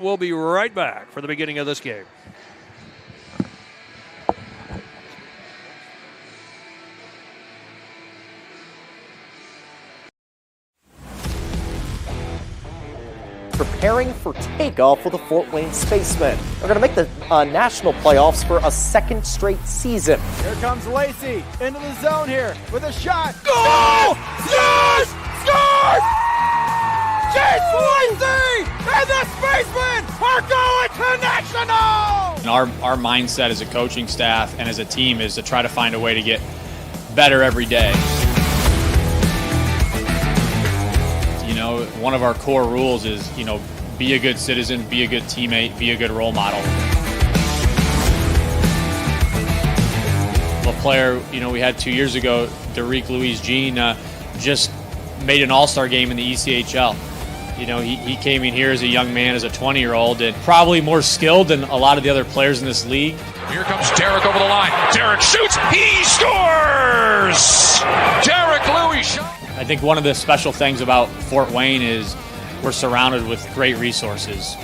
We'll be right back for the beginning of this game. Preparing for takeoff for the Fort Wayne Spacemen. They're going to make the national playoffs for a second straight season. Here comes Lacey into the zone here with a shot. Goal! Yes! Scores! James Lacey and the Spacemen are going to national! And our mindset as a coaching staff and as a team is to try to find a way to get better every day. You know, one of our core rules is, be a good citizen, be a good teammate, be a good role model. The player, we had 2 years ago, Derek Louis-Jean, just made an all-star game in the ECHL. He came in here as a young man, as a 20-year-old, and probably more skilled than a lot of the other players in this league. Here comes Derek over the line. Derek shoots. He scores! Derek Louis shot. I think one of the special things about Fort Wayne is we're surrounded with great resources.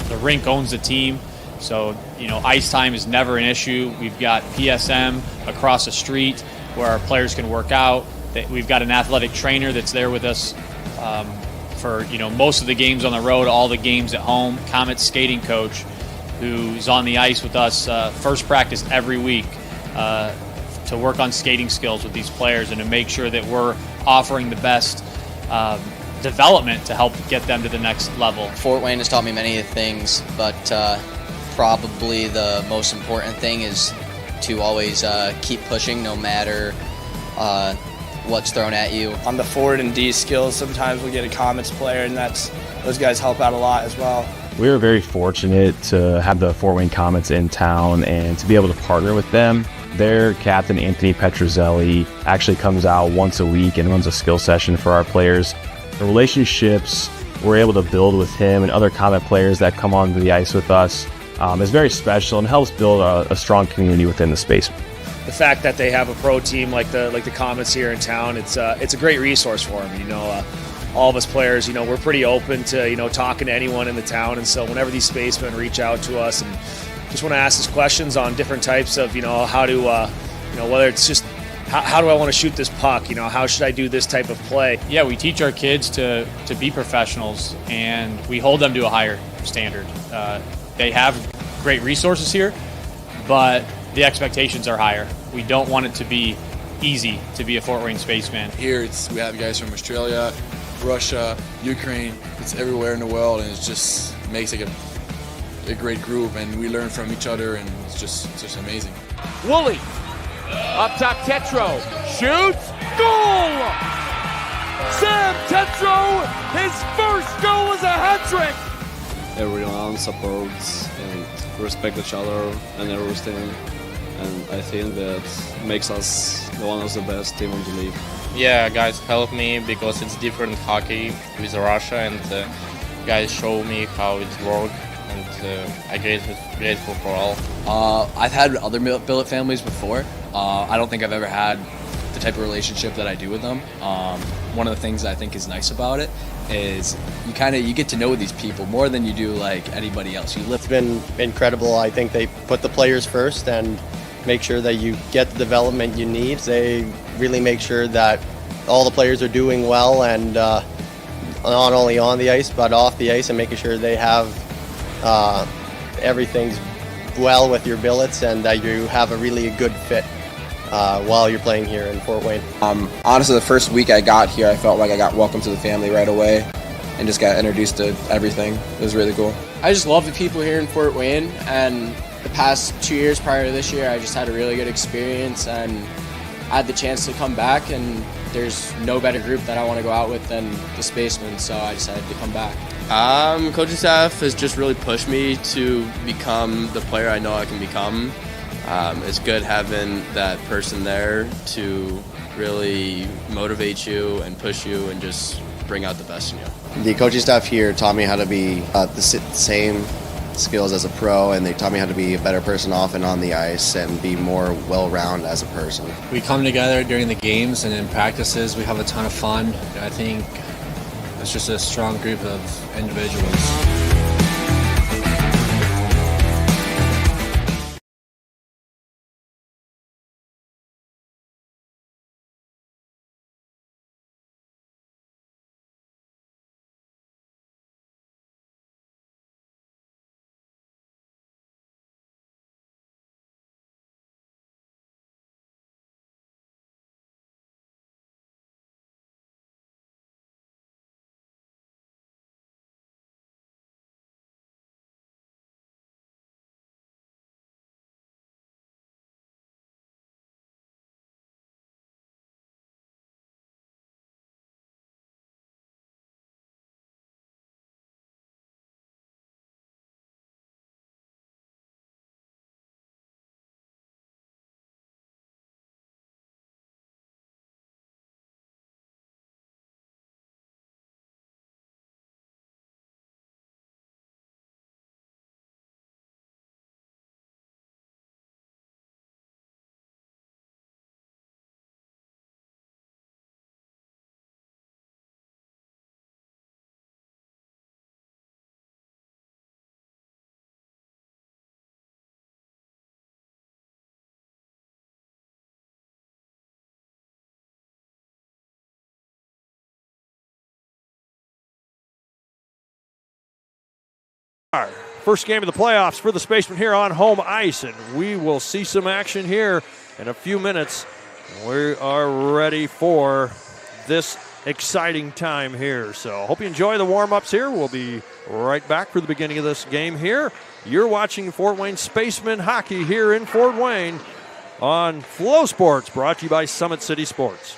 The rink owns the team, so ice time is never an issue. We've got PSM across the street where our players can work out. We've got an athletic trainer that's there with us for most of the games on the road, all the games at home. Comet's skating coach, who's on the ice with us first practice every week to work on skating skills with these players and to make sure that we're offering the best development to help get them to the next level. Fort Wayne has taught me many things, but probably the most important thing is to always keep pushing no matter what's thrown at you. On the forward and D skills, sometimes we get a Comets player, and those guys help out a lot as well. We were very fortunate to have the Fort Wayne Comets in town and to be able to partner with them. Their captain, Anthony Petrozelli, actually comes out once a week and runs a skill session for our players. The relationships we're able to build with him and other Comet players that come onto the ice with us is very special and helps build a strong community within the space. The fact that they have a pro team like the Comets here in town, it's a great resource for them. All of us players, we're pretty open to talking to anyone in the town, and so whenever these spacemen reach out to us and just want to ask us questions on different types of how to whether it's just how do I want to shoot this puck, how should I do this type of play. Yeah, we teach our kids to be professionals, and we hold them to a higher standard. They have great resources here, but the expectations are higher. We don't want it to be easy to be a Fort Wayne Spaceman. Here we have guys from Australia, Russia, Ukraine. It's everywhere in the world, and it just makes like a great group, and we learn from each other, and it's just amazing. Woolley up top, Tetro shoots, goal! Sam Tetro, his first goal was a hat trick. Everyone supports and respect each other and everything, and I think that makes us one of the best team in the league. Yeah, guys help me because it's different hockey with Russia, and guys show me how it works, and I'm grateful for all. I've had other billet families before. I don't think I've ever had the type of relationship that I do with them. One of the things I think is nice about it is you get to know these people more than you do like anybody else. It's been incredible. I think they put the players first and make sure that you get the development you need. They really make sure that all the players are doing well, and not only on the ice but off the ice, and making sure they have everything's well with your billets and that you have a really good fit while you're playing here in Fort Wayne. Honestly, the first week I got here, I felt like I got welcomed to the family right away and just got introduced to everything. It was really cool. I just love the people here in Fort Wayne, and the past 2 years prior to this year, I just had a really good experience, and I had the chance to come back, and there's no better group that I want to go out with than the Spacemen, so I decided to come back. Coaching staff has just really pushed me to become the player I know I can become. It's good having that person there to really motivate you and push you and just bring out the best in you. The coaching staff here taught me how to be the same skills as a pro, and they taught me how to be a better person off and on the ice and be more well-rounded as a person. We come together during the games and in practices. We have a ton of fun. I think it's just a strong group of individuals. First game of the playoffs for the Spacemen here on home ice, and we will see some action here in a few minutes. We are ready for this exciting time here. So hope you enjoy the warm-ups here. We'll be right back for the beginning of this game here. You're watching Fort Wayne Spacemen hockey here in Fort Wayne on Flow Sports, brought to you by Summit City Sports.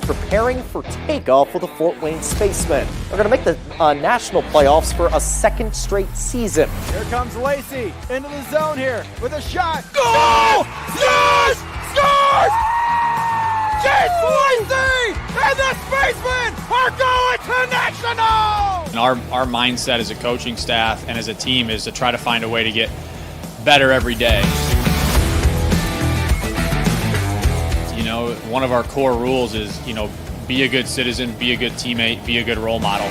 Preparing for takeoff with the Fort Wayne Spacemen. They're going to make the national playoffs for a second straight season. Here comes Lacey into the zone here with a shot. Goal! Yes! Scores! James Lacey and the Spacemen are going to national! And our mindset as a coaching staff and as a team is to try to find a way to get better every day. You know, one of our core rules is, be a good citizen, be a good teammate, be a good role model.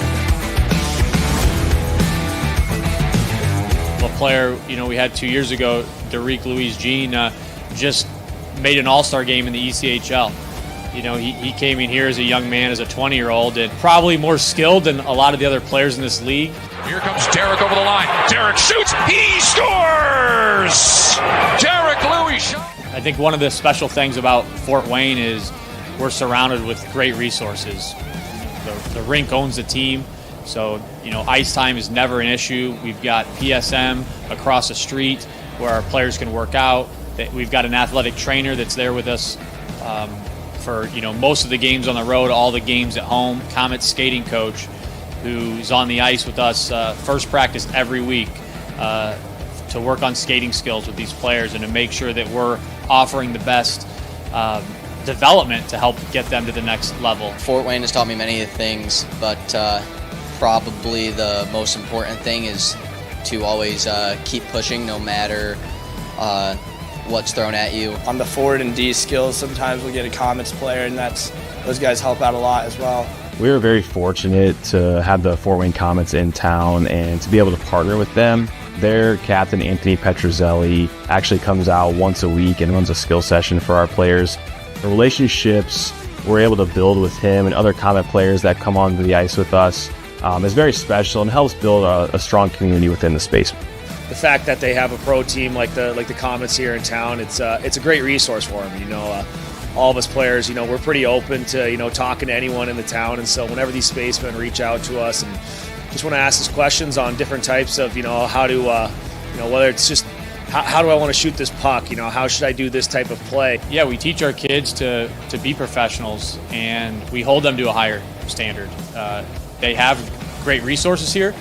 A player, we had 2 years ago, Derek Louise Jean, just made an all-star game in the ECHL. He came in here as a young man, as a 20-year-old, and probably more skilled than a lot of the other players in this league. Here comes Derek over the line. Derek shoots. He scores! Derek Louis shot. I think one of the special things about Fort Wayne is we're surrounded with great resources. The rink owns the team, so ice time is never an issue. We've got PSM across the street where our players can work out. We've got an athletic trainer that's there with us for most of the games on the road, all the games at home. Comet's skating coach, who's on the ice with us first practice every week to work on skating skills with these players and to make sure that we're offering the best development to help get them to the next level. Fort Wayne has taught me many things, but probably the most important thing is to always keep pushing no matter what's thrown at you. On the forward and D skills, sometimes we'll get a Comets player, and those guys help out a lot as well. We were very fortunate to have the Fort Wayne Comets in town and to be able to partner with them. Their captain, Anthony Petrozelli, actually comes out once a week and runs a skill session for our players. The relationships we're able to build with him and other Comet players that come onto the ice with us is very special and helps build a strong community within the space. The fact that they have a pro team like the Comets here in town, it's a great resource for them. All of us players, we're pretty open to talking to anyone in the town, and so whenever these spacemen reach out to us and just want to ask us questions on different types of how to whether it's just how do I want to shoot this puck, how should I do this type of play. Yeah, we teach our kids to be professionals, and we hold them to a higher standard. They have great resources here,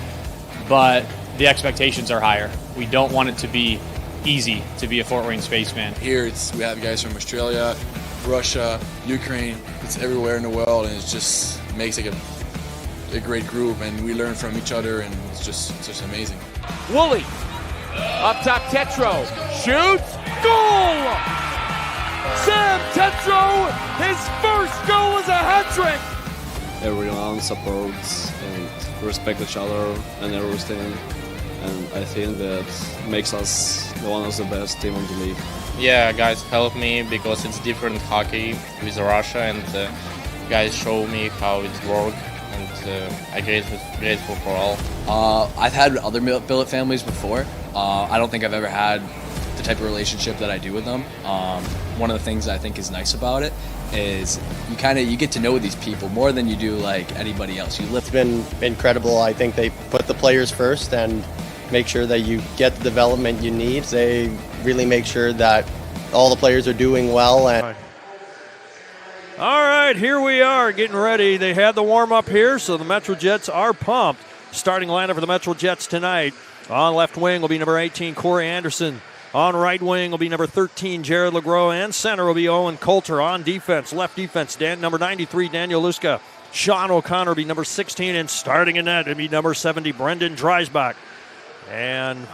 but the expectations are higher. We don't want it to be easy to be a Fort Wayne Spaceman. Here we have guys from Australia, Russia, Ukraine. It's everywhere in the world, and it just makes like a great group, and we learn from each other, and it's just amazing. Woolley, up top Tetro, shoots, goal! Sam Tetro, his first goal is a hat trick! Everyone supports and respect each other and everything, and I think that makes us one of the best team in the league. Yeah, guys help me because it's different hockey with Russia, and guys show me how it works, and I'm grateful for all. I've had other billet families before. I don't think I've ever had the type of relationship that I do with them. One of the things I think is nice about it is you get to know these people more than you do like anybody else. It's been incredible. I think they put the players first and make sure that you get the development you need. They really make sure that all the players are doing well. And all right, here we are getting ready. They had the warm-up here, so the Metro Jets are pumped. Starting lineup for the Metro Jets tonight. On left wing will be number 18, Corey Anderson. On right wing will be number 13, Jared LeGros. And center will be Owen Coulter. On defense, left defense, number 93, Daniel Luska. Sean O'Connor will be number 16. And starting in net will be number 70, Brendan Dreisbach. And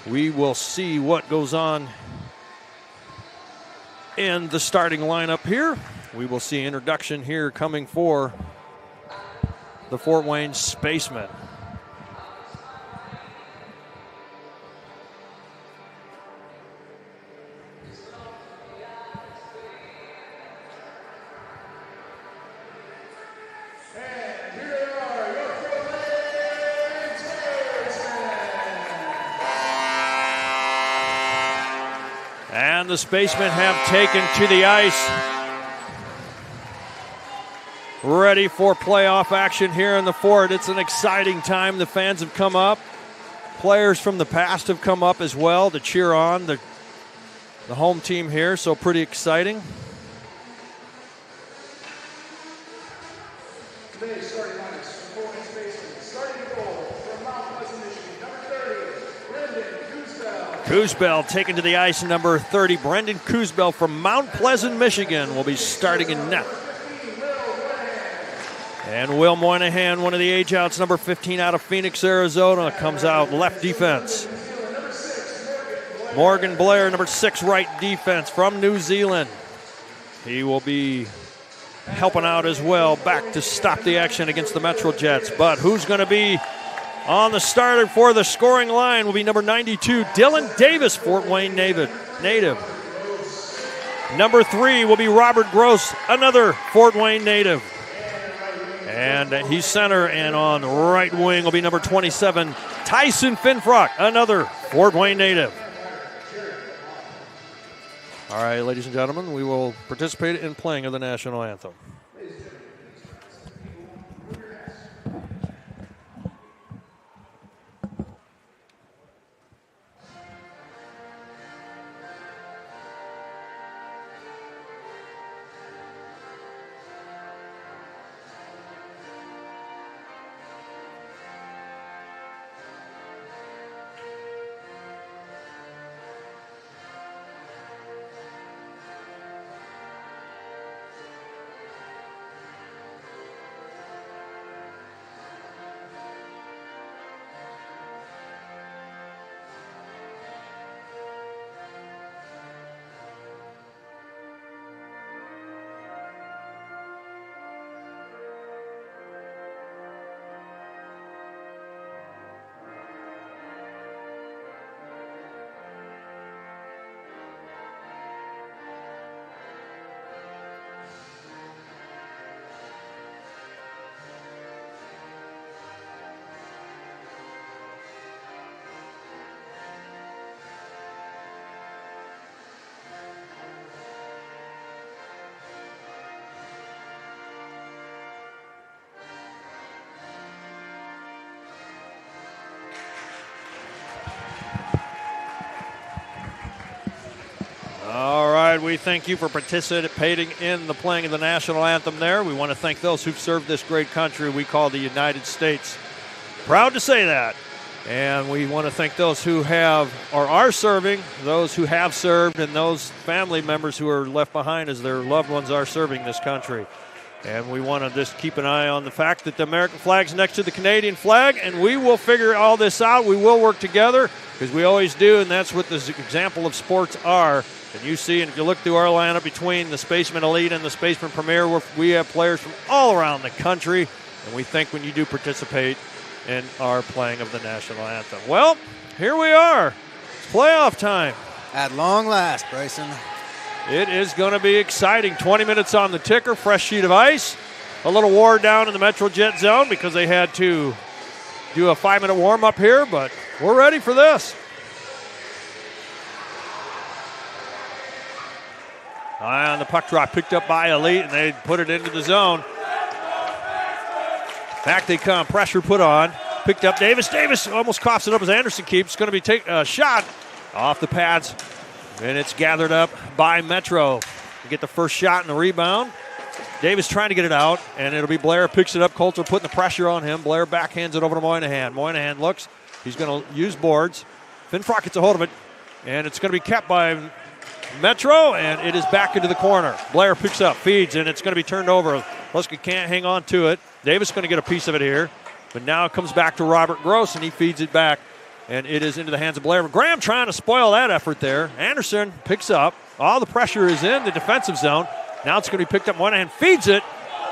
we will see what goes on in the starting lineup here. We will see introduction here coming for the Fort Wayne Spacemen. the Spacemen have taken to the ice. Ready for playoff action here in the Fort. It's an exciting time. The fans have come up. Players from the past have come up as well to cheer on the home team here, so pretty exciting. Today's starting lineups for Fort Wayne Spacemen. Starting goal from Mount Pleasant, Michigan, number 30, Brendan Koosbell. Koosbell taken to the ice, number 30. Brendan Koosbell from Mount Pleasant, Michigan, will be starting in net. And Will Moynihan, one of the age-outs, number 15 out of Phoenix, Arizona, comes out left defense. Morgan Blair, number 6, right defense from New Zealand. He will be helping out as well, back to stop the action against the Metro Jets. But who's going to be on the starter for the scoring line will be number 92, Dylan Davis, Fort Wayne native. Number 3 will be Robert Gross, another Fort Wayne native. And he's center, and on right wing will be number 27, Tyson Finfrock, another Fort Wayne native. All right, ladies and gentlemen, we will participate in playing of the national anthem. All right, we thank you for participating in the playing of the national anthem there. We want to thank those who've served this great country we call the United States. Proud to say that. And we want to thank those who have or are serving, those who have served, and those family members who are left behind as their loved ones are serving this country. And we want to just keep an eye on the fact that the American flag's next to the Canadian flag, and we will figure all this out. We will work together, because we always do, and that's what this example of sports are. And you see, and if you look through our lineup between the Spaceman Elite and the Spaceman Premier, we have players from all around the country, and we think when you do participate in our playing of the national anthem. Well, here we are. It's playoff time. At long last, Bryson. It is going to be exciting. 20 minutes on the ticker, fresh sheet of ice. A little war down in the MetroJet zone because they had to do a 5-minute warm-up here, but we're ready for this. And the puck drop picked up by Elite, and they put it into the zone. Back they come. Pressure put on. Picked up Davis. Davis almost coughs it up as Anderson keeps. Going to be a shot off the pads. And it's gathered up by Metro. We get the first shot and the rebound. Davis trying to get it out, and it'll be Blair picks it up. Coulter putting the pressure on him. Blair backhands it over to Moynihan. Moynihan looks. He's going to use boards. Finfrock gets a hold of it, and it's going to be kept by Metro, and it is back into the corner. Blair picks up, feeds, and it's going to be turned over. Luska can't hang on to it. Davis going to get a piece of it here, but now it comes back to Robert Gross, and he feeds it back, and it is into the hands of Blair. Graham trying to spoil that effort there. Anderson picks up. All the pressure is in the defensive zone. Now it's going to be picked up. Moynihan feeds it,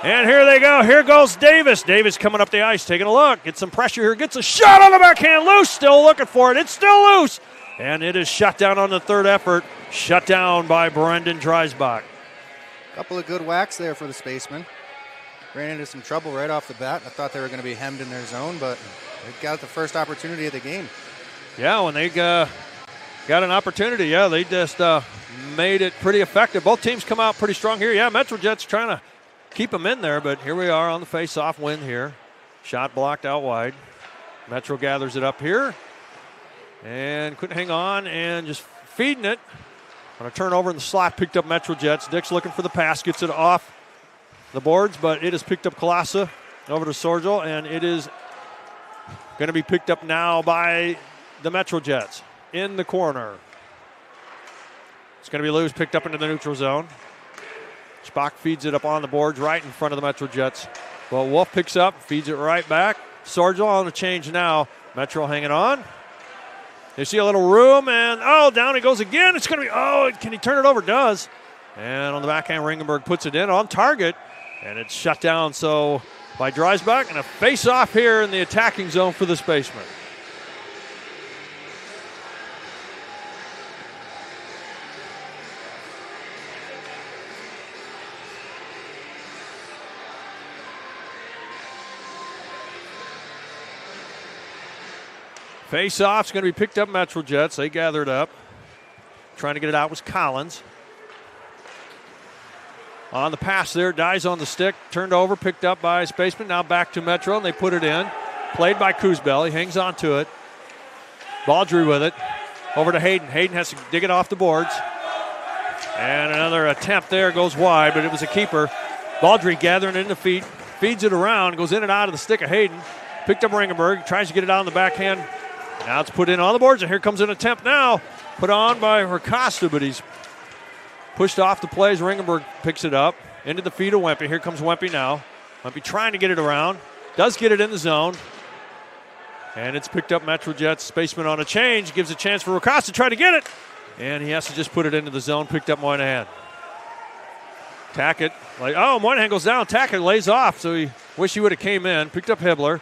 and here they go. Here goes Davis. Davis coming up the ice, taking a look. Gets some pressure here. Gets a shot on the backhand. Loose. Still looking for it. It's still loose. And it is shut down on the third effort. Shut down by Brendan Dreisbach. Couple of good whacks there for the Spacemen. Ran into some trouble right off the bat. I thought they were going to be hemmed in their zone, but they got the first opportunity of the game. Yeah, when they got an opportunity. Yeah, they just made it pretty effective. Both teams come out pretty strong here. Yeah, MetroJet's trying to keep them in there, but here we are on the face-off win here. Shot blocked out wide. Metro gathers it up here and couldn't hang on and just feeding it. On a turnover in the slot, picked up MetroJets. Dick's looking for the pass, gets it off the boards, but it is picked up Colassa over to Sorgel, and it is going to be picked up now by the MetroJets in the corner. It's going to be loose, picked up into the neutral zone. Spock feeds it up on the boards right in front of the MetroJets. Well, Wolf picks up, feeds it right back. Sorgel on the change now. Metro hanging on. They see a little room, and, down he goes again. It's going to be, can he turn it over? Does. And on the backhand, Ringenberg puts it in on target, and it's shut down. So by Dreisbach, and a face-off here in the attacking zone for the Spacemen. Face-off's going to be picked up MetroJets. They gathered up. Trying to get it out was Collins. On the pass there, dies on the stick. Turned over, picked up by Spaceman. Now back to Metro, and they put it in. Played by Kuzbel. He hangs on to it. Baldry with it. Over to Hayden. Hayden has to dig it off the boards. And another attempt there goes wide, but it was a keeper. Baldry gathering it in the feet. Feeds it around. Goes in and out of the stick of Hayden. Picked up Ringenberg. Tries to get it out on the backhand. Now it's put in on the boards, and here comes an attempt now. Put on by Ricosta, but he's pushed off the plays. Ringenberg picks it up into the feet of Wempe. Here comes Wempe now. Wempe trying to get it around. Does get it in the zone. And it's picked up MetroJets. Spaceman on a change. Gives a chance for Ricosta to try to get it. And he has to just put it into the zone. Picked up Moynihan. Tackett. Moynihan goes down. Tackett lays off, so he wish he would have came in. Picked up Hibbler.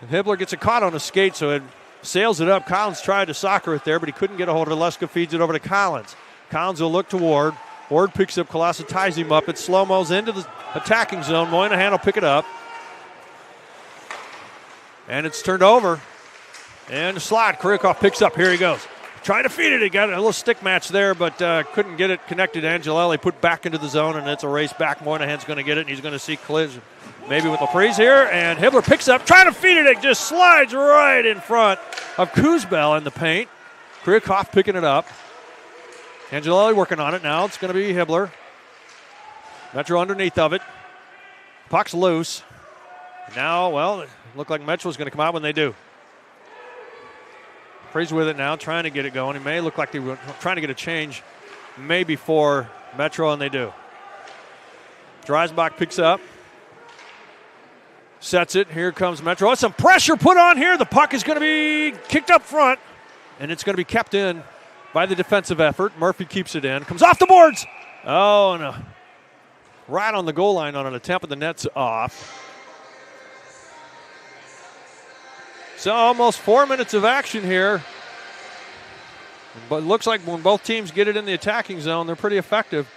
And Hibbler gets it caught on a skate, so it sails it up. Collins tried to soccer it there, but he couldn't get a hold of it. Leska feeds it over to Collins. Collins will look to Ward. Ward picks up Colassa, ties him up. It slow-mos into the attacking zone. Moynihan will pick it up. And it's turned over. And the slide, Kuryakov picks up. Here he goes. Trying to feed it. He got a little stick match there, but couldn't get it connected. Angelelli put back into the zone, and it's a race back. Moynihan's going to get it, and he's going to see collision maybe with Laprise here. And Hibbler picks up, trying to feed it. It just slides right in front of Kuzbel in the paint. Kuryakov picking it up. Angelelli working on it now. It's going to be Hibbler. Metro underneath of it. Puck's loose. Now, it looked like Metro's going to come out when they do. Freeze with it now, trying to get it going. It may look like they were trying to get a change maybe for Metro, and they do. Dreisbach picks up. Sets it. Here comes Metro. Oh, some pressure put on here. The puck is going to be kicked up front, and it's going to be kept in by the defensive effort. Murphy keeps it in. Comes off the boards. Oh, no. Right on the goal line on an attempt, but the net's off. So almost 4 minutes of action here. But it looks like when both teams get it in the attacking zone, they're pretty effective.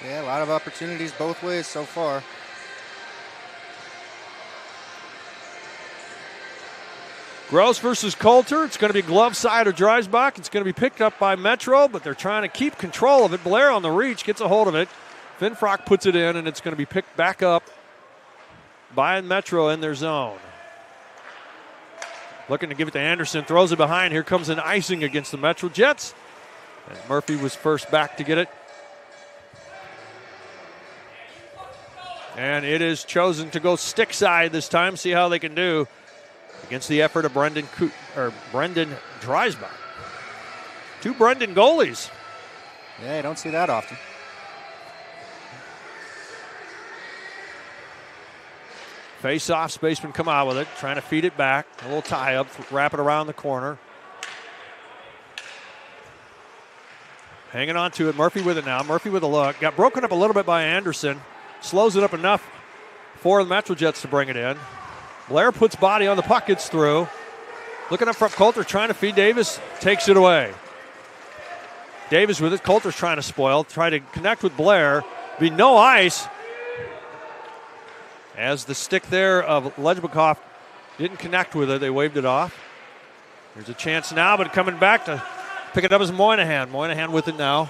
Yeah, a lot of opportunities both ways so far. Gross versus Coulter. It's going to be glove side of Dreisbach. It's going to be picked up by Metro, but they're trying to keep control of it. Blair on the reach gets a hold of it. Finfrock puts it in, and it's going to be picked back up by Metro in their zone. Looking to give it to Anderson. Throws it behind. Here comes an icing against the MetroJets. And Murphy was first back to get it. And it is chosen to go stick side this time. See how they can do against the effort of Brendan Dreisbach. Two Brendan goalies. Yeah, you don't see that often. Face-off, Spaceman come out with it, trying to feed it back. A little tie-up, wrap it around the corner. Hanging on to it, Murphy with it now. Murphy with a look. Got broken up a little bit by Anderson. Slows it up enough for the MetroJets to bring it in. Blair puts body on the puck, gets through. Looking up front, Coulter trying to feed Davis, takes it away. Davis with it, Coulter's trying to spoil, try to connect with Blair. Be no ice. As the stick there of Lejbakov didn't connect with it, they waved it off. There's a chance now, but coming back to pick it up is Moynihan. Moynihan with it now.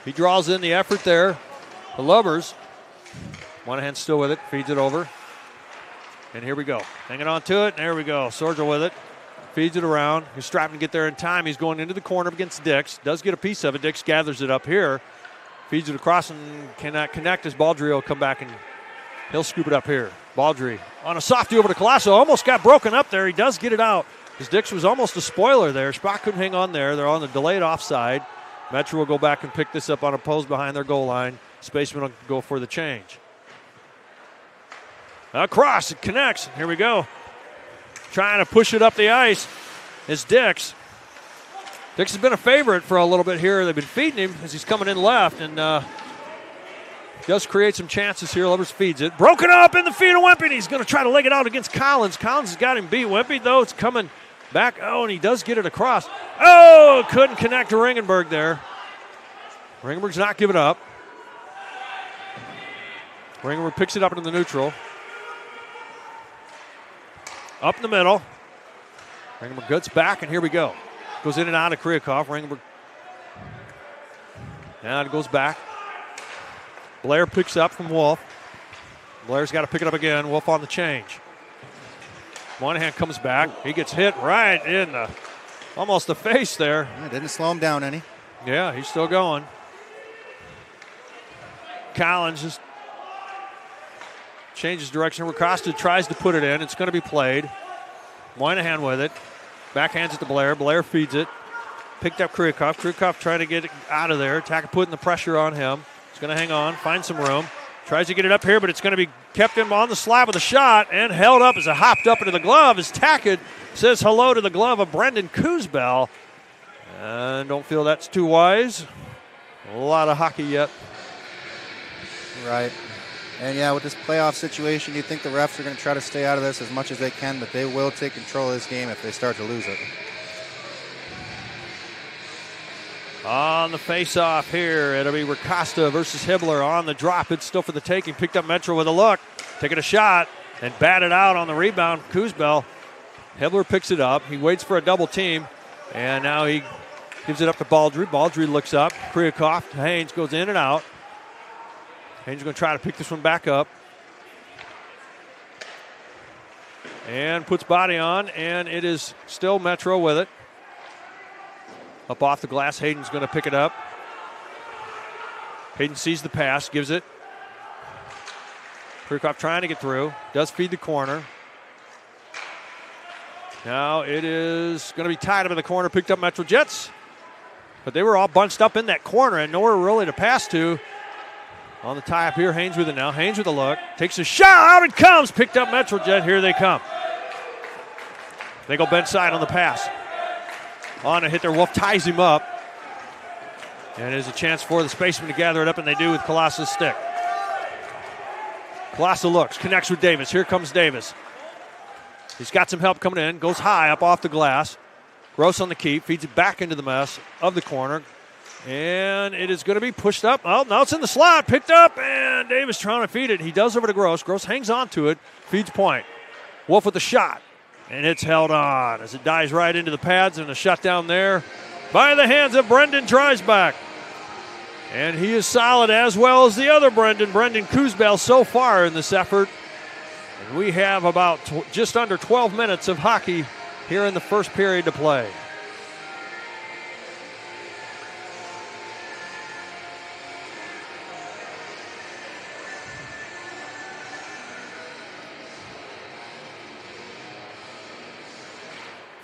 He draws in the effort there. The Lubbers. Moynihan still with it, feeds it over. And here we go. Hanging on to it, and there we go. Sorgel with it. Feeds it around. He's striving to get there in time. He's going into the corner against Dix. Does get a piece of it. Dix gathers it up here. Feeds it across and cannot connect as Baldry will come back and he'll scoop it up here. Baldry on a softie over to Colasso. Almost got broken up there. He does get it out. Because Dix was almost a spoiler there. Spock couldn't hang on there. They're on the delayed offside. Metro will go back and pick this up on a post behind their goal line. Spacemen will go for the change. Across, it connects. Here we go. Trying to push it up the ice is Dix. Dix has been a favorite for a little bit here. They've been feeding him as he's coming in left, and does create some chances here. Lubbers feeds it. Broken up in the feet of Wimpy. He's going to try to leg it out against Collins. Collins has got him beat. Wimpy, though, it's coming back. Oh, and he does get it across. Oh, couldn't connect to Ringenberg there. Ringenberg's not giving up. Ringenberg picks it up into the neutral. Up in the middle. Ringenberg gets back, and here we go. Goes in and out of Kriakov. Ringenberg. And it goes back. Blair picks up from Wolf. Blair's got to pick it up again. Wolf on the change. Moynihan comes back. He gets hit right in almost the face there. Yeah, didn't slow him down any. Yeah, he's still going. Collins just changes direction. Ricosta tries to put it in. It's going to be played. Moynihan with it. Backhands it to Blair. Blair feeds it. Picked up Kriakov. Kriakov trying to get it out of there. Tackett putting the pressure on him. He's going to hang on, find some room. Tries to get it up here, but it's going to be kept him on the slab with a shot and held up as it hopped up into the glove as Tackett says hello to the glove of Brendan Kuzbel. And don't feel that's too wise. A lot of hockey yet. Right. And yeah, with this playoff situation, you think the refs are going to try to stay out of this as much as they can, but they will take control of this game if they start to lose it. On the face-off here, it'll be Ricosta versus Hibbler on the drop. It's still for the taking. Picked up Metro with a look, taking a shot, and batted out on the rebound. Kuzbel. Hibbler picks it up. He waits for a double team, and now he gives it up to Baldry. Baldry looks up. Kriakov to Haynes, goes in and out. Haynes is going to try to pick this one back up. And puts body on, and it is still Metro with it. Up off the glass, Hayden's going to pick it up. Hayden sees the pass, gives it. Kriakov trying to get through. Does feed the corner. Now it is going to be tied up in the corner. Picked up Metro Jets. But they were all bunched up in that corner and nowhere really to pass to. On the tie-up here, Haynes with it now. Haynes with a look. Takes a shot. Out it comes. Picked up Metrojet. Here they come. They go bench side on the pass. On a hit there. Wolf ties him up. And there's a chance for the Spacemen to gather it up, and they do with Colossus' stick. Colossus looks. Connects with Davis. Here comes Davis. He's got some help coming in. Goes high up off the glass. Gross on the keep. Feeds it back into the mess of the corner. And it is going to be pushed up. Oh, now it's in the slot. Picked up, and Davis trying to feed it. He does over to Gross. Gross hangs on to it. Feeds point. Wolf with the shot. And it's held on as it dives right into the pads, and a shutdown there by the hands of Brendan Dreisbach. And he is solid as well as the other Brendan Kuzbel so far in this effort. And we have about just under 12 minutes of hockey here in the first period to play.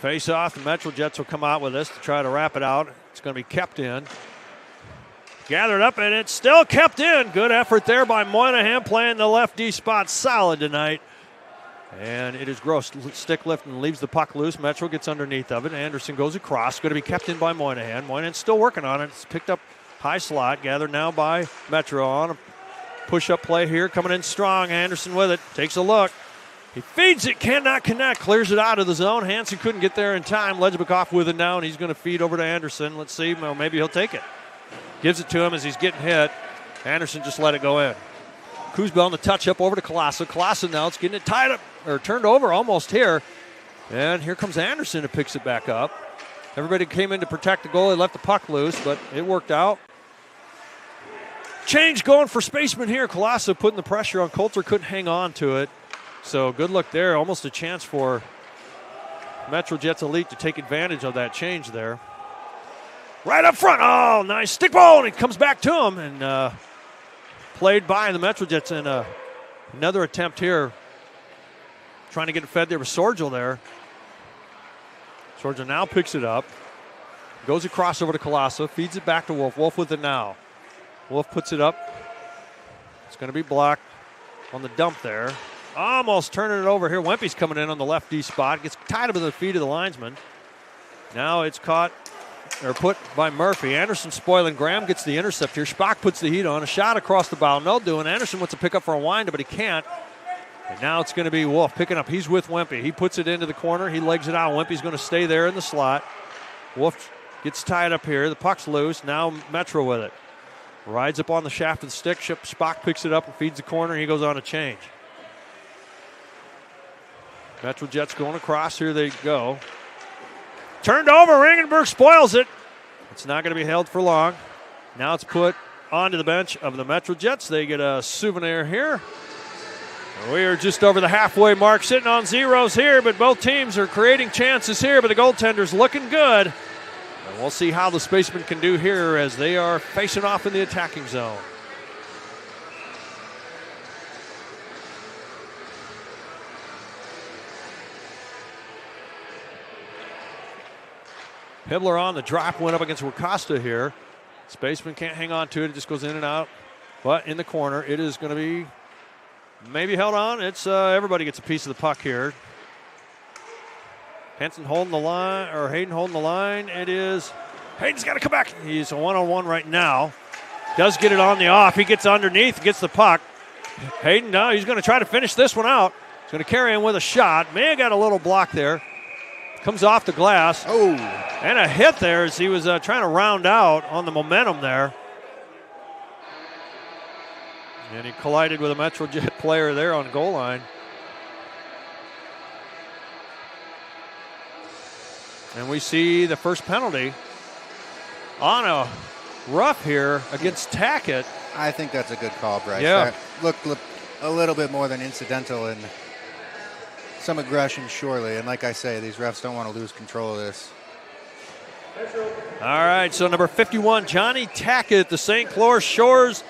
Face off, the Metro Jets will come out with this to try to wrap it out. It's going to be kept in. Gathered up, and it's still kept in. Good effort there by Moynihan, playing the left D spot solid tonight. And it is Gross. Stick lift and leaves the puck loose. Metro gets underneath of it. Anderson goes across. Going to be kept in by Moynihan. Moynihan's still working on it. It's picked up high slot. Gathered now by Metro on a push-up play here. Coming in strong. Anderson with it. Takes a look. He feeds it, cannot connect, clears it out of the zone. Hansen couldn't get there in time. Ledgebikoff with it now, and he's going to feed over to Anderson. Let's see, well, maybe he'll take it. Gives it to him as he's getting hit. Anderson just let it go in. Kuzbel on the touch up over to Colasso. Colasso now, it's getting it tied up, or turned over almost here. And here comes Anderson who picks it back up. Everybody came in to protect the goal. They left the puck loose, but it worked out. Change going for Spaceman here. Colosso putting the pressure on. Coulter couldn't hang on to it. So good luck there. Almost a chance for MetroJets Elite to take advantage of that change there. Right up front. Oh, nice stick ball. And it comes back to him and played by the MetroJets. And another attempt here. Trying to get it fed there with Sorgel there. Sorgel now picks it up. Goes across over to Colosso. Feeds it back to Wolf. Wolf with it now. Wolf puts it up. It's going to be blocked on the dump there. Almost turning it over here. Wempe's coming in on the left D spot. Gets tied up at the feet of the linesman. Now it's caught or put by Murphy. Anderson spoiling. Graham gets the intercept here. Spock puts the heat on. A shot across the bow. No doing. Anderson wants to pick up for a winder, but he can't. And now it's going to be Wolf picking up. He's with Wempe. He puts it into the corner. He legs it out. Wempe's going to stay there in the slot. Wolf gets tied up here. The puck's loose. Now Metro with it. Rides up on the shaft of the stick. Spock picks it up and feeds the corner. He goes on a change. MetroJets going across. Here they go. Turned over. Ringenberg spoils it. It's not going to be held for long. Now it's put onto the bench of the MetroJets. They get a souvenir here. We are just over the halfway mark, sitting on zeros here, but both teams are creating chances here, but the goaltender's looking good. And we'll see how the Spacemen can do here as they are facing off in the attacking zone. Hibbler on the drop, went up against Wakasta here. Spaceman can't hang on to it. It just goes in and out. But in the corner, it is going to be maybe held on. It's everybody gets a piece of the puck here. Henson holding the line, or Hayden holding the line. It is Hayden's got to come back. He's a one-on-one right now. Does get it on the off. He gets underneath, gets the puck. Hayden, no, he's going to try to finish this one out. He's going to carry him with a shot. May have got a little block there. Comes off the glass. Oh, and a hit there as he was trying to round out on the momentum there. And he collided with a MetroJet player there on goal line. And we see the first penalty on a rough here against Tackett. I think that's a good call, Bryce. Yeah. Looked a little bit more than incidental and some aggression, surely. And like I say, these refs don't want to lose control of this. All right, so number 51, Johnny Tackett, the St. Clair Shores,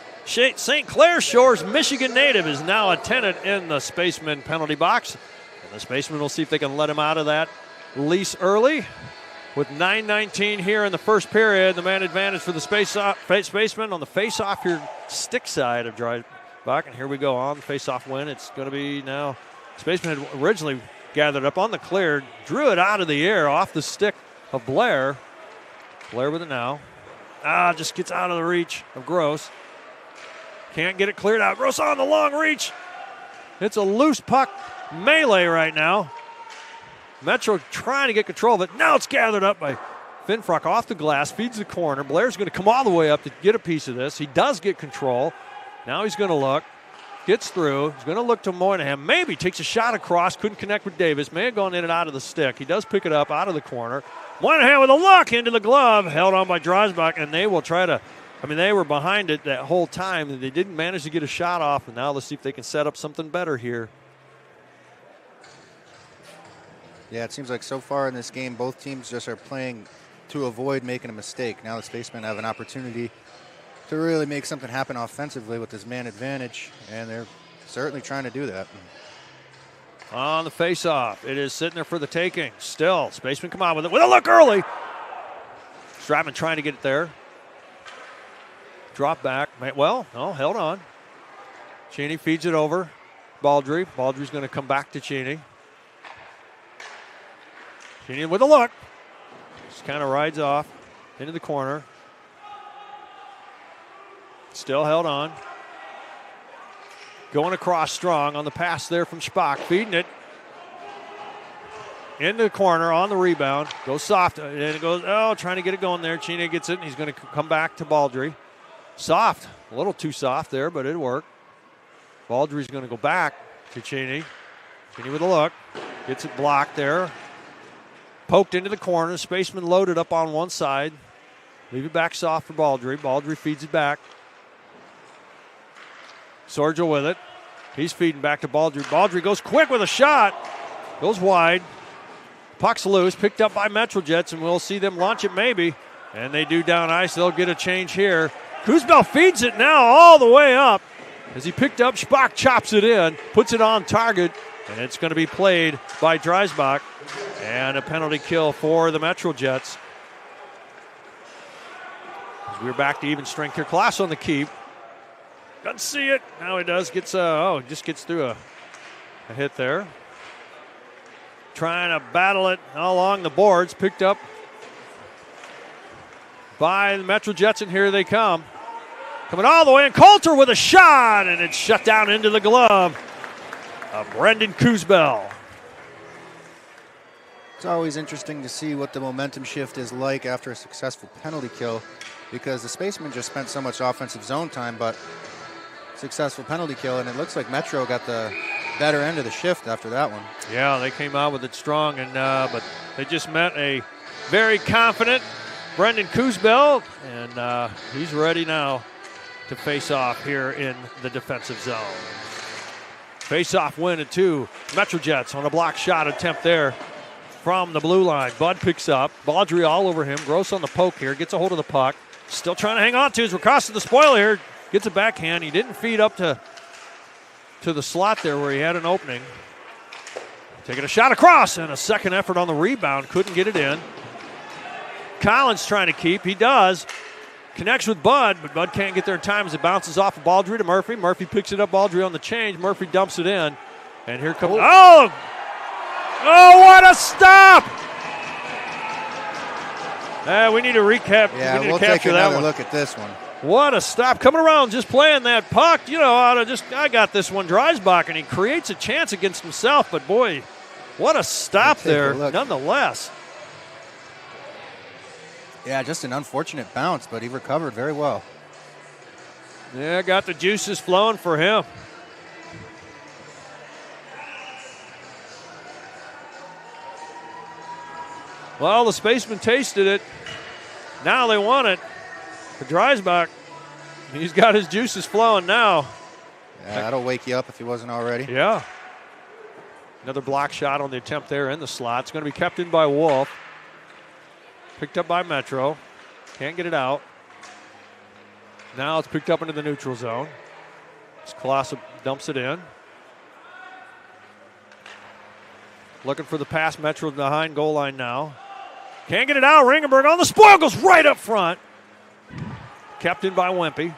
Michigan native, is now a tenant in the Spaceman penalty box. And the Spacemen will see if they can let him out of that lease early. With 9:19 here in the first period, the man advantage for the Spacemen on the face-off here, stick side of Dreisbach. And here we go on the face-off win. It's going to be now, Spacemen had originally gathered up on the clear, drew it out of the air off the stick of Blair. Blair with it now. Just gets out of the reach of Gross. Can't get it cleared out. Gross on the long reach. It's a loose puck melee right now. Metro trying to get control of it. Now it's gathered up by Finfrock off the glass, feeds the corner. Blair's going to come all the way up to get a piece of this. He does get control. Now he's going to look. Gets through. He's going to look to Moynihan. Maybe takes a shot across. Couldn't connect with Davis. May have gone in and out of the stick. He does pick it up out of the corner. Moynihan with a look into the glove. Held on by Dreisbach, and they will try to, they were behind it that whole time. They didn't manage to get a shot off, and now let's see if they can set up something better here. Yeah, it seems like so far in this game, both teams just are playing to avoid making a mistake. Now the Spacemen have an opportunity to really make something happen offensively with this man advantage, and they're certainly trying to do that. On the face-off, it is sitting there for the taking. Still, Spacemen come out with it with a look early. Stratman trying to get it there. Drop back. Well, no, held on. Cheney feeds it over. Baldry. Baldry's going to come back to Cheney. Cheney with a look. Just kind of rides off into the corner. Still held on. Going across strong on the pass there from Spock. Feeding it. In the corner on the rebound. Goes soft. And it goes, trying to get it going there. Cheney gets it. And he's going to come back to Baldry. Soft. A little too soft there, but it worked. Baldry's going to go back to Cheney. Cheney with a look. Gets it blocked there. Poked into the corner. Spaceman loaded up on one side. Leave it back soft for Baldry. Baldry feeds it back. Sorgel with it. He's feeding back to Baldry. Baldry goes quick with a shot. Goes wide. Puck's loose. Picked up by Metrojets, and we'll see them launch it maybe. And they do down ice. They'll get a change here. Kuzbel feeds it now all the way up. As he picked up, Spock chops it in, puts it on target, and it's going to be played by Dreisbach. And a penalty kill for the Metrojets. As we're back to even strength here. Class on the keep. Doesn't see it. Now he does. Just gets through a hit there. Trying to battle it along the boards. Picked up by the Metrojets, and here they come. Coming all the way, and Coulter with a shot, and it's shut down into the glove of Brendan Kuzbel. It's always interesting to see what the momentum shift is like after a successful penalty kill, because the Spacemen just spent so much offensive zone time, but successful penalty kill, and it looks like Metro got the better end of the shift after that one. Yeah, they came out with it strong, and but they just met a very confident Brendan Kuzbel, and he's ready now to face off here in the defensive zone. Face-off win at 2. Metrojets on a block shot attempt there from the blue line. Bud picks up. Baldry all over him. Gross on the poke here. Gets a hold of the puck. Still trying to hang on to as we're crossing the spoil here. Gets a backhand. He didn't feed up to the slot there where he had an opening. Taking a shot across, and a second effort on the rebound. Couldn't get it in. Collins trying to keep. He does. Connects with Bud, but Bud can't get there in time as it bounces off of Baldry to Murphy. Murphy picks it up. Baldry on the change. Murphy dumps it in. And here comes... Oh, what a stop! We need to recap. Yeah, we need we'll to take capture another that one. look at this one. What a stop. Coming around, just playing that puck. I got this one. Dreisbach, and he creates a chance against himself, but boy, what a stop there, nonetheless. Yeah, just an unfortunate bounce, but he recovered very well. Yeah, got the juices flowing for him. Well, the Spacemen tasted it. Now they want it. For Dreisbach, he's got his juices flowing now. Yeah, that'll wake you up if he wasn't already. Yeah. Another block shot on the attempt there in the slot. It's going to be kept in by Wolf. Picked up by Metro. Can't get it out. Now it's picked up into the neutral zone. Colossa dumps it in. Looking for the pass. Metro behind goal line now. Can't get it out. Ringenberg on the spoil. Goes right up front. Kept in by Wimpy.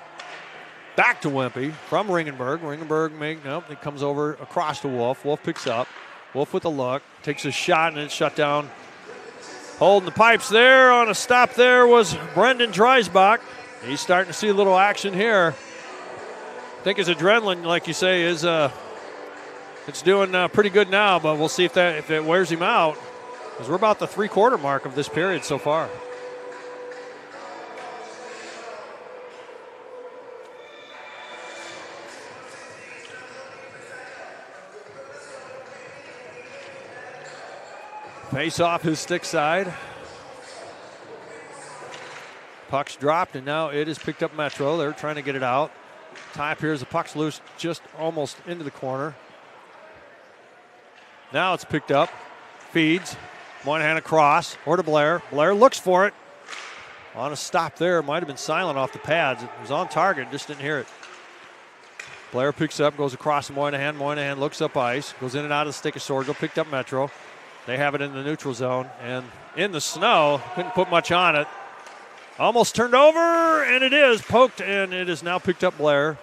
Back to Wimpy from Ringenberg. It comes over across to Wolf. Wolf picks up. Wolf with a look. Takes a shot, and it's shut down. Holding the pipes there on a stop there was Brendan Dreisbach. He's starting to see a little action here. I think his adrenaline, like you say, is it's doing pretty good now, but we'll see if it wears him out, because we're about the three-quarter mark of this period so far. Face off his stick side. Puck's dropped, and now it is picked up Metro. They're trying to get it out. Tie up here as the puck's loose just almost into the corner. Now it's picked up. Feeds. Moynihan across. Or to Blair. Blair looks for it. On a stop there. Might have been silent off the pads. It was on target. Just didn't hear it. Blair picks up. Goes across to Moynihan. Moynihan looks up ice. Goes in and out of the stick of Sorgel. Picked up Metro. They have it in the neutral zone. And in the snow. Couldn't put much on it. Almost turned over, and it is poked, and it is now picked up Blair.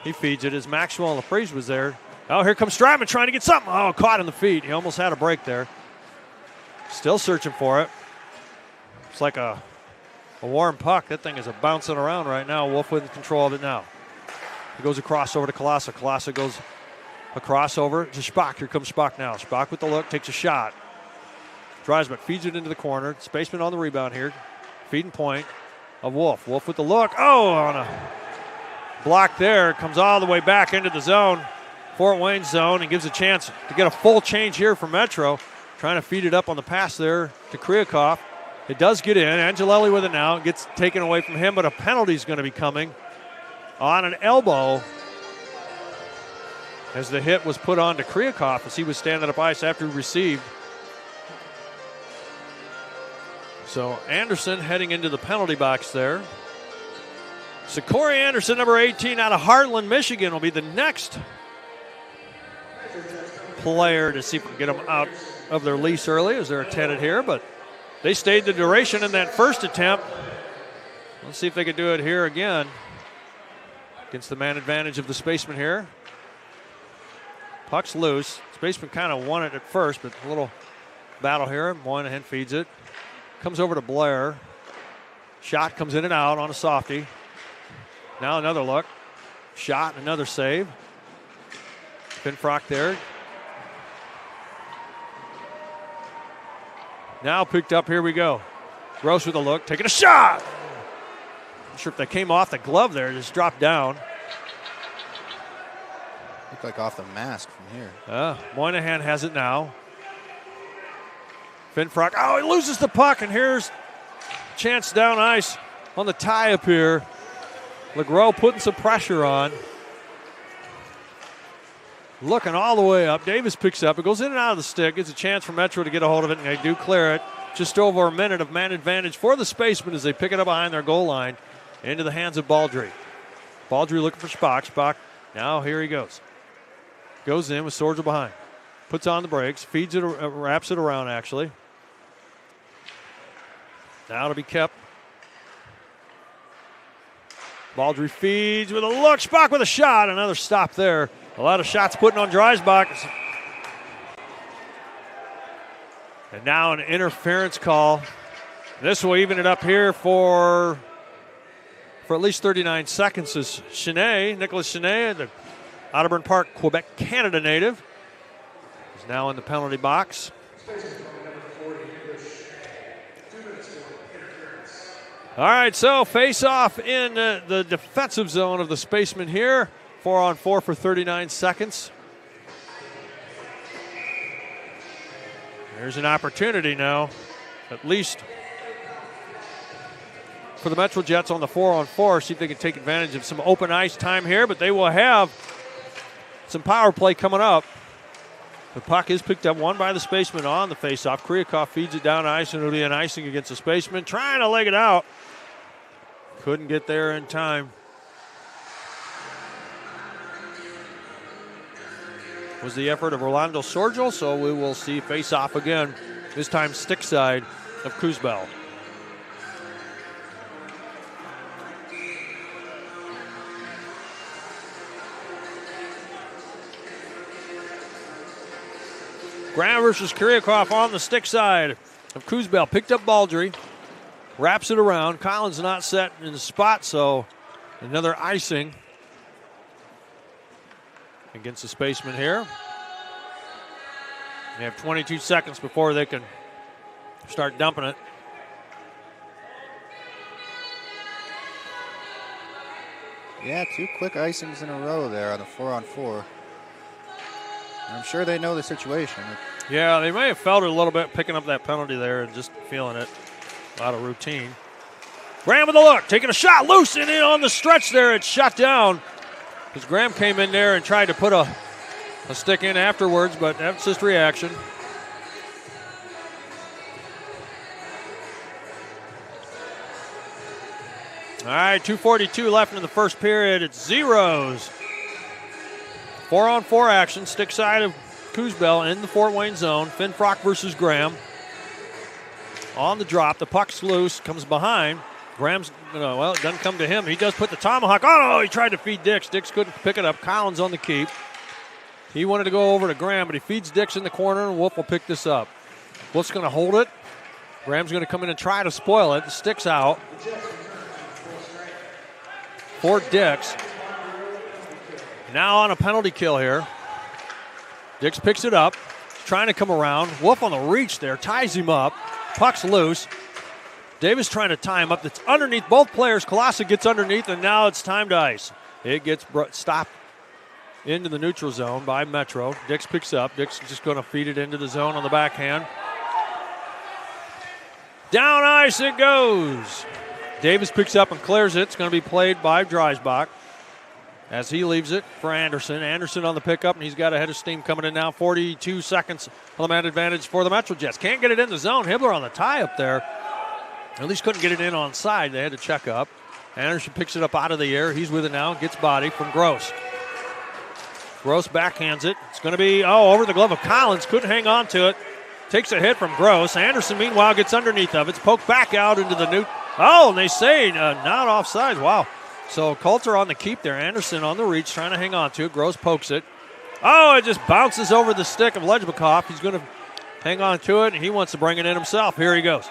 He feeds it as Maxwell and LaPrise was there. Oh, here comes Stratman trying to get something. Oh, caught in the feet. He almost had a break there. Still searching for it. It's like a warm puck. That thing is bouncing around right now. Wolf with control of it now. He goes across over to Colossa. Colossa goes across over to Spock. Here comes Spock now. Spock with the look, takes a shot. Dreisbach feeds it into the corner. Spaceman on the rebound here. Feeding point of Wolf. Wolf with the look. Oh, on a block there. Comes all the way back into the zone. Fort Wayne zone, and gives a chance to get a full change here for Metro. trying to feed it up on the pass there to Kryakov. It does get in. Angelelli with it now. It gets taken away from him, but a penalty is going to be coming on an elbow as the hit was put on to Kryakov as he was standing up ice after he received. So Anderson heading into the penalty box there. So Corey Anderson, number 18, out of Heartland, Michigan, will be the next player to see if we can get them out of their lease early as they're attended here. But they stayed the duration in that first attempt. Let's see if they can do it here again against the man advantage of the Spacemen here. Puck's loose. Spacemen kind of won it at first, but a little battle here. Moynihan feeds it. Comes over to Blair. Shot comes in and out on a softie. Now another look. Shot, another save. Finfrock there. Now picked up, here we go. Gross with a look, taking a shot. Not sure if that came off the glove there, just dropped down. Looked like off the mask from here. Moynihan has it now. Finfrock, he loses the puck, and here's a chance down ice on the tie up here. LeGros putting some pressure on. Looking all the way up. Davis picks up. It goes in and out of the stick. Gets a chance for Metro to get a hold of it, and they do clear it. Just over a minute of man advantage for the Spacemen as they pick it up behind their goal line into the hands of Baldry. Baldry looking for Spock. Spock, now here he goes. Goes in with Sorgel behind. Puts on the brakes. Feeds it, wraps it around, actually. Now to be kept. Baldry feeds with a look. Spock with a shot. Another stop there. A lot of shots putting on Dreisbach. And now an interference call. This will even it up here for at least 39 seconds as Nicholas Chenet, the Otterburn Park, Quebec, Canada native, is now in the penalty box. All right, so face off in the defensive zone of the Spacemen here. 4-on-4 for 39 seconds. There's an opportunity now, at least for the Metro Jets on the 4-on-4. See if they can take advantage of some open ice time here, but they will have some power play coming up. The puck is picked up, won by the Spacemen on the face-off. Kryakov feeds it down ice, and it'll be an icing against the Spacemen. Trying to leg it out. Couldn't get there in time. Was the effort of Orlando Sorgel, so we will see face-off again, this time stick side of Kuzbel. Graham versus Kryakov on the stick side of Kuzbel. Picked up Baldry, wraps it around. Collins not set in the spot, so another icing against the Spacemen here. They have 22 seconds before they can start dumping it. Yeah, 2 quick icings in a row there on the 4-on-4. I'm sure they know the situation. Yeah, they may have felt it a little bit picking up that penalty there and just feeling it. A lot of routine. Graham with a look, taking a shot, loose and in on the stretch there. It's shut down because Graham came in there and tried to put a stick in afterwards, but that's just reaction. All right, 2:42 left in the first period. It's zeros. 4-on-4 action, stick side of Kuzbel in the Fort Wayne zone. Finfrock versus Graham. On the drop, the puck's loose, comes behind. Graham's, it doesn't come to him. He does put the tomahawk. Oh, no, he tried to feed Dix. Dix couldn't pick it up. Collins on the keep. He wanted to go over to Graham, but he feeds Dix in the corner, and Wolf will pick this up. Wolf's going to hold it. Graham's going to come in and try to spoil it. The stick's out for Dix. Now on a penalty kill here. Dix picks it up, trying to come around. Wolf on the reach there, ties him up. Puck's loose. Davis trying to tie him up. That's underneath both players. Kolasa gets underneath, and now it's time to ice. It gets stopped into the neutral zone by Metro. Dix picks up. Dix is just going to feed it into the zone on the backhand. Down ice it goes. Davis picks up and clears it. It's going to be played by Dreisbach as he leaves it for Anderson. Anderson on the pickup, and he's got a head of steam coming in now. 42 seconds on the man advantage for the Metro Jets. Can't get it in the zone. Hibbler on the tie up there. At least couldn't get it in on side. They had to check up. Anderson picks it up out of the air. He's with it now. Gets body from Gross. Gross backhands it. It's going to be, over the glove of Collins. Couldn't hang on to it. Takes a hit from Gross. Anderson, meanwhile, gets underneath of it. It's poked back out into the new. Oh, and they say not offside. Wow. So Coulter on the keep there. Anderson on the reach, trying to hang on to it. Gross pokes it. Oh, it just bounces over the stick of Lejbakov. He's going to hang on to it, and he wants to bring it in himself. Here he goes.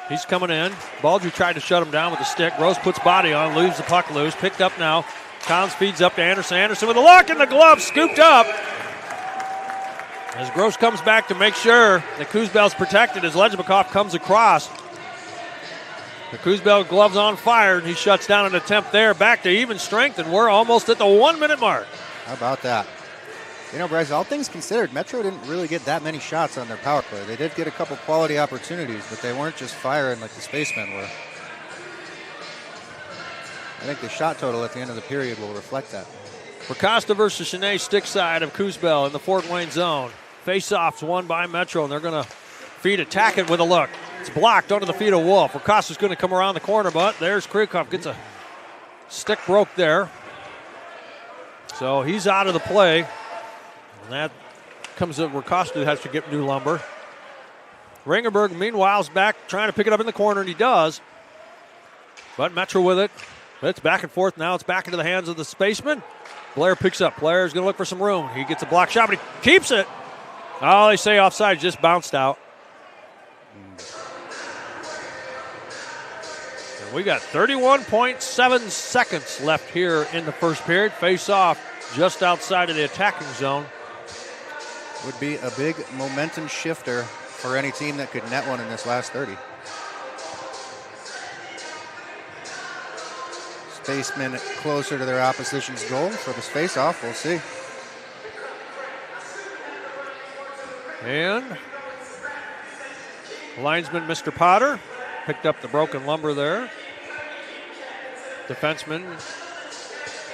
He's coming in. Baldry tried to shut him down with the stick. Gross puts body on, leaves the puck loose. Picked up now. Collins feeds up to Anderson. Anderson with a look in the glove, scooped up. As Gross comes back to make sure that Kuzbel's protected as Lejbakov comes across. The Kuzbel glove's on fire, and he shuts down an attempt there. Back to even strength, and we're almost at the 1 minute mark. How about that? You know, Bryce, all things considered, Metro didn't really get that many shots on their power play. They did get a couple quality opportunities, but they weren't just firing like the Spacemen were. I think the shot total at the end of the period will reflect that. Costa versus Cheney, stick side of Kuzbel in the Fort Wayne zone. Face-offs won by Metro, and they're going to feed attack it with a look. It's blocked under the feet of Wolf. Costa's going to come around the corner, but there's Krikov. Gets a stick broke there. So he's out of the play. And that comes up where Costa has to get new lumber. Ringerberg, meanwhile, is back trying to pick it up in the corner, and he does. But Metro with it. It's back and forth now. It's back into the hands of the Spaceman. Blair picks up. Blair's going to look for some room. He gets a block shot, but he keeps it. Oh, they say offside, just bounced out. And we got 31.7 seconds left here in the first period. Face off just outside of the attacking zone. Would be a big momentum shifter for any team that could net one in this last 30. Spacemen closer to their opposition's goal for this face-off. We'll see. And linesman Mr. Potter picked up the broken lumber there. Defenseman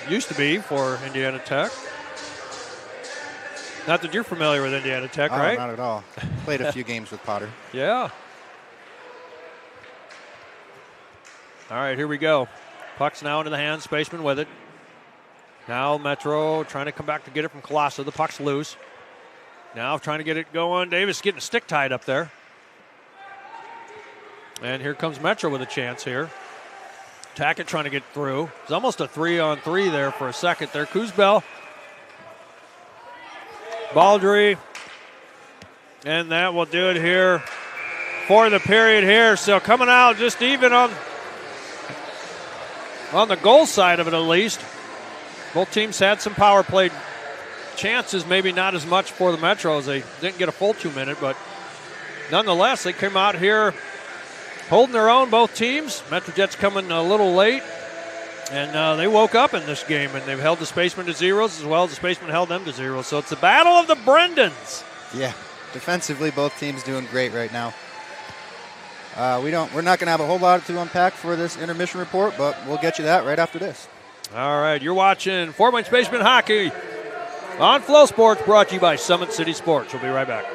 used to be for Indiana Tech. Not that you're familiar with Indiana Tech, right? Not at all. Played a few games with Potter. Yeah. All right, here we go. Puck's now into the hands. Spaceman with it. Now Metro trying to come back to get it from Colossa. The puck's loose. Now trying to get it going. Davis getting a stick tied up there. And here comes Metro with a chance here. Tackett trying to get through. It's almost a 3-on-3 there for a second there. Kuzbel. Baldry. And that will do it here for the period here. So coming out just even on the goal side of it at least. Both teams had some power play chances, maybe not as much for the Metros. They didn't get a full 2 minute, but nonetheless, they came out here holding their own, both teams. Metro Jets coming a little late, and they woke up in this game, and they've held the Spacemen to zeros as well as the Spacemen held them to zeros. So it's the battle of the Brendans. Yeah, defensively, both teams doing great right now. We're not going to have a whole lot to unpack for this intermission report, but we'll get you that right after this. All right, you're watching Fort Wayne Spacemen Hockey on Flow Sports, brought to you by Summit City Sports. We'll be right back.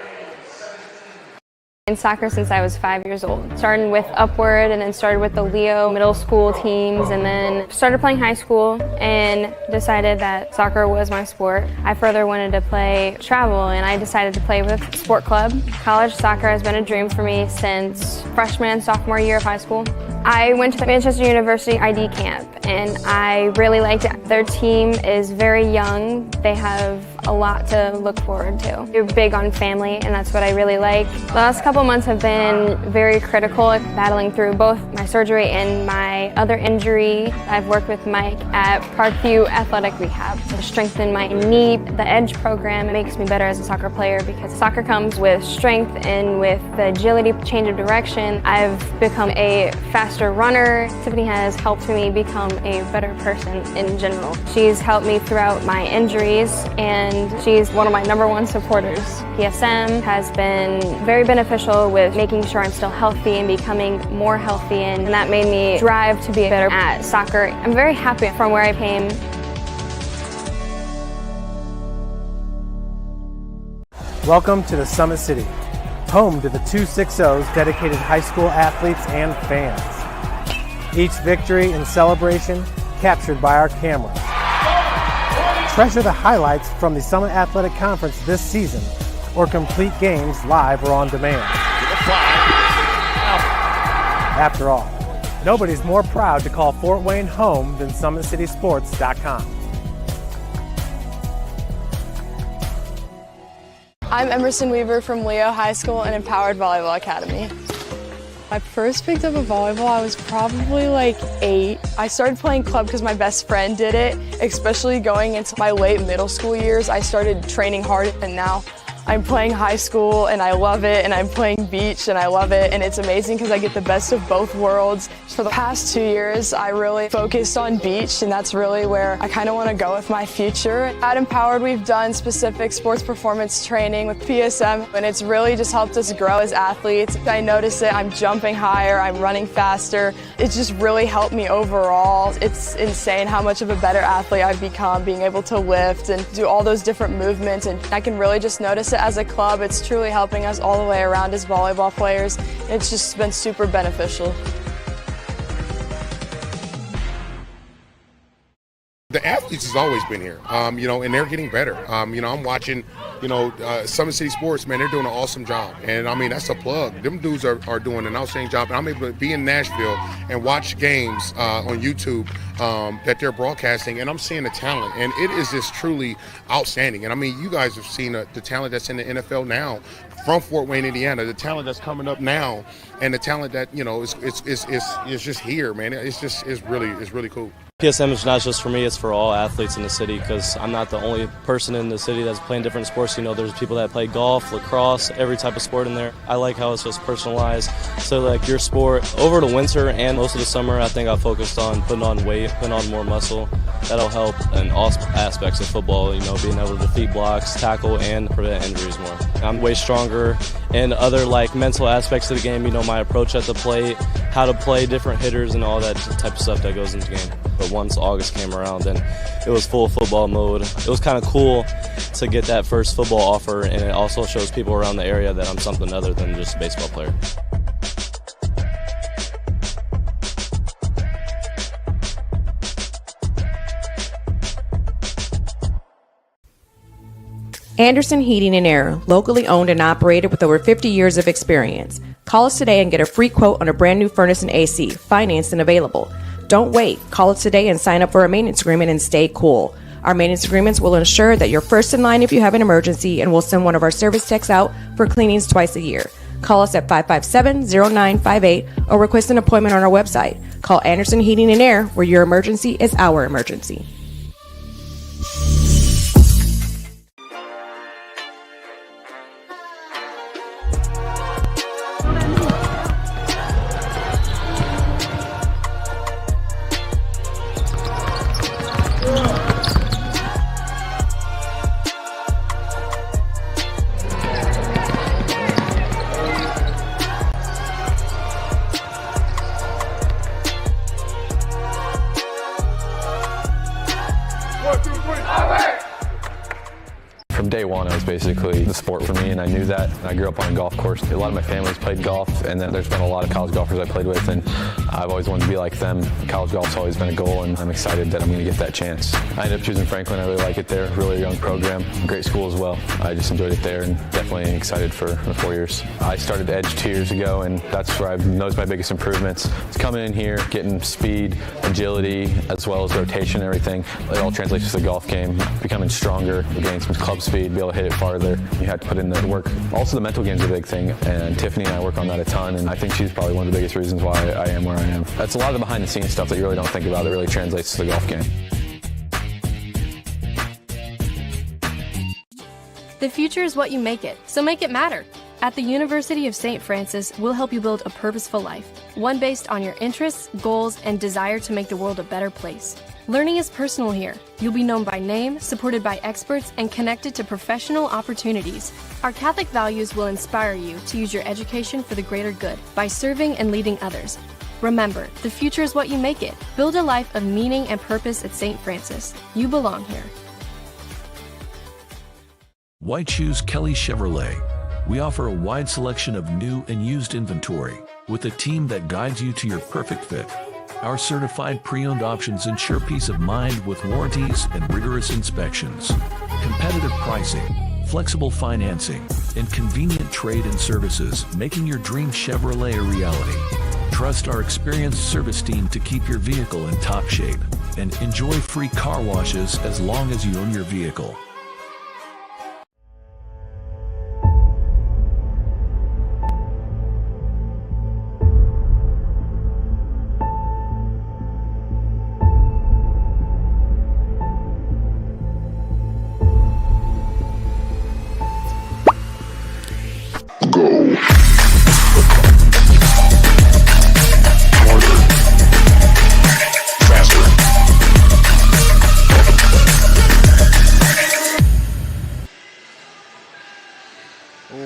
In soccer since I was 5 years old. Started with Upward and then started with the Leo middle school teams and then started playing high school and decided that soccer was my sport. I further wanted to play travel and I decided to play with Sport Club. College soccer has been a dream for me since freshman and sophomore year of high school. I went to the Manchester University ID camp and I really liked it. Their team is very young. They have a lot to look forward to. They're big on family and that's what I really like. The last couple months have been very critical, battling through both my surgery and my other injury. I've worked with Mike at Parkview Athletic Rehab. to strengthen my knee. The EDGE program makes me better as a soccer player because soccer comes with strength and with the agility, change of direction. I've become a faster runner. Tiffany has helped me become a better person in general. She's helped me throughout my injuries, and she's one of my #1 supporters. PSM has been very beneficial with making sure I'm still healthy and becoming more healthy, and that made me drive to be better at soccer. I'm very happy from where I came. Welcome to the Summit City, home to the 260's dedicated high school athletes and fans. Each victory and celebration captured by our cameras. Treasure the highlights from the Summit Athletic Conference this season, or complete games live or on demand. After all, nobody's more proud to call Fort Wayne home than SummitCitySports.com. I'm Emerson Weaver from Leo High School and Empowered Volleyball Academy. I first picked up a volleyball, I was probably like 8. I started playing club because my best friend did it, especially going into my late middle school years. I started training hard, and now I'm playing high school and I love it, and I'm playing beach and I love it, and it's amazing because I get the best of both worlds. For the past 2 years, I really focused on beach, and that's really where I kind of want to go with my future. At Empowered, we've done specific sports performance training with PSM, and it's really just helped us grow as athletes. I notice it, I'm jumping higher, I'm running faster. It's just really helped me overall. It's insane how much of a better athlete I've become, being able to lift and do all those different movements, and I can really just notice it as a club. It's truly helping us all the way around as volleyball players. It's just been super beneficial. The athletes has always been here, and they're getting better. I'm watching, Summit City Sports, man, they're doing an awesome job. And, that's a plug. Them dudes are doing an outstanding job. And I'm able to be in Nashville and watch games on YouTube that they're broadcasting, and I'm seeing the talent. And it is just truly outstanding. And, you guys have seen the talent that's in the NFL now from Fort Wayne, Indiana, the talent that's coming up now, and the talent that, is just here, man. It's really cool. PSM is not just for me, it's for all athletes in the city, because I'm not the only person in the city that's playing different sports. There's people that play golf, lacrosse, every type of sport in there. I like how it's just personalized. So like your sport, over the winter and most of the summer, I think I focused on putting on weight, putting on more muscle. That'll help in all aspects of football, being able to defeat blocks, tackle, and prevent injuries more. I'm way stronger in other mental aspects of the game, my approach at the plate, how to play different hitters and all that type of stuff that goes into the game. But once August came around, then it was full football mode. It was kind of cool to get that first football offer, and it also shows people around the area that I'm something other than just a baseball player. Anderson Heating and Air, locally owned and operated with over 50 years of experience. Call us today and get a free quote on a brand new furnace and AC, financed and available. Don't wait. Call us today and sign up for a maintenance agreement and stay cool. Our maintenance agreements will ensure that you're first in line if you have an emergency, and we'll send one of our service techs out for cleanings twice a year. Call us at 557-0958 or request an appointment on our website. Call Anderson Heating and Air, where your emergency is our emergency. From day one, it was basically the sport for me, and I knew that. I grew up on a golf course. A lot of my family's played golf, and then there's been a lot of college golfers I played with, and I've always wanted to be like them. College golf's always been a goal, and I'm excited that I'm going to get that chance. I ended up choosing Franklin. I really like it there. Really young program. Great school as well. I just enjoyed it there, and definitely excited for the 4 years. I started EDGE 2 years ago, and that's where I've noticed my biggest improvements. It's coming in here, getting speed, agility, as well as rotation and everything. It all translates to the golf game. Becoming stronger, gaining some club speed, be able to hit it farther. You have to put in the work. Also, the mental game's a big thing, and Tiffany and I work on that a ton, and I think she's probably one of the biggest reasons why I am where I am. That's a lot of the behind-the-scenes stuff that you really don't think about that really translates to the golf game. The future is what you make it, so make it matter. At the University of St. Francis, we'll help you build a purposeful life, one based on your interests, goals, and desire to make the world a better place. Learning is personal here. You'll be known by name, supported by experts, and connected to professional opportunities. Our Catholic values will inspire you to use your education for the greater good by serving and leading others. Remember, the future is what you make it. Build a life of meaning and purpose at St. Francis. You belong here. Why choose Kelly Chevrolet? We offer a wide selection of new and used inventory with a team that guides you to your perfect fit. Our certified pre-owned options ensure peace of mind with warranties and rigorous inspections. Competitive pricing, flexible financing, and convenient trade and services, making your dream Chevrolet a reality. Trust our experienced service team to keep your vehicle in top shape and enjoy free car washes as long as you own your vehicle.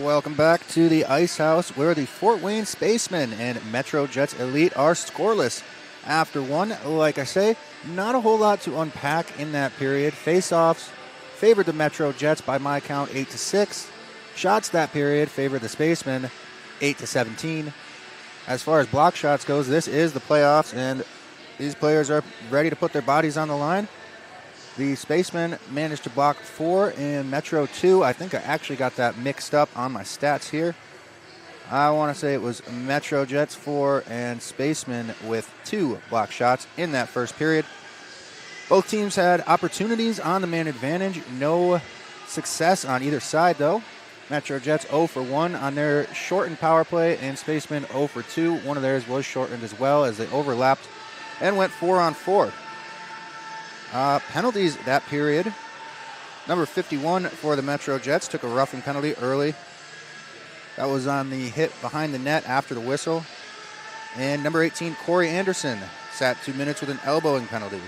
Welcome back to the Ice House, where the Fort Wayne Spacemen and Metro Jets Elite are scoreless after one. Like I say, not a whole lot to unpack in that period. Face-offs favored the Metro Jets by my count 8-6. Shots that period favored the Spacemen 8-17. As far as block shots goes, this is the playoffs, and these players are ready to put their bodies on the line. The Spacemen managed to block 4 and Metro 2. I think I actually got that mixed up on my stats here. I want to say it was Metro Jets 4 and Spacemen with 2 block shots in that first period. Both teams had opportunities on the man advantage. No success on either side, though. Metro Jets 0 for 1 on their shortened power play, and Spacemen 0 for 2. One of theirs was shortened as well, as they overlapped and went 4-on-4. Penalties that period. Number 51 for the Metro Jets took a roughing penalty early. That was on the hit behind the net after the whistle. And number 18, Corey Anderson, sat 2 minutes with an elbowing penalty.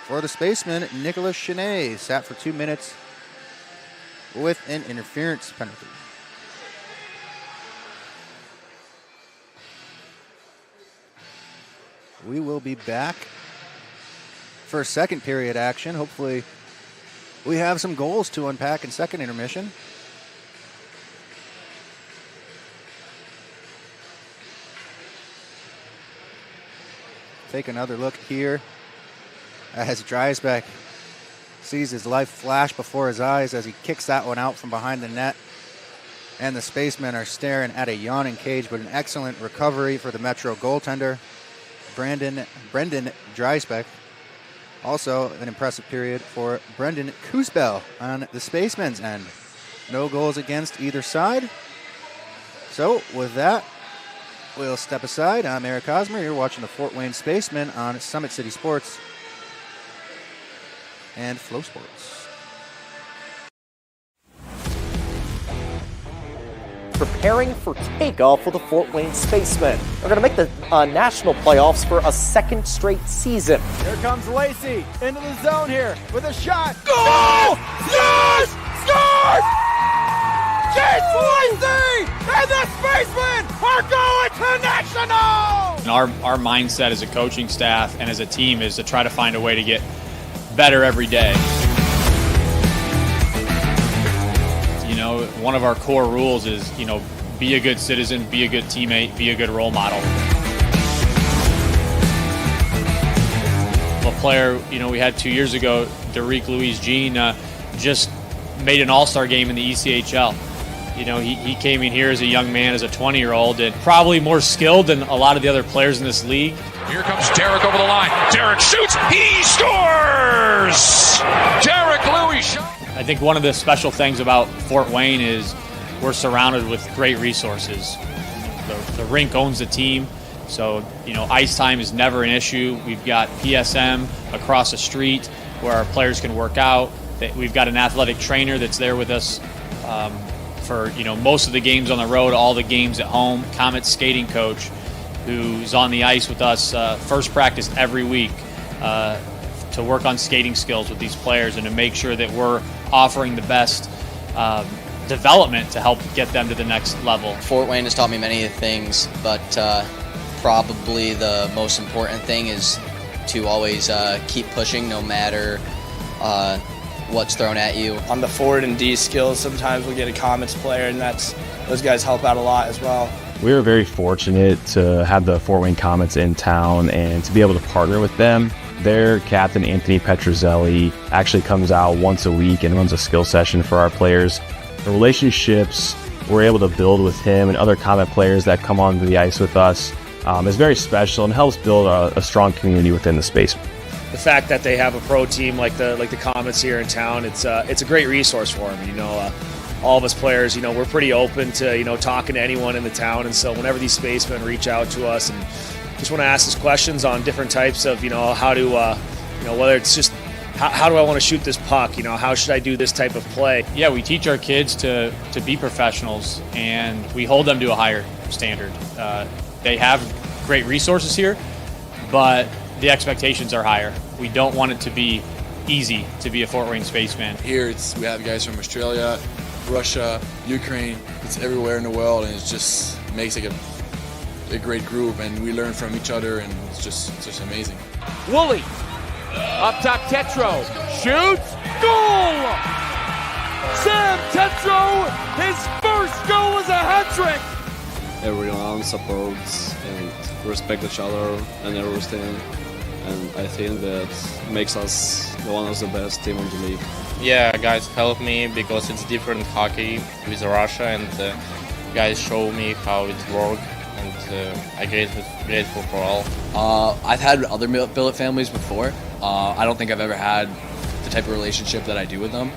For the Spacemen, Nicholas Chenet sat for 2 minutes with an interference penalty. We will be back for second period action. Hopefully we have some goals to unpack in second intermission. Take another look here as Dreisbeck sees his life flash before his eyes as he kicks that one out from behind the net. And the Spacemen are staring at a yawning cage, but an excellent recovery for the Metro goaltender, Brendan Dreisbeck. Also an impressive period for Brendan Kuzbel on the Spacemen's end. No goals against either side. So with that, we'll step aside. I'm Eric Hosmer. You're watching the Fort Wayne Spacemen on Summit City Sports and Flow Sports. Preparing for takeoff for the Fort Wayne Spacemen. They're going to make the national playoffs for a second straight season. Here comes Lacey into the zone here with a shot. Goal! Yes! Scores! Chase Lacey and the Spacemen are going to national! And our mindset as a coaching staff and as a team is to try to find a way to get better every day. You know, one of our core rules is, be a good citizen, be a good teammate, be a good role model. A player, we had 2 years ago, Derek Louis-Jean, just made an all-star game in the ECHL. He came in here as a young man, as a 20-year-old, and probably more skilled than a lot of the other players in this league. Here comes Derek over the line. Derek shoots. He scores! Derek Louis shot. I think one of the special things about Fort Wayne is we're surrounded with great resources. The rink owns the team, so ice time is never an issue. We've got PSM across the street where our players can work out. We've got an athletic trainer that's there with us for most of the games on the road, all the games at home. Comet's skating coach, who's on the ice with us first practice every week to work on skating skills with these players and to make sure that we're offering the best development to help get them to the next level. Fort Wayne has taught me many things, but probably the most important thing is to always keep pushing no matter what's thrown at you. On the forward and D skills, sometimes we get a Comets player, and those guys help out a lot as well. We were very fortunate to have the Fort Wayne Comets in town and to be able to partner with them. Their captain, Anthony Petrozelli, actually comes out once a week and runs a skill session for our players. The relationships we're able to build with him and other Comet players that come onto the ice with us is very special and helps build a strong community within the space. The fact that they have a pro team like the Comets here in town, it's a great resource for them. All of us players, we're pretty open to talking to anyone in the town, and so whenever these spacemen reach out to us and just want to ask us questions on different types of how to whether it's just how do I want to shoot this puck, how should I do this type of play. Yeah, we teach our kids to be professionals, and we hold them to a higher standard. They have great resources here, but the expectations are higher. We don't want it to be easy to be a Fort Wayne Spaceman. Here we have guys from Australia, Russia, Ukraine. It's everywhere in the world, and it just makes like a great group, and we learn from each other, and it's just amazing. Woolley, up top Tetro, shoots, goal! Sam Tetro, his first goal is a hat trick! Everyone supports and respect each other and everything, and I think that makes us one of the best team in the league. Yeah, guys help me because it's different hockey with Russia, and guys show me how it works, and I'm grateful for all. I've had other billet families before. I don't think I've ever had the type of relationship that I do with them.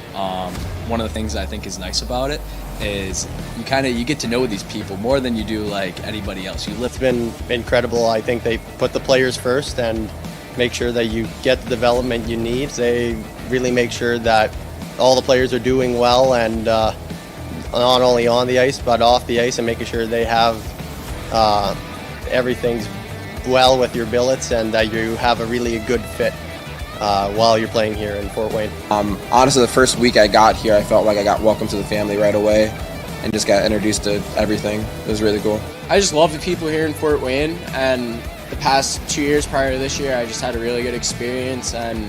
One of the things that I think is nice about it is you get to know these people more than you do like anybody else. It's been incredible. I think they put the players first and make sure that you get the development you need. They really make sure that all the players are doing well, and not only on the ice but off the ice, and making sure they have everything's well with your billets and that you have a really good fit while you're playing here in Fort Wayne. Honestly, the first week I got here, I felt like I got welcomed to the family right away and just got introduced to everything. It was really cool. I just love the people here in Fort Wayne, and the past 2 years prior to this year, I just had a really good experience, and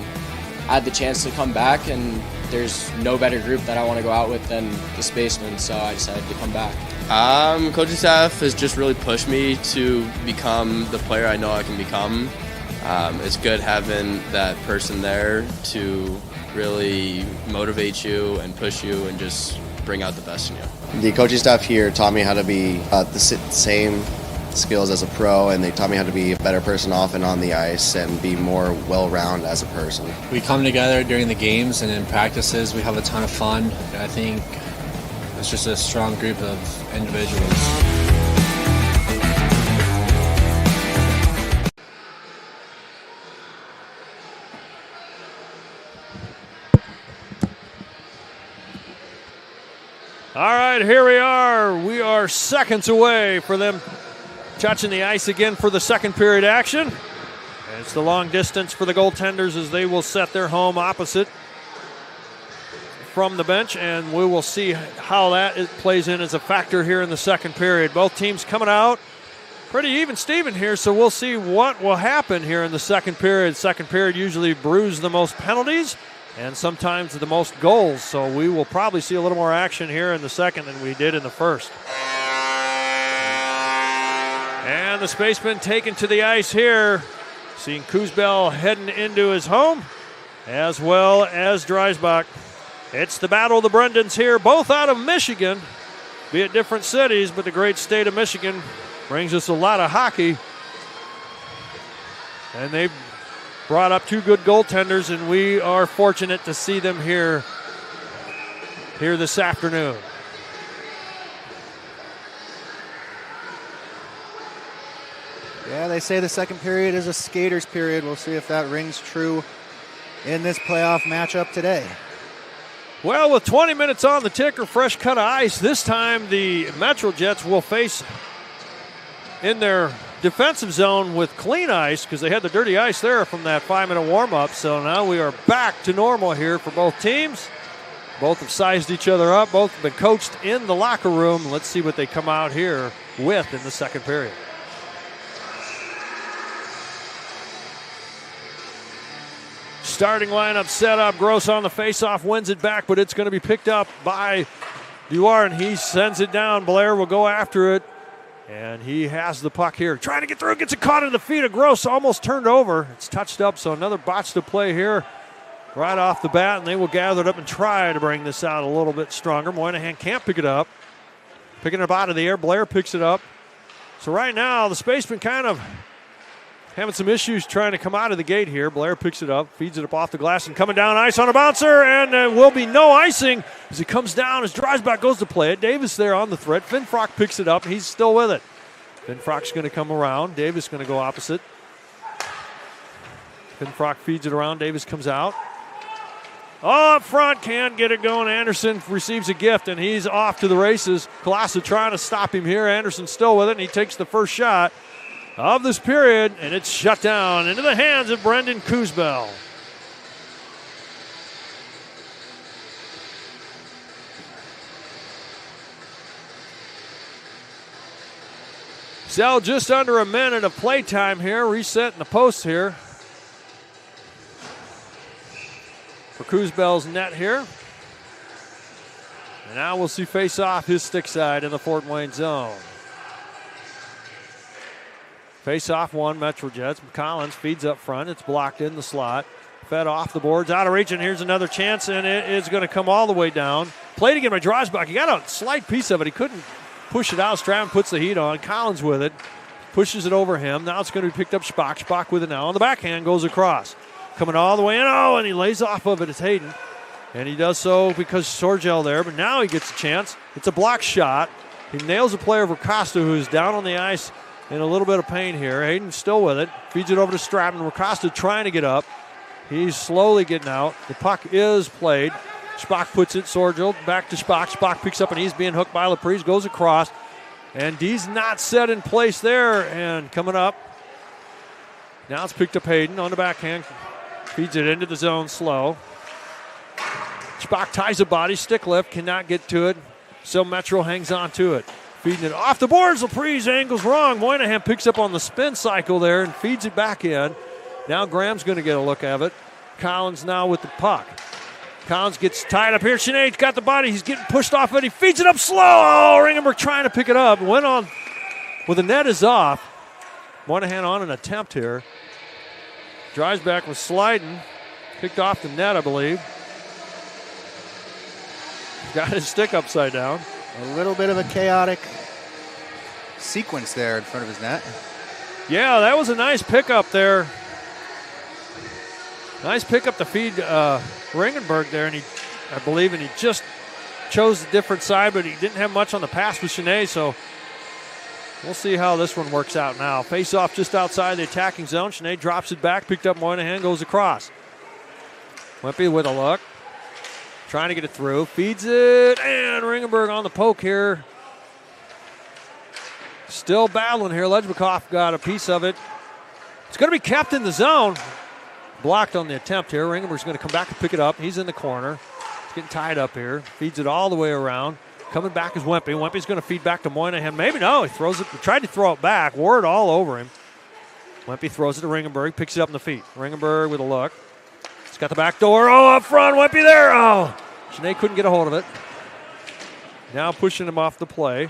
I had the chance to come back, and there's no better group that I want to go out with than the Spacemen, so I decided to come back. Coaching staff has just really pushed me to become the player I know I can become. It's good having that person there to really motivate you and push you and just bring out the best in you. The coaching staff here taught me how to be the same skills as a pro, and they taught me how to be a better person off and on the ice and be more well-rounded as a person. We come together during the games, and in practices we have a ton of fun. I think it's just a strong group of individuals. All right, here we are. We are seconds away for them touching the ice again for the second period action. And it's the long distance for the goaltenders as they will set their home opposite from the bench, and we will see how that plays in as a factor here in the second period. Both teams coming out pretty even Steven here, so we'll see what will happen here in the second period. Second period usually brews the most penalties and sometimes the most goals, so we will probably see a little more action here in the second than we did in the first. And the Spacemen taken to the ice here, seeing Kuzbel heading into his home, as well as Dreisbach. It's the battle of the Brendans here, both out of Michigan, be it different cities, but the great state of Michigan brings us a lot of hockey. And they brought up two good goaltenders, and we are fortunate to see them here this afternoon. Yeah, they say the second period is a skater's period. We'll see if that rings true in this playoff matchup today. Well, with 20 minutes on the ticker, fresh cut of ice. This time the Metro Jets will face in their defensive zone with clean ice because they had the dirty ice there from that 5-minute warm-up. So now we are back to normal here for both teams. Both have sized each other up. Both have been coached in the locker room. Let's see what they come out here with in the second period. Starting lineup set up. Gross on the faceoff, wins it back, but it's going to be picked up by Duar, and he sends it down. Blair will go after it, and he has the puck here. Trying to get through, gets it caught in the feet of Gross, almost turned over. It's touched up, so another botch to play here right off the bat, and they will gather it up and try to bring this out a little bit stronger. Moynihan can't pick it up. Picking it up out of the air, Blair picks it up. So right now, the Spacemen kind of having some issues trying to come out of the gate here. Blair picks it up, feeds it up off the glass, and coming down ice on a bouncer, and will be no icing as he comes down, as Dreisbach goes to play it. Davis there on the threat. Finfrock picks it up, and he's still with it. Finfrock's going to come around. Davis going to go opposite. Finfrock feeds it around. Davis comes out. Oh, up front, can't get it going. Anderson receives a gift, and he's off to the races. Kolassa trying to stop him here. Anderson still with it, and he takes the first shot of this period, and it's shut down into the hands of Brendan Kuzbel. Still just under a minute of playtime here. Reset in the post here for Kuzbel's net here. And now we'll see face off his stick side in the Fort Wayne zone. Face off one, Metro Jets. Collins feeds up front. It's blocked in the slot. Fed off the boards, out of reach, and here's another chance, and it is going to come all the way down. Played again by Dreisbach. He got a slight piece of it. He couldn't push it out. Stratton puts the heat on. Collins with it. Pushes it over him. Now it's going to be picked up Spock. Spock with it now. On the backhand, goes across. Coming all the way in. Oh, and he lays off of it. It's Hayden. And he does so because Sorgel there, but now he gets a chance. It's a block shot. He nails a player of Acosta, who is down on the ice in a little bit of pain here. Hayden's still with it. Feeds it over to Stratton. Acosta trying to get up. He's slowly getting out. The puck is played. Spock puts it. Sorgel back to Spock. Spock picks up, and he's being hooked by Laprise. Goes across. And D's not set in place there. And coming up. Now it's picked up Hayden on the backhand. Feeds it into the zone slow. Spock ties a body. Stick lift. Cannot get to it. So Metro hangs on to it. Feeding it off the boards. Laprise angles wrong. Moynihan picks up on the spin cycle there and feeds it back in. Now Graham's going to get a look at it. Collins now with the puck. Collins gets tied up here. Sinead's got the body. He's getting pushed off it. He feeds it up slow. Oh, Ringenberg trying to pick it up. Went on. Well, the net is off. Moynihan on an attempt here. Dreisbach was sliding. Picked off the net, I believe. Got his stick upside down. A little bit of a chaotic sequence there in front of his net. Yeah, that was a nice pickup there. Nice pickup to feed Ringenberg there, and he just chose a different side, but he didn't have much on the pass with Sinead, so we'll see how this one works out now. Face off just outside the attacking zone. Sinead drops it back, picked up Moynihan, goes across. Wimpy with a look. Trying to get it through. Feeds it. And Ringenberg on the poke here. Still battling here. Lejbikoff got a piece of it. It's going to be kept in the zone. Blocked on the attempt here. Ringenberg's going to come back and pick it up. He's in the corner. He's getting tied up here. Feeds it all the way around. Coming back is Wimpy. Wimpy's going to feed back to Moynihan. Maybe no. He throws it. He tried to throw it back. Wore it all over him. Wimpy throws it to Ringenberg. Picks it up in the feet. Ringenberg with a look. Got the back door. Oh, up front. Wimpy there. Oh, Sinead couldn't get a hold of it. Now pushing him off the play.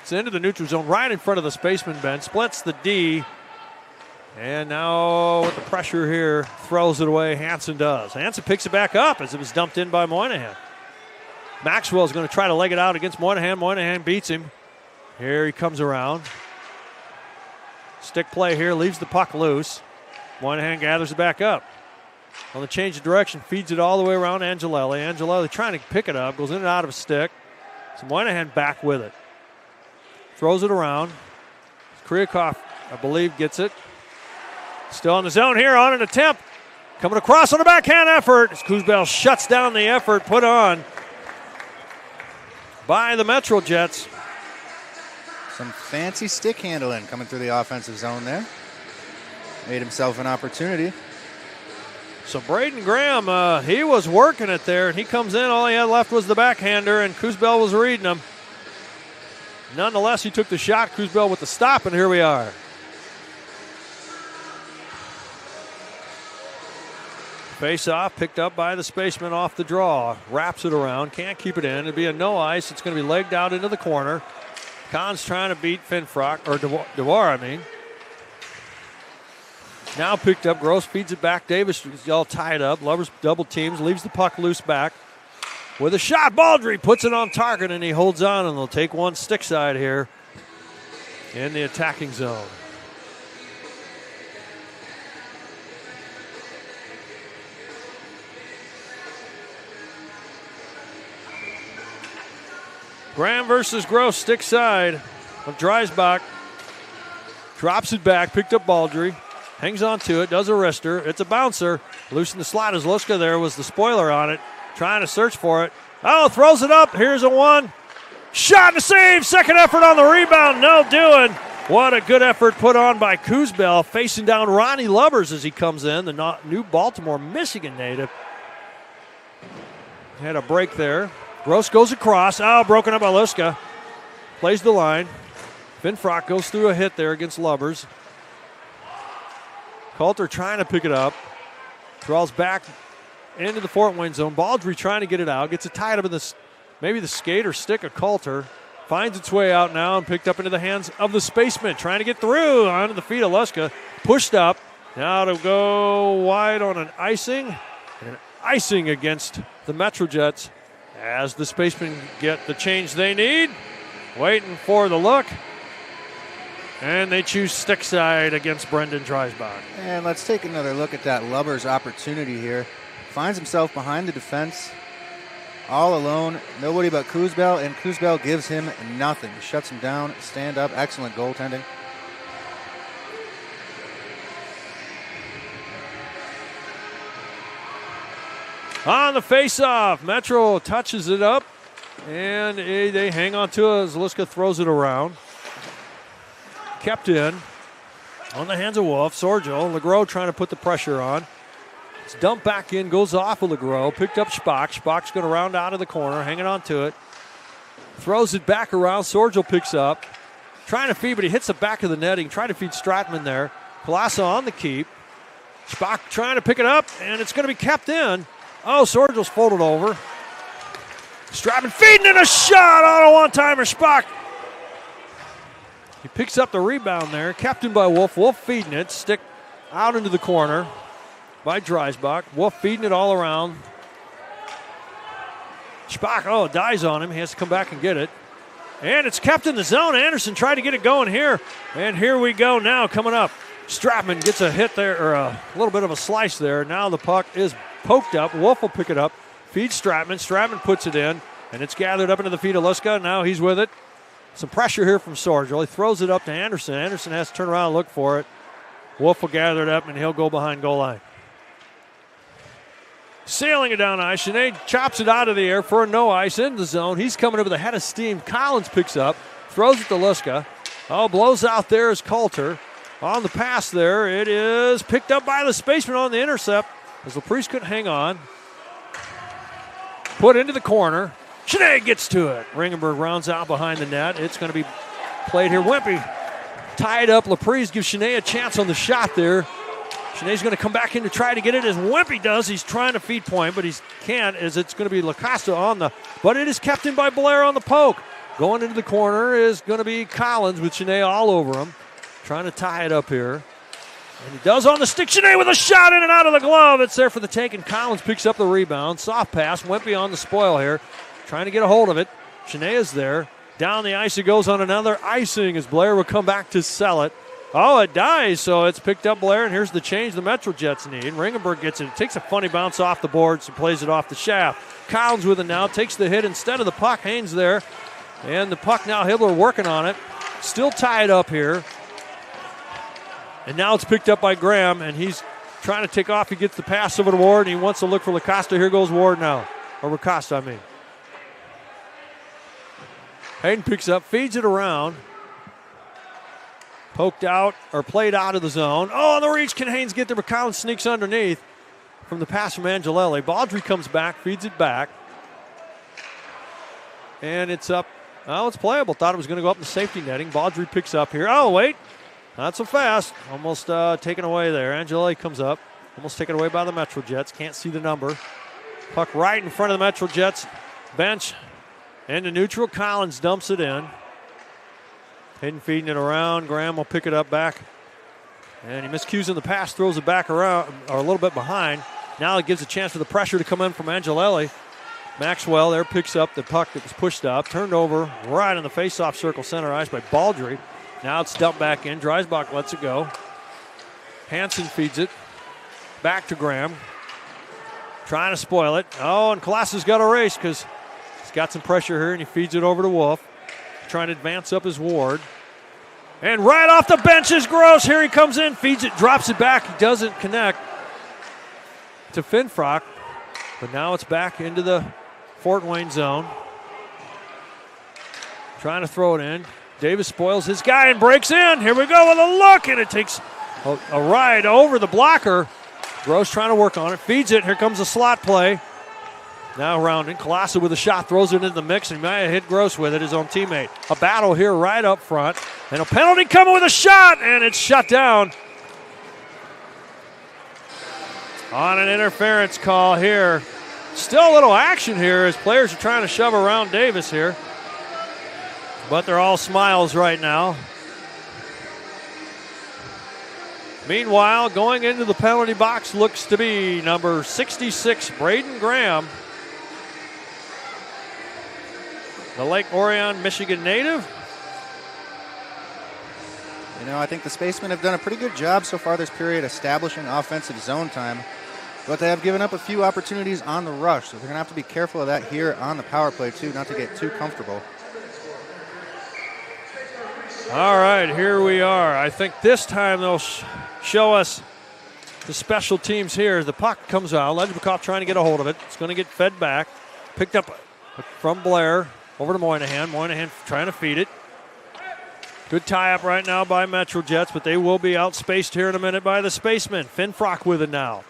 It's into the neutral zone right in front of the Spaceman bench. Splits the D. And now with the pressure here, throws it away. Hansen does. Hansen picks it back up as it was dumped in by Moynihan. Maxwell's going to try to leg it out against Moynihan. Moynihan beats him. Here he comes around. Stick play here. Leaves the puck loose. Moynihan gathers it back up. On the change of direction, feeds it all the way around Angelelli. Angelelli trying to pick it up, goes in and out of a stick. So Moynihan back with it. Throws it around. Kriakov, I believe, gets it. Still in the zone here on an attempt. Coming across on a backhand effort. Coosbell shuts down the effort put on by the Metro Jets. Some fancy stick handling coming through the offensive zone there. Made himself an opportunity. So Braden Graham, he was working it there, and he comes in. All he had left was the backhander, and Coosbell was reading him. Nonetheless, he took the shot. Coosbell with the stop, and here we are. Face-off picked up by the Spaceman off the draw. Wraps it around, can't keep it in. It'll be a no ice. It's going to be legged out into the corner. Kahn's trying to beat Finfrock, or DeWar, I mean. Now picked up. Gross feeds it back. Davis is all tied up. Lovers double teams. Leaves the puck loose back. With a shot, Baldry puts it on target, and he holds on, and they'll take one stick side here in the attacking zone. Graham versus Gross, stick side of Dreisbach. Drops it back, picked up Baldry. Hangs on to it, does a wrister. It's a bouncer. Loose in the slot as Luska there was the spoiler on it. Trying to search for it. Oh, throws it up. Here's a one. Shot and save. Second effort on the rebound. No doing. What a good effort put on by Coosbell. Facing down Ronnie Lubbers as he comes in, the new Baltimore, Michigan native. Had a break there. Gross goes across. Oh, broken up by Luska. Plays the line. Finfrock goes through a hit there against Lubbers. Coulter trying to pick it up. Draws back into the Fort Wayne zone. Baldry trying to get it out. Gets it tied up in maybe the skate or stick of Coulter. Finds its way out now and picked up into the hands of the Spaceman. Trying to get through onto the feet of Luska. Pushed up. Now to go wide on an icing. And an icing against the Metro Jets as the Spacemen get the change they need. Waiting for the look. And they choose stick side against Brendan Dreisbach. And let's take another look at that Lubbers opportunity here. Finds himself behind the defense, all alone, nobody but Coosbell, and Coosbell gives him nothing. Shuts him down, stand up, excellent goaltending. On the face-off, Metro touches it up, and they hang on to it as Liska throws it around. Kept in on the hands of Wolf. Sorgel, Legros trying to put the pressure on. It's dumped back in, goes off of Legros. Picked up Spock. Spock's going to round out of the corner, hanging on to it. Throws it back around. Sorgel picks up. Trying to feed, but he hits the back of the netting. Trying to feed Stratman there. Colosso on the keep. Spock trying to pick it up, and it's going to be kept in. Oh, Sorgel's folded over. Stratman feeding in a shot on a one-timer. Spock. He picks up the rebound there. Captained by Wolf. Wolf feeding it. Stick out into the corner by Dreisbach. Wolf feeding it all around. Spock, dies on him. He has to come back and get it. And it's kept in the zone. Anderson tried to get it going here. And here we go now coming up. Stratman gets a hit there, or a little bit of a slice there. Now the puck is poked up. Wolf will pick it up. Feeds Stratman. Stratman puts it in. And it's gathered up into the feet of Liska. Now he's with it. Some pressure here from Sorgel. He throws it up to Anderson. Anderson has to turn around and look for it. Wolf will gather it up, and he'll go behind goal line. Sailing it down ice. Sinead chops it out of the air for a no ice in the zone. He's coming over the head of steam. Collins picks up, throws it to Liska. Blows out there is Coulter. On the pass there, it is picked up by the Spaceman on the intercept as LaPriest couldn't hang on. Put into the corner. Sinead gets to it. Ringenberg rounds out behind the net. It's going to be played here. Wimpy tied up. LaPriest gives Sinead a chance on the shot there. Sinead's going to come back in to try to get it as Wimpy does. He's trying to feed point, but he can't as it's going to be LaCosta on the, but it is kept in by Blair on the poke. Going into the corner is going to be Collins with Sinead all over him. Trying to tie it up here. And he does on the stick. Sinead with a shot in and out of the glove. It's there for the take, and Collins picks up the rebound. Soft pass. Wimpy on the spoil here. Trying to get a hold of it. Sinead is there. Down the ice it goes on another icing as Blair will come back to sell it. It dies, so it's picked up Blair, and here's the change the Metro Jets need. Ringenberg gets it. It takes a funny bounce off the boards and plays it off the shaft. Collins with it now. Takes the hit instead of the puck. Haynes there. And the puck now, Hibbler working on it. Still tied up here. And now it's picked up by Graham, and he's trying to take off. He gets the pass over to Ward, and he wants to look for Lacosta. Here goes Ward now. Or Lacosta, I mean. Hayden picks up, feeds it around. Poked out, or played out of the zone. Oh, on the reach, can Haynes get there? But Collins sneaks underneath from the pass from Angelelli. Baldry comes back, feeds it back. And it's up. Oh, it's playable. Thought it was going to go up in the safety netting. Baldry picks up here. Oh, wait. Not so fast. Almost taken away there. Angelelli comes up. Almost taken away by the Metro Jets. Can't see the number. Puck right in front of the Metro Jets bench. Into neutral. Collins dumps it in. Hayden feeding it around. Graham will pick it up back. And he miscues in the pass, throws it back around, or a little bit behind. Now it gives a chance for the pressure to come in from Angelelli. Maxwell there picks up the puck that was pushed up, turned over right in the face-off circle, center ice by Baldry. Now it's dumped back in. Dreisbach lets it go. Hansen feeds it back to Graham. Trying to spoil it. Oh, and Colassa's got a race because he's got some pressure here, and he feeds it over to Wolf. Trying to advance up his Ward. And right off the bench is Gross. Here he comes in, feeds it, drops it back. He doesn't connect to Finfrock. But now it's back into the Fort Wayne zone. Trying to throw it in. Davis spoils his guy and breaks in. Here we go with a look, and it takes a ride over the blocker. Gross trying to work on it. Feeds it. Here comes a slot play. Now rounding. Colassa with a shot, throws it into the mix, and he might have hit Gross with it, his own teammate. A battle here right up front. And a penalty coming with a shot, and it's shut down. On an interference call here. Still a little action here as players are trying to shove around Davis here. But they're all smiles right now. Meanwhile, going into the penalty box looks to be number 66, Braden Graham. The Lake Orion, Michigan native. You know, I think the Spacemen have done a pretty good job so far this period establishing offensive zone time, but they have given up a few opportunities on the rush, so they're going to have to be careful of that here on the power play, too, not to get too comfortable. All right, here we are. I think this time they'll show us the special teams here. The puck comes out. Ledbikoff trying to get a hold of it. It's going to get fed back. Picked up from Blair over to Moynihan. Moynihan trying to feed it. Good tie-up right now by Metro Jets, but they will be outspaced here in a minute by the Spacemen. Finfrock with it now.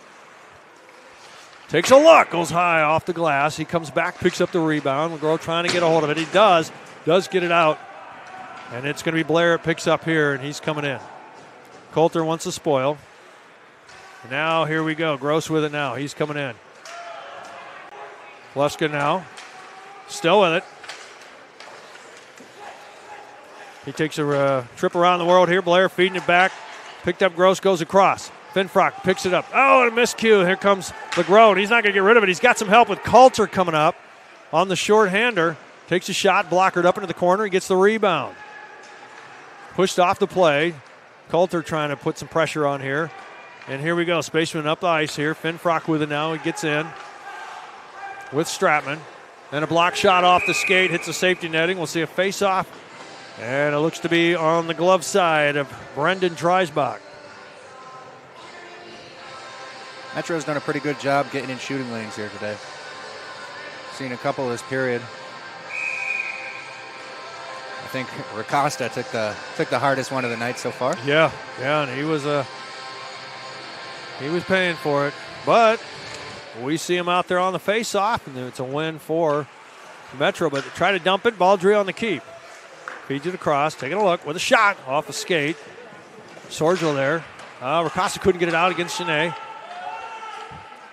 Takes a look, goes high off the glass. He comes back, picks up the rebound. McGraw trying to get a hold of it. He does get it out. And it's going to be Blair that picks up here, and he's coming in. Coulter wants to spoil. Now here we go. Gross with it now. He's coming in. Leska now. Still with it. He takes a trip around the world here. Blair feeding it back. Picked up Gross, goes across. Finfrock picks it up. Oh, and a miscue. Here comes LeGros. He's not going to get rid of it. He's got some help with Coulter coming up on the short-hander. Takes a shot, blockered up into the corner. He gets the rebound. Pushed off the play. Coulter trying to put some pressure on here. And here we go. Spaceman up the ice here. Finfrock with it now. He gets in with Stratman. And a block shot off the skate. Hits the safety netting. We'll see a face-off. And it looks to be on the glove side of Brendan Dreisbach. Metro's done a pretty good job getting in shooting lanes here today. Seen a couple this period. I think Racosta took the hardest one of the night so far. Yeah, and he was paying for it. But we see him out there on the face-off, and it's a win for Metro. But try to dump it, Baldry on the keep. Feeds it across, taking a look with a shot off a skate. Sorgel there. Racosta couldn't get it out against Shanae.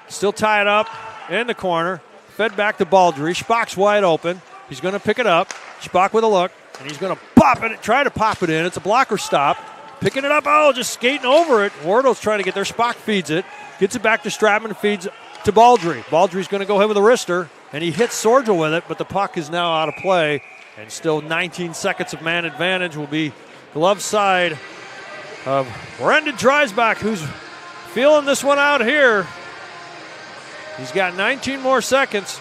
Still tied up in the corner. Fed back to Baldry. Spock's wide open. He's going to pick it up. Spock with a look. And he's going to pop it, try to pop it in. It's a blocker stop. Picking it up, just skating over it. Wardle's trying to get there. Spock feeds it. Gets it back to Stratman and feeds to Baldry. Baldry's going to go ahead with a wrister, and he hits Sorgel with it, but the puck is now out of play. And still 19 seconds of man advantage will be glove side of Brendan Dreisbach, who's feeling this one out here. He's got 19 more seconds.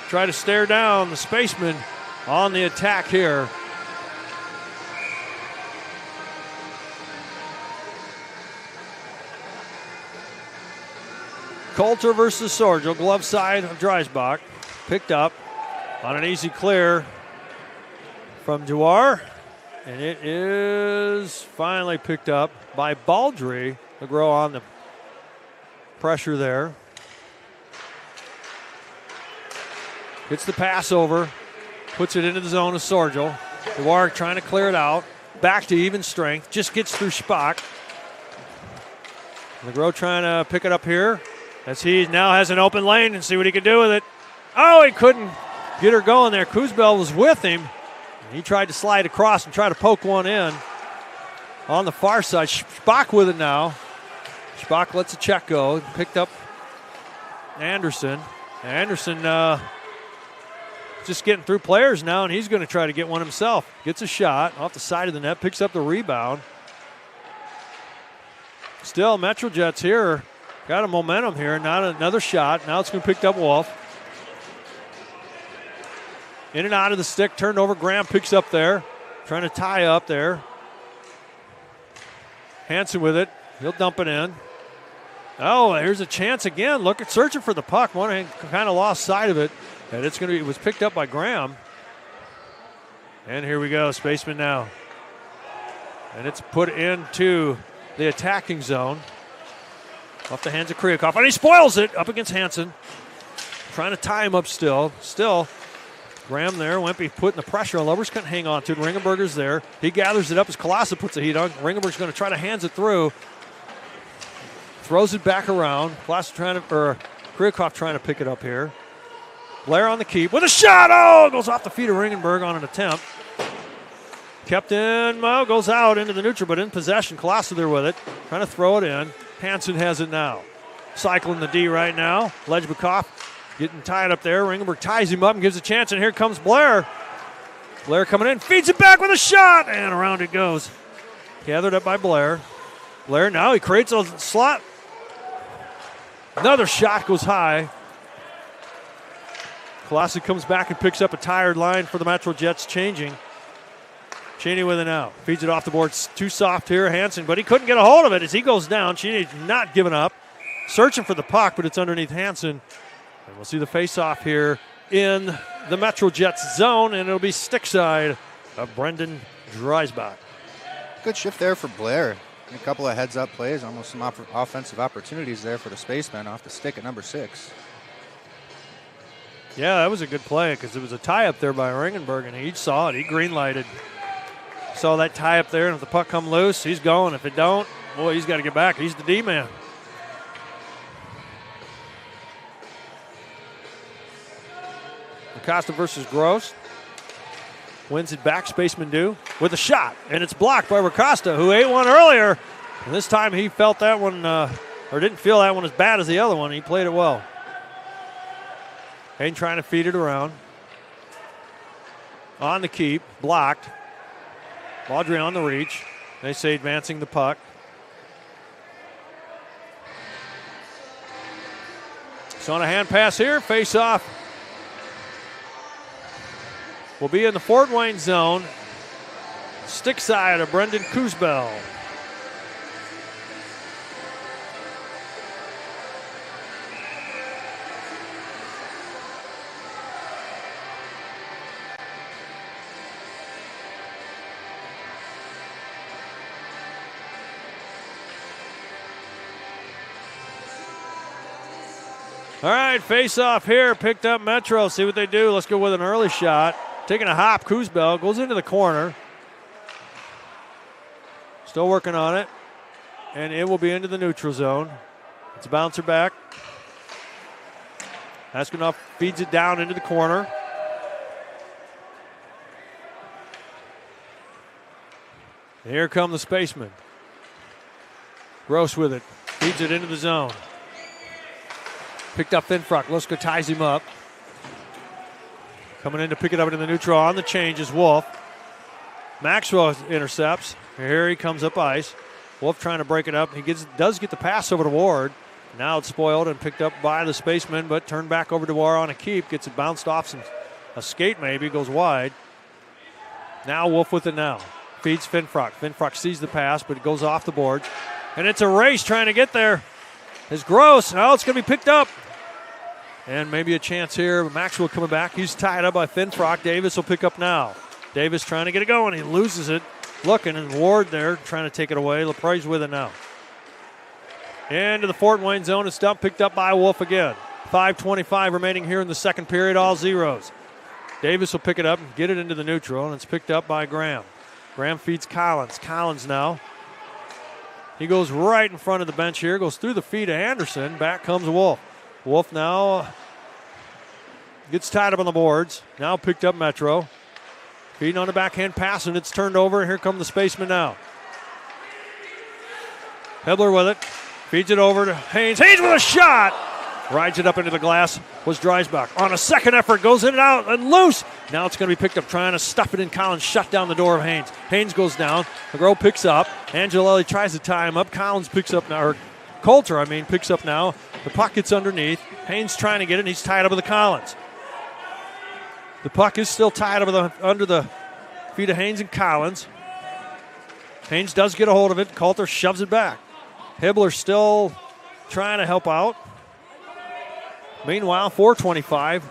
Try to stare down the Spaceman on the attack here. Coulter versus Sorgel. Glove side of Dreisbach. Picked up on an easy clear from Dewar. And it is finally picked up by Baldry. LeGros on the pressure there. Gets the pass over. Puts it into the zone of Sorgel. Dewar trying to clear it out. Back to even strength. Just gets through Spock. LeGros trying to pick it up here as he now has an open lane and see what he can do with it. Oh, he couldn't get her going there. Kuzbel was with him. He tried to slide across and try to poke one in on the far side. Spock with it now. Spock lets a check go. Picked up Anderson. Anderson just getting through players now, and he's going to try to get one himself. Gets a shot off the side of the net, picks up the rebound. Still, MetroJets here got a momentum here. Not another shot. Now it's going to pick up Wolf. In and out of the stick, turned over. Graham picks up there, trying to tie up there. Hansen with it. He'll dump it in. Oh, here's a chance again. Look at searching for the puck. One kind of lost sight of it. And it was picked up by Graham. And here we go, Spaceman now. And it's put into the attacking zone. Off the hands of Kryakov. And he spoils it up against Hansen. Trying to tie him up still. Still, Graham there. Wempe putting the pressure on. Lovers couldn't hang on to it. Ringenberger's there. He gathers it up as Kolasa puts the heat on. Ringenberger's going to try to hands it through. Throws it back around. Kryakov trying to pick it up here. Blair on the keep with a shot. Oh, goes off the feet of Ringenberg on an attempt. Kept in, goes out into the neutral, but in possession. Kolasa there with it. Trying to throw it in. Hansen has it now. Cycling the D right now. Lejbakov getting tied up there. Ringenberg ties him up and gives a chance, and here comes Blair. Blair coming in, feeds it back with a shot, and around it goes. Gathered up by Blair. Blair now, he creates a slot. Another shot goes high. Kolasa comes back and picks up a tired line for the MetroJets changing. Cheney with it now. Feeds it off the board. It's too soft here, Hansen, but he couldn't get a hold of it as he goes down. Cheney's not giving up. Searching for the puck, but it's underneath Hansen. And we'll see the face-off here in the MetroJets zone, and it'll be stick side of Brendan Dreisbach. Good shift there for Blair. A couple of heads-up plays, almost some offensive opportunities there for the Spacemen off the stick at number 6. Yeah, that was a good play because it was a tie-up there by Ringenberg, and he saw it. He green-lighted. Saw that tie-up there, and if the puck come loose, he's going. If it don't, boy, he's got to get back. He's the D-man. Acosta versus Gross. Wins it back, Spaceman do, with a shot, and it's blocked by Acosta, who ate one earlier. And this time he felt that one, or didn't feel that one as bad as the other one. He played it well. Hayden trying to feed it around. On the keep, blocked. Baudry on the reach. They say advancing the puck. So on a hand pass here, face off. Will be in the Fort Wayne zone. Stick side of Brendan Kuzbel. All right, face off here. Picked up Metro. See what they do. Let's go with an early shot. Taking a hop, Kuzbel goes into the corner. Still working on it. And it will be into the neutral zone. It's a bouncer back. Askinov feeds it down into the corner. And here come the Spacemen. Gross with it. Feeds it into the zone. Picked up Finfrock. Luska ties him up. Coming in to pick it up into the neutral on the change is Wolf. Maxwell intercepts. Here he comes up ice. Wolf trying to break it up. He does get the pass over to Ward. Now it's spoiled and picked up by the Spaceman, but turned back over to Ward on a keep. Gets it bounced off a skate maybe. Goes wide. Now Wolf with it now. Feeds Finfrock. Finfrock sees the pass, but it goes off the board. And it's a race trying to get there. is Gross. Now it's going to be picked up. And maybe a chance here. Maxwell coming back. He's tied up by Finfrock. Davis will pick up now. Davis trying to get it going. He loses it. Looking, and Ward there trying to take it away. LaPre's with it now. Into the Fort Wayne zone. It's dumped, picked up by Wolf again. 5:25 remaining here in the second period. All zeros. Davis will pick it up and get it into the neutral, and it's picked up by Graham. Graham feeds Collins. Collins now. He goes right in front of the bench here. Goes through the feet of Anderson. Back comes Wolf. Wolf now gets tied up on the boards. Now picked up Metro. Feeding on the backhand pass, and it's turned over. Here come the Spacemen now. Hebler with it. Feeds it over to Haynes. Haynes with a shot. Rides it up into the glass. Was Dreisbach. On a second effort, goes in and out and loose. Now it's going to be picked up, trying to stuff it in. Collins shut down the door of Haynes. Haynes goes down. McGrow picks up. Angelelli tries to tie him up. Collins picks up now, or Coulter, picks up now. The puck gets underneath. Haynes trying to get it, and he's tied up with the Collins. The puck is still tied up under the feet of Haynes and Collins. Haynes does get a hold of it. Coulter shoves it back. Hibbler still trying to help out. Meanwhile, 4:25.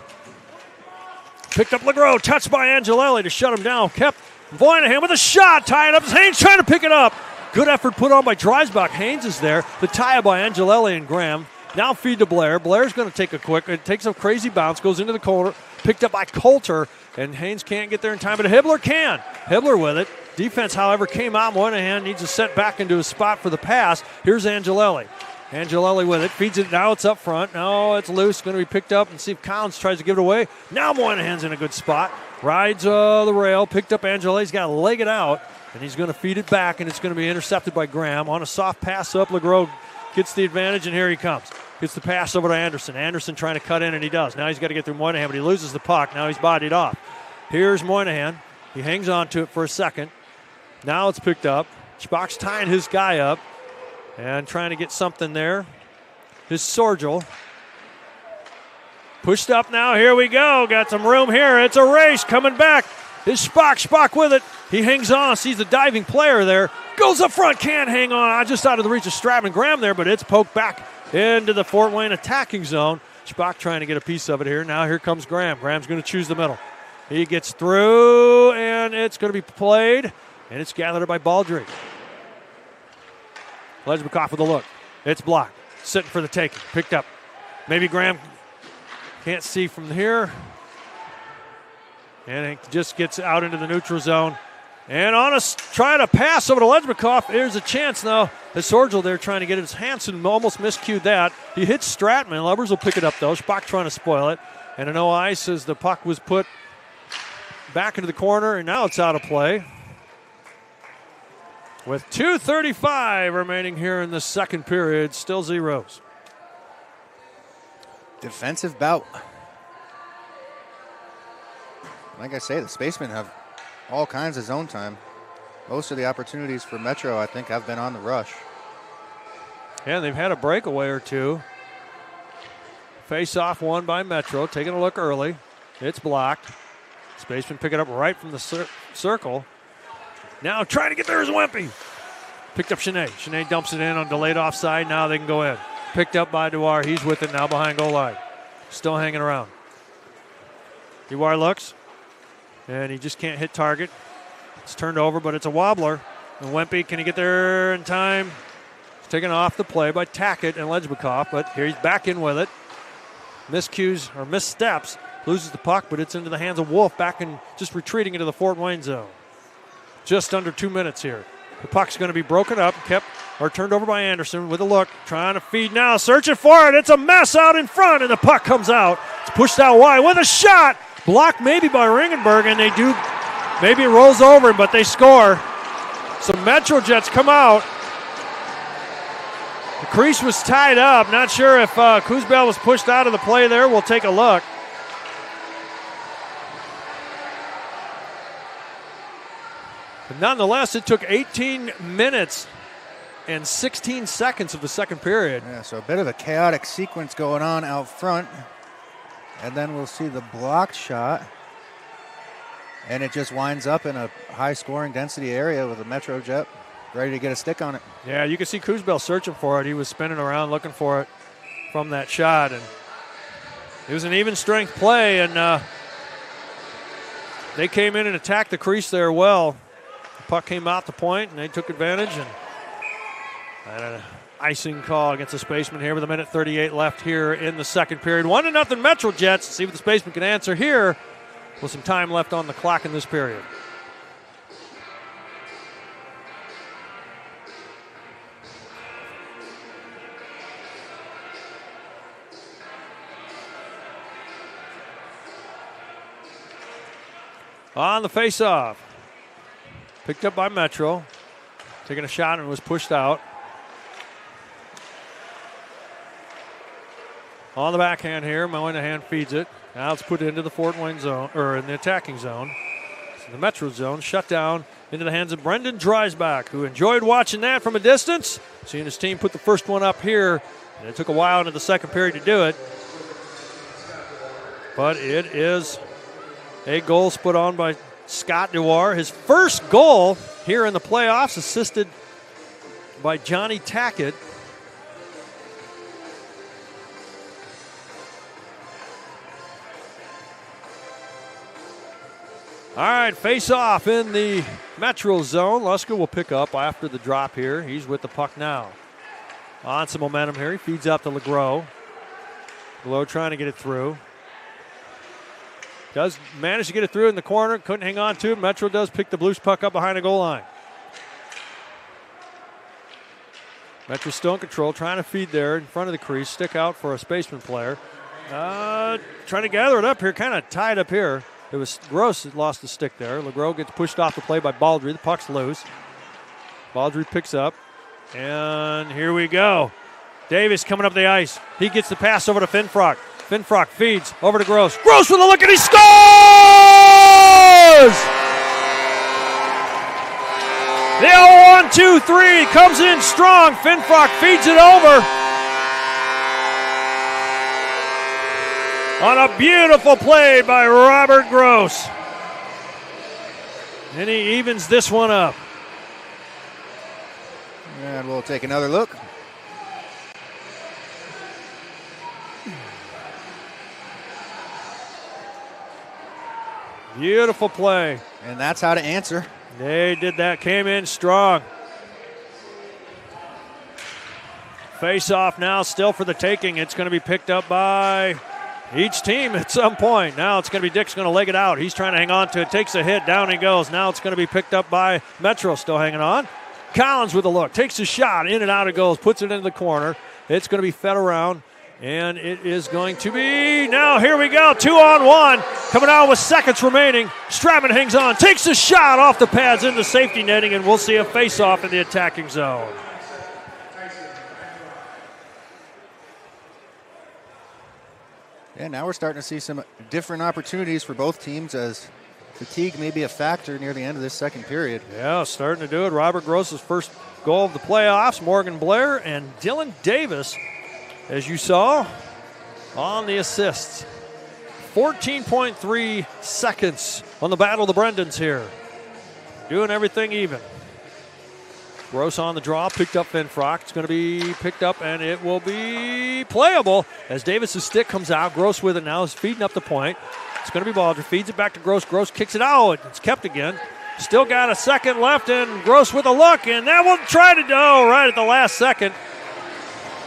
Picked up LeGros, touched by Angelelli to shut him down. Kept Voynihan with a shot, tying up. Haynes trying to pick it up. Good effort put on by Dreisbach. Haynes is there. The tie-up by Angelelli and Graham. Now feed to Blair. Blair's going to take it takes a crazy bounce, goes into the corner, picked up by Coulter, and Haynes can't get there in time, but Hibbler can. Hibbler with it. Defense, however, came out. Moynihan needs to set back into his spot for the pass. Here's Angelelli. Angelelli with it. Feeds it. Now it's up front. Now it's loose. Going to be picked up, and see if Collins tries to give it away. Now Moynihan's in a good spot. Rides the rail. Picked up Angelelli. He's got to leg it out, and he's going to feed it back, and it's going to be intercepted by Graham. On a soft pass up, LeGros gets the advantage, and here he comes. Gets the pass over to Anderson. Anderson trying to cut in, and he does. Now he's got to get through Moynihan, but he loses the puck. Now he's bodied off. Here's Moynihan. He hangs on to it for a second. Now it's picked up. Spock's tying his guy up and trying to get something there. His Sorgel. Pushed up now. Here we go. Got some room here. It's a race coming back. Is Spock. Spock with it. He hangs on. Sees the diving player there. Goes up front. Can't hang on. Just out of the reach of Stratton and Graham there, but it's poked back into the Fort Wayne attacking zone. Spock trying to get a piece of it here. Now here comes Graham. Graham's going to choose the middle. He gets through, and it's going to be played, and it's gathered up by Baldry. Lejbikoff with a look. It's blocked. Sitting for the taking. Picked up. Maybe Graham can't see from here. And it just gets out into the neutral zone. And on a try to pass over to Lejbikoff. There's a chance now. As Sorgel there trying to get it. Hansen almost miscued that. He hits Stratman. Lubbers will pick it up, though. Spock trying to spoil it. And a no ice as the puck was put back into the corner, and now it's out of play. With 2:35 remaining here in the second period, still zeros. Defensive bout. Like I say, the Spacemen have all kinds of zone time. Most of the opportunities for Metro, I think, have been on the rush. Yeah, they've had a breakaway or two. Face-off won by Metro. Taking a look early. It's blocked. Spaceman pick it up right from the circle. Now trying to get there is Wempe. Picked up Cheney. Cheney dumps it in on delayed offside. Now they can go in. Picked up by Dewar. He's with it now behind goal line. Still hanging around. Dewar looks. And he just can't hit target. It's turned over, but it's a wobbler. And Wempe, can he get there in time? It's taken off the play by Tackett and Lejbikoff, but here he's back in with it. Miscues or missteps. Loses the puck, but it's into the hands of Wolf, back and just retreating into the Fort Wayne zone. Just under 2 minutes here. The puck's going to be broken up, turned over by Anderson with a look. Trying to feed now, searching for it. It's a mess out in front, and the puck comes out. It's pushed out wide with a shot. Blocked maybe by Ringenberg, and they do. Maybe it rolls over, but they score. So Metro Jets come out. The crease was tied up. Not sure if Kuzbel was pushed out of the play there. We'll take a look. But nonetheless, it took 18 minutes and 16 seconds of the second period. Yeah, so a bit of a chaotic sequence going on out front. And then we'll see the blocked shot. And it just winds up in a high-scoring density area with a Metro Jet ready to get a stick on it. Yeah, you can see Kuzbel searching for it. He was spinning around looking for it from that shot, and it was an even strength play, and they came in and attacked the crease there well. The puck came out the point, and they took advantage, and an icing call against the Spacemen here with 1:38 left here in the second period. 1-0 Metro Jets. See what the Spacemen can answer here with some time left on the clock in this period. On the face-off. Picked up by Metro. Taking a shot and was pushed out. On the backhand here, Moynihan feeds it. Now it's put into the Fort Wayne zone, or in the attacking zone. So the Metro zone, shut down into the hands of Brendan Dreisbach, who enjoyed watching that from a distance. Seeing his team put the first one up here. And it took a while into the second period to do it. But it is a goal put on by Scott Dewar. His first goal here in the playoffs, assisted by Johnny Tackett. All right, face off in the Metro zone. Luska will pick up after the drop here. He's with the puck now. On some momentum here. He feeds out to LeGros. LeGros trying to get it through. Does manage to get it through in the corner. Couldn't hang on to it. Metro does pick the Blues puck up behind the goal line. Metro still in control, trying to feed there in front of the crease. Stick out for a Spaceman player. Trying to gather it up here, kind of tied up here. It was Gross that lost the stick there. LeGros gets pushed off the play by Baldry. The puck's loose. Baldry picks up. And here we go. Davis coming up the ice. He gets the pass over to Finfrock. Finfrock feeds over to Gross. Gross with a look, and he scores! The 0-1-2-3 comes in strong. Finfrock feeds it over. On a beautiful play by Robert Gross. And he evens this one up. And we'll take another look. Beautiful play. And that's how to answer. They did that, came in strong. Face off now, still for the taking. It's going to be picked up by each team at some point. Now it's going to be Dick's going to leg it out. He's trying to hang on to it, takes a hit, down he goes. Now it's going to be picked up by Metro, still hanging on. Collins with a look, takes a shot, in and out it goes, puts it into the corner. It's going to be fed around, and it is going to be, now here we go, 2-on-1, coming out with seconds remaining. Stratman hangs on, takes a shot off the pads into safety netting, and we'll see a face-off in the attacking zone. Yeah, now we're starting to see some different opportunities for both teams as fatigue may be a factor near the end of this second period. Yeah, starting to do it. Robert Gross's first goal of the playoffs. Morgan Blair and Dylan Davis, as you saw, on the assists. 14.3 seconds on the Battle of the Brendans here. Doing everything even. Gross on the draw, picked up Finfrock. It's going to be picked up, and it will be playable as Davis's stick comes out. Gross with it now is feeding up the point. It's going to be Baldry. Feeds it back to Gross. Gross kicks it out. It's kept again. Still got a second left, and Gross with a look, and that will try to go right at the last second.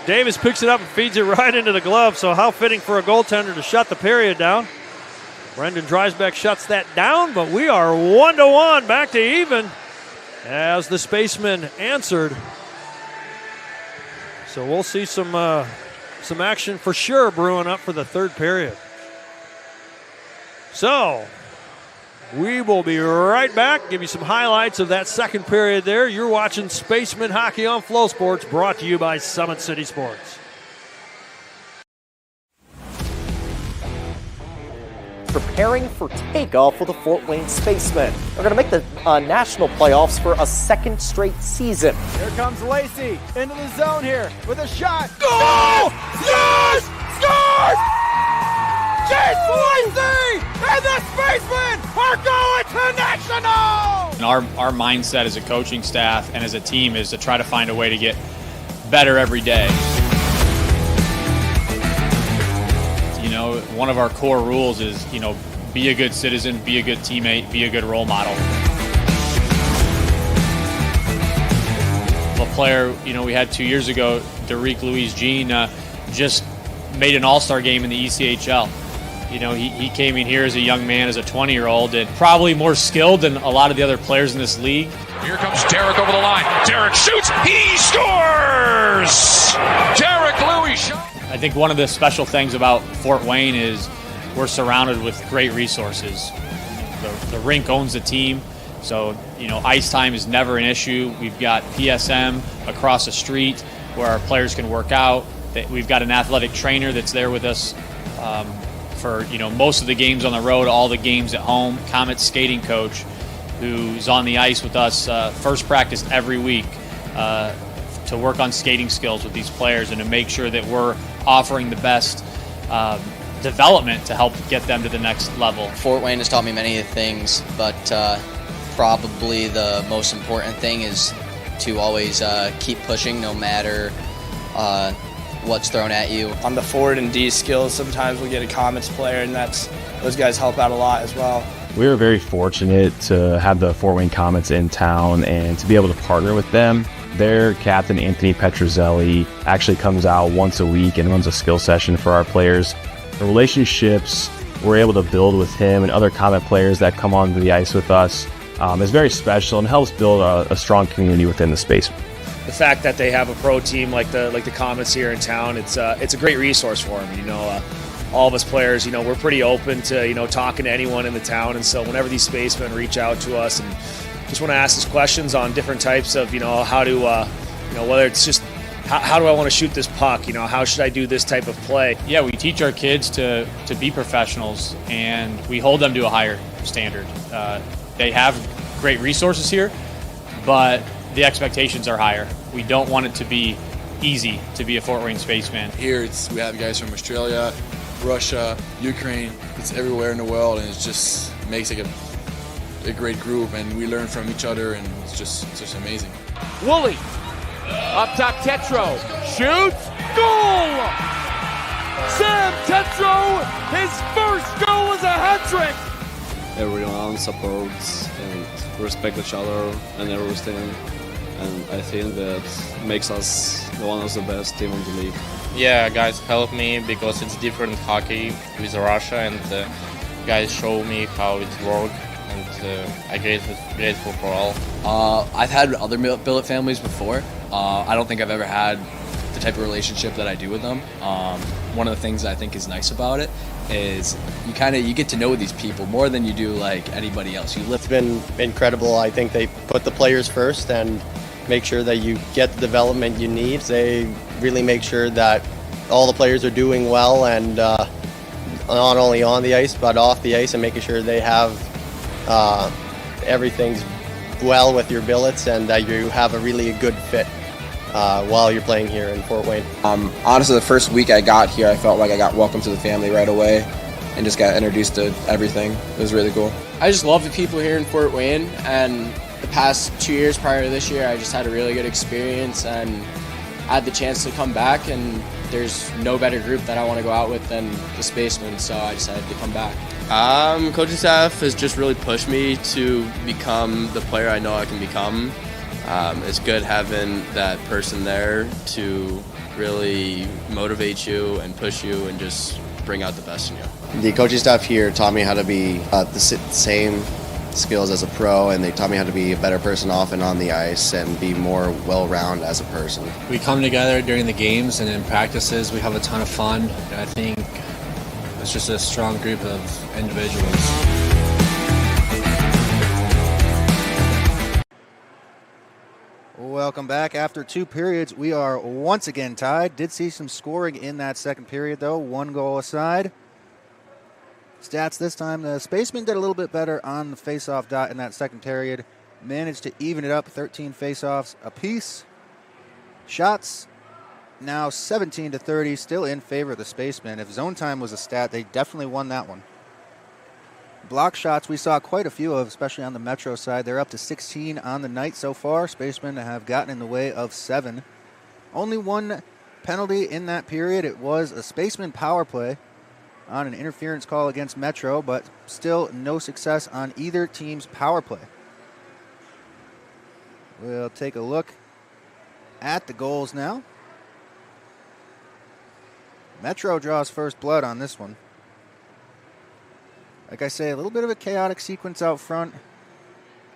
Davis picks it up and feeds it right into the glove, so how fitting for a goaltender to shut the period down. Brendan Dreisbach shuts that down, but we are 1-1, back to even as the Spacemen answered. So we'll see some action for sure brewing up for the third period. So we will be right back, give you some highlights of that second period there. You're watching Spacemen Hockey on Flow Sports, brought to you by Summit City Sports. Preparing for takeoff for the Fort Wayne Spacemen. They're going to make the national playoffs for a second straight season. Here comes Lacey into the zone here with a shot. Goal! Yes! Scores! James Lacey and the Spacemen are going to nationals! And our mindset as a coaching staff and as a team is to try to find a way to get better every day. You know, one of our core rules is, be a good citizen, be a good teammate, be a good role model. A player, we had 2 years ago, Derek Louis-Jean, just made an all-star game in the ECHL. He came in here as a young man, as a 20-year-old, and probably more skilled than a lot of the other players in this league. Here comes Derek over the line. Derek shoots. He scores! Derek Louis shot. I think one of the special things about Fort Wayne is we're surrounded with great resources. The rink owns the team, so ice time is never an issue. We've got PSM across the street where our players can work out. We've got an athletic trainer that's there with us for most of the games on the road, all the games at home. Comet's skating coach, who's on the ice with us first practice every week to work on skating skills with these players and to make sure that we're offering the best development to help get them to the next level. Fort Wayne has taught me many things, but probably the most important thing is to always keep pushing no matter what's thrown at you. On the forward and D skills, sometimes we get a Comets player, and those guys help out a lot as well. We were very fortunate to have the Fort Wayne Comets in town and to be able to partner with them. Their captain, Anthony Petruzzelli, actually comes out once a week and runs a skill session for our players. The relationships we're able to build with him and other Comet players that come onto the ice with us is very special and helps build a strong community within the space. The fact that they have a pro team like the Comets here in town, it's a great resource for them. All of us players, we're pretty open to talking to anyone in the town, and so whenever these spacemen reach out to us and just want to ask us questions on different types of how to whether it's just how do I want to shoot this puck, how should I do this type of play. Yeah, we teach our kids to be professionals, and we hold them to a higher standard. They have great resources here, but the expectations are higher. We don't want it to be easy to be a Fort Wayne Spaceman. Here we have guys from Australia, Russia, Ukraine. It's everywhere in the world, and it just makes like a great group, and we learn from each other, and it's just amazing. Woolley, up top Tetro, shoots, goal! Sam Tetro, his first goal is a hat trick! Everyone supports and respect each other and everything, and I think that makes us one of the best team in the league. Yeah, guys help me because it's different hockey with Russia, and guys show me how it works, and I'm grateful for all. I've had other billet families before. I don't think I've ever had the type of relationship that I do with them. One of the things I think is nice about it is you get to know these people more than you do like anybody else. It's been incredible. I think they put the players first and make sure that you get the development you need. They really make sure that all the players are doing well, and not only on the ice but off the ice, and making sure they have everything's well with your billets and that you have a really good fit while you're playing here in Fort Wayne. Honestly, the first week I got here, I felt like I got welcomed to the family right away and just got introduced to everything. It was really cool. I just love the people here in Fort Wayne, and the past 2 years prior to this year, I just had a really good experience, and I had the chance to come back, and there's no better group that I want to go out with than the Spacemen, so I decided to come back. Coaching staff has just really pushed me to become the player I know I can become. It's good having that person there to really motivate you and push you and just bring out the best in you. The coaching staff here taught me how to be the same skills as a pro, and they taught me how to be a better person off and on the ice and be more well-rounded as a person. We come together during the games and in practices. We have a ton of fun. I think it's just a strong group of individuals. Welcome back. After 2 periods, we are once again tied. Did see some scoring in that second period, though. 1 goal aside. Stats this time, the Spacemen did a little bit better on the face-off dot in that second period. Managed to even it up, 13 face-offs apiece. Shots now 17-30, still in favor of the Spacemen. If zone time was a stat, they definitely won that one. block shots we saw quite a few of, especially on the Metro side. They're up to 16 on the night so far. Spacemen have gotten in the way of 7. Only one penalty in that period. It was a Spaceman power play on an interference call against Metro, but still no success on either team's power play. We'll take a look at the goals now. Metro draws first blood on this one. Like I say, a little bit of a chaotic sequence out front.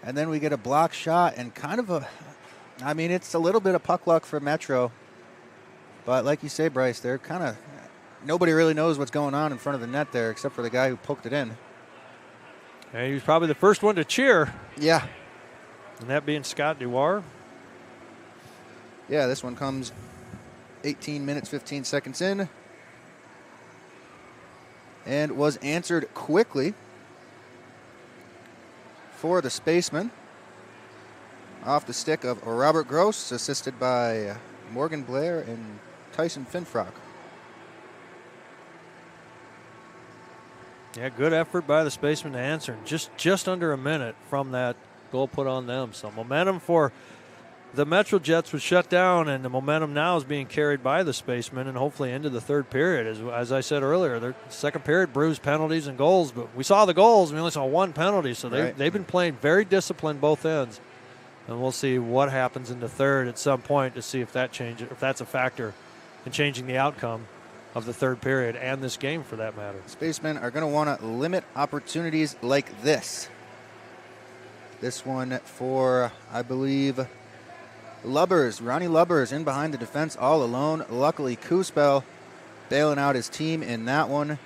And then we get a block shot and kind of it's a little bit of puck luck for Metro. But like you say, Bryce, they're kind of, nobody really knows what's going on in front of the net there except for the guy who poked it in. And he was probably the first one to cheer. Yeah. And that being Scott Dewar. Yeah, this one comes 18 minutes, 15 seconds in. And was answered quickly for the Spacemen. Off the stick of Robert Gross, assisted by Morgan Blair and Tyson Finfrock. Yeah, good effort by the Spacemen to answer. Just under a minute from that goal put on them. So momentum for the Metro Jets was shut down, and the momentum now is being carried by the Spacemen and hopefully into the third period. As I said earlier, their second period bruised penalties and goals, but we saw the goals. We only saw one penalty, so they've been playing very disciplined both ends. And we'll see what happens in the third at some point to see if that changes, if that's a factor in changing the outcome of the third period and this game for that matter. Spacemen are going to want to limit opportunities like this. This one for, I believe, Lubbers, Ronnie Lubbers in behind the defense all alone. Luckily, Kuspel bailing out his team in that one.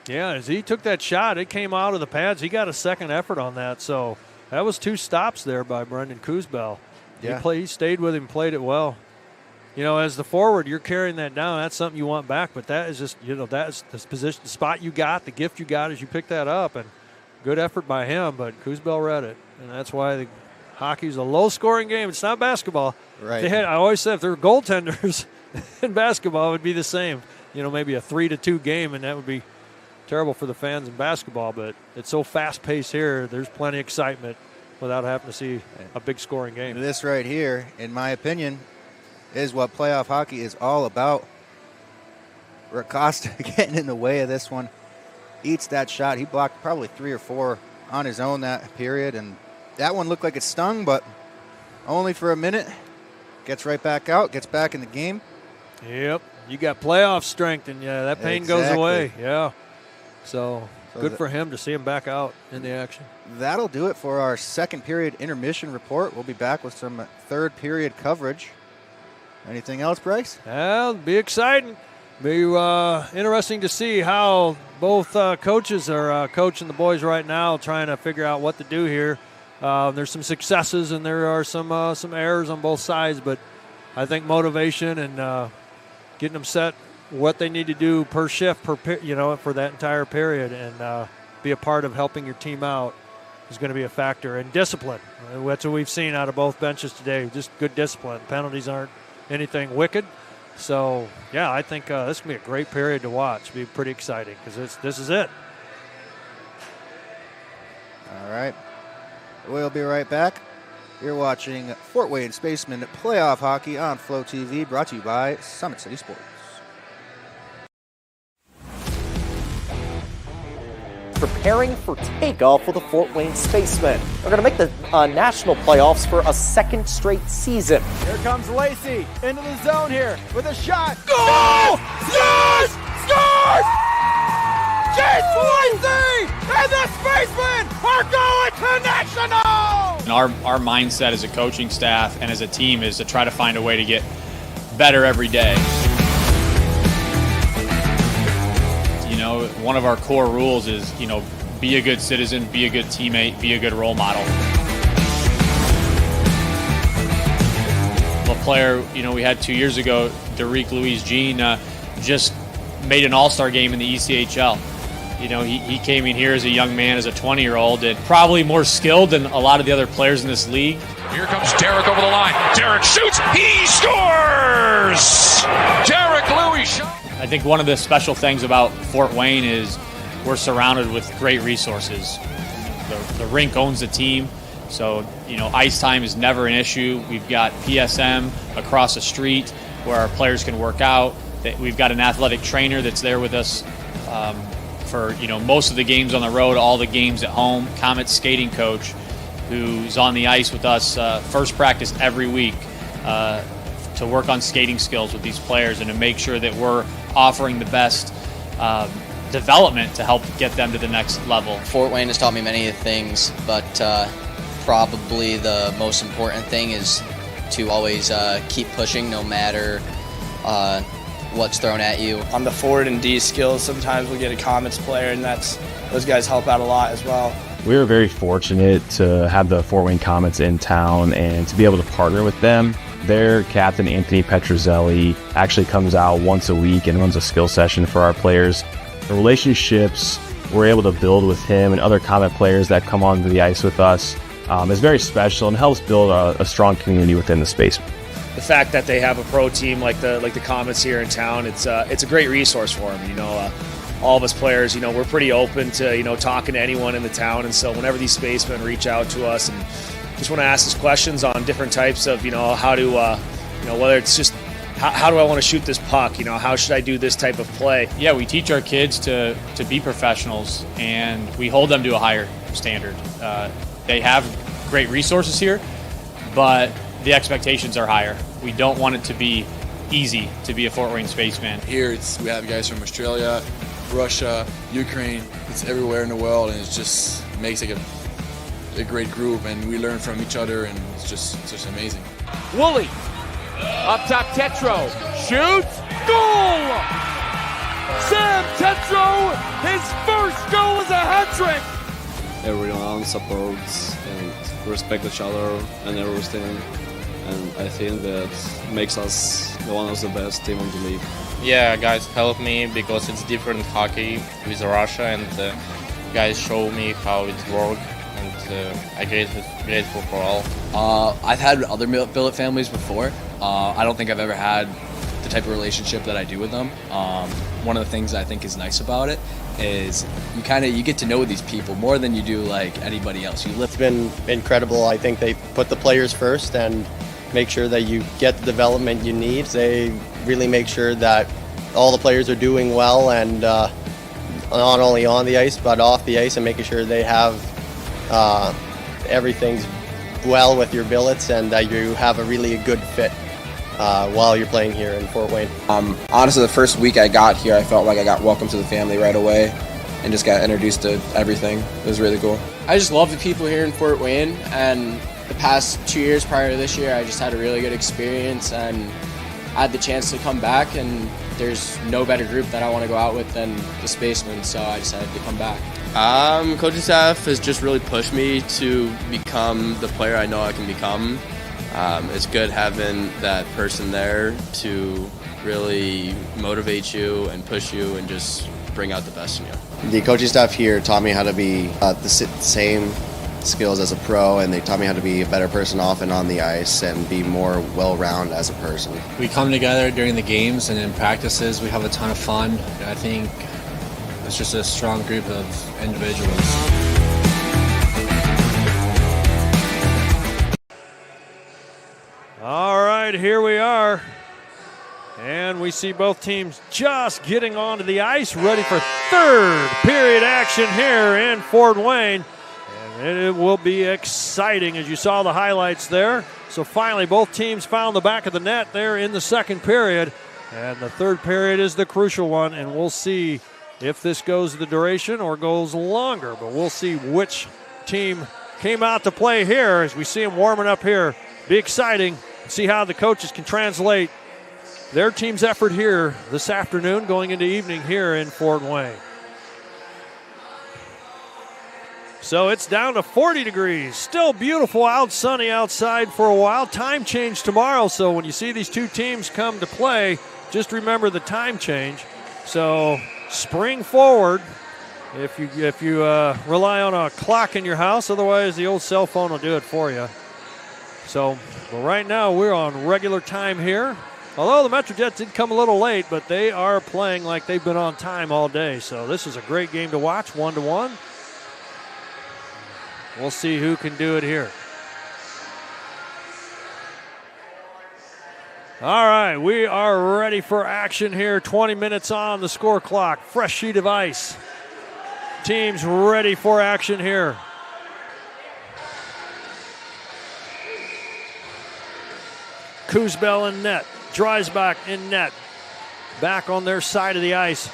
Yeah, as he took that shot, it came out of the pads. He got a second effort on that, so that was 2 stops there by Brendan Kuspel. Yeah. He stayed with him, played it well. You know, as the forward, you're carrying that down. That's something you want back, but that is just, that is the position, the spot you got, the gift you got as you pick that up, and good effort by him, but Kuspel read it, and that's why hockey's a low-scoring game. It's not basketball. Right. I always said if there were goaltenders in basketball, it would be the same. Maybe a 3-2 game, and that would be terrible for the fans in basketball. But it's so fast-paced here. There's plenty of excitement without having to see a big scoring game. This right here, in my opinion, is what playoff hockey is all about. Racosta getting in the way of this one. Eats that shot. He blocked probably 3 or 4 on his own that period, and that one looked like it stung, but only for a minute. Gets right back out, gets back in the game. Yep, you got playoff strength, and yeah, that pain goes away. Yeah, so good for him to see him back out in the action. That'll do it for our second period intermission report. We'll be back with some third period coverage. Anything else, Bryce? Well, it'll be exciting. Be interesting to see how both coaches are coaching the boys right now, trying to figure out what to do here. There's some successes and there are some errors on both sides, but I think motivation and getting them set what they need to do per shift, for that entire period, and be a part of helping your team out is going to be a factor. And discipline. That's what we've seen out of both benches today. Just good discipline. Penalties aren't anything wicked. So, yeah, I think this is going to be a great period to watch. It'll be pretty exciting because this is it. All right. We'll be right back. You're watching Fort Wayne Spacemen playoff hockey on Flow TV, brought to you by Summit City Sports. Preparing for takeoff for the Fort Wayne Spacemen. They're going to make the national playoffs for a second straight season. Here comes Lacey into the zone here with a shot. Goal! Yes! Scores! Chase Lacey and the Spacemen are going to national! And our mindset as a coaching staff and as a team is to try to find a way to get better every day. One of our core rules is, be a good citizen, be a good teammate, be a good role model. A player, we had 2 years ago, Derek Louis-Jean, just made an all-star game in the ECHL. He came in here as a young man, as a 20-year-old, and probably more skilled than a lot of the other players in this league. Here comes Derek over the line. Derek shoots. He scores! Derek Louis shot. I think one of the special things about Fort Wayne is we're surrounded with great resources. The rink owns the team, so ice time is never an issue. We've got PSM across the street where our players can work out. We've got an athletic trainer that's there with us for most of the games on the road, all the games at home. Comet's skating coach, who's on the ice with us first practice every week to work on skating skills with these players and to make sure that we're offering the best development to help get them to the next level. Fort Wayne has taught me many things, but probably the most important thing is to always keep pushing no matter what's thrown at you. On the forward and D skills, sometimes we'll get a Comets player, and those guys help out a lot as well. We were very fortunate to have the Fort Wayne Comets in town and to be able to partner with them. Their captain, Anthony Petrozelli, actually comes out once a week and runs a skill session for our players. The relationships we're able to build with him and other Comet players that come onto the ice with us is very special and helps build a strong community within the Spacemen. The fact that they have a pro team like the Comets here in town, it's a great resource for them. All of us players, we're pretty open to talking to anyone in the town, and so whenever these spacemen reach out to us and just want to ask us questions on different types of how to whether it's just how do I want to shoot this puck, how should I do this type of play. Yeah, we teach our kids to be professionals, and we hold them to a higher standard. They have great resources here, but the expectations are higher. We don't want it to be easy to be a Fort Wayne Spaceman. Here we have guys from Australia, Russia, Ukraine. It's everywhere in the world, and it just makes like a great group, and we learn from each other, and it's just amazing. Woolley, up top Tetro, shoots, goal! Sam Tetro, his first goal is a hat trick! Everyone supports and respect each other and everything, and I think that makes us one of the best team in the league. Yeah, guys help me because it's different hockey with Russia, and guys show me how it works, and I'm grateful for all. I've had other billet families before. I don't think I've ever had the type of relationship that I do with them. One of the things I think is nice about it is you get to know these people more than you do like anybody else. It's been incredible. I think they put the players first and make sure that you get the development you need. They really make sure that all the players are doing well, and not only on the ice but off the ice, and making sure they have everything's well with your billets and that you have a really good fit while you're playing here in Fort Wayne. Honestly, the first week I got here, I felt like I got welcomed to the family right away and just got introduced to everything. It was really cool. I just love the people here in Fort Wayne, and the past 2 years prior to this year, I just had a really good experience, and I had the chance to come back, and there's no better group that I want to go out with than the Spacemen, so I decided to come back. Coaching staff has just really pushed me to become the player I know I can become. It's good having that person there to really motivate you and push you and just bring out the best in you. The coaching staff here taught me how to be the same skills as a pro, and they taught me how to be a better person off and on the ice and be more well-rounded as a person. We come together during the games and in practices. We have a ton of fun. I think it's just a strong group of individuals. All right, here we are. And we see both teams just getting onto the ice, ready for third period action here in Fort Wayne. And it will be exciting, as you saw the highlights there. So finally, both teams found the back of the net there in the second period. And the third period is the crucial one, and we'll see if this goes the duration or goes longer. But we'll see which team came out to play here as we see them warming up here. Be exciting. See how the coaches can translate their team's effort here this afternoon going into evening here in Fort Wayne. So it's down to 40 degrees. Still beautiful out, sunny outside for a while. Time change tomorrow, so when you see these two teams come to play, just remember the time change. So spring forward if you rely on a clock in your house. Otherwise, the old cell phone will do it for you. So, but right now we're on regular time here Although the Metro Jets did come a little late, but they are playing like they've been on time all day. So this is a great game to watch, 1-1. We'll see who can do it here. All right, we are ready for action here. 20 minutes on the score clock. Fresh sheet of ice. Teams ready for action here. Coosbell in net. Dreisbach in net. Back on their side of the ice.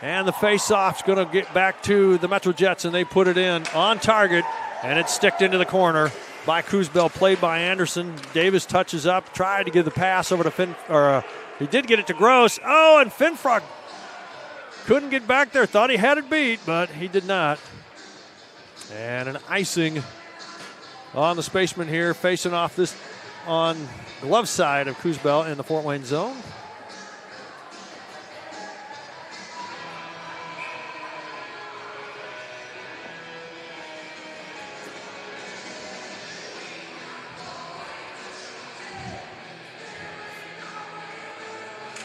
And the face-off's going to get back to the Metro Jets, and they put it in on target, and it's sticked into the corner by Coosbell, played by Anderson. Davis touches up, tried to give the pass over to he did get it to Gross. Oh, and Finfrock couldn't get back there. Thought he had it beat, but he did not. And an icing on the Spaceman here, facing off this on the left side of Coosbell in the Fort Wayne zone.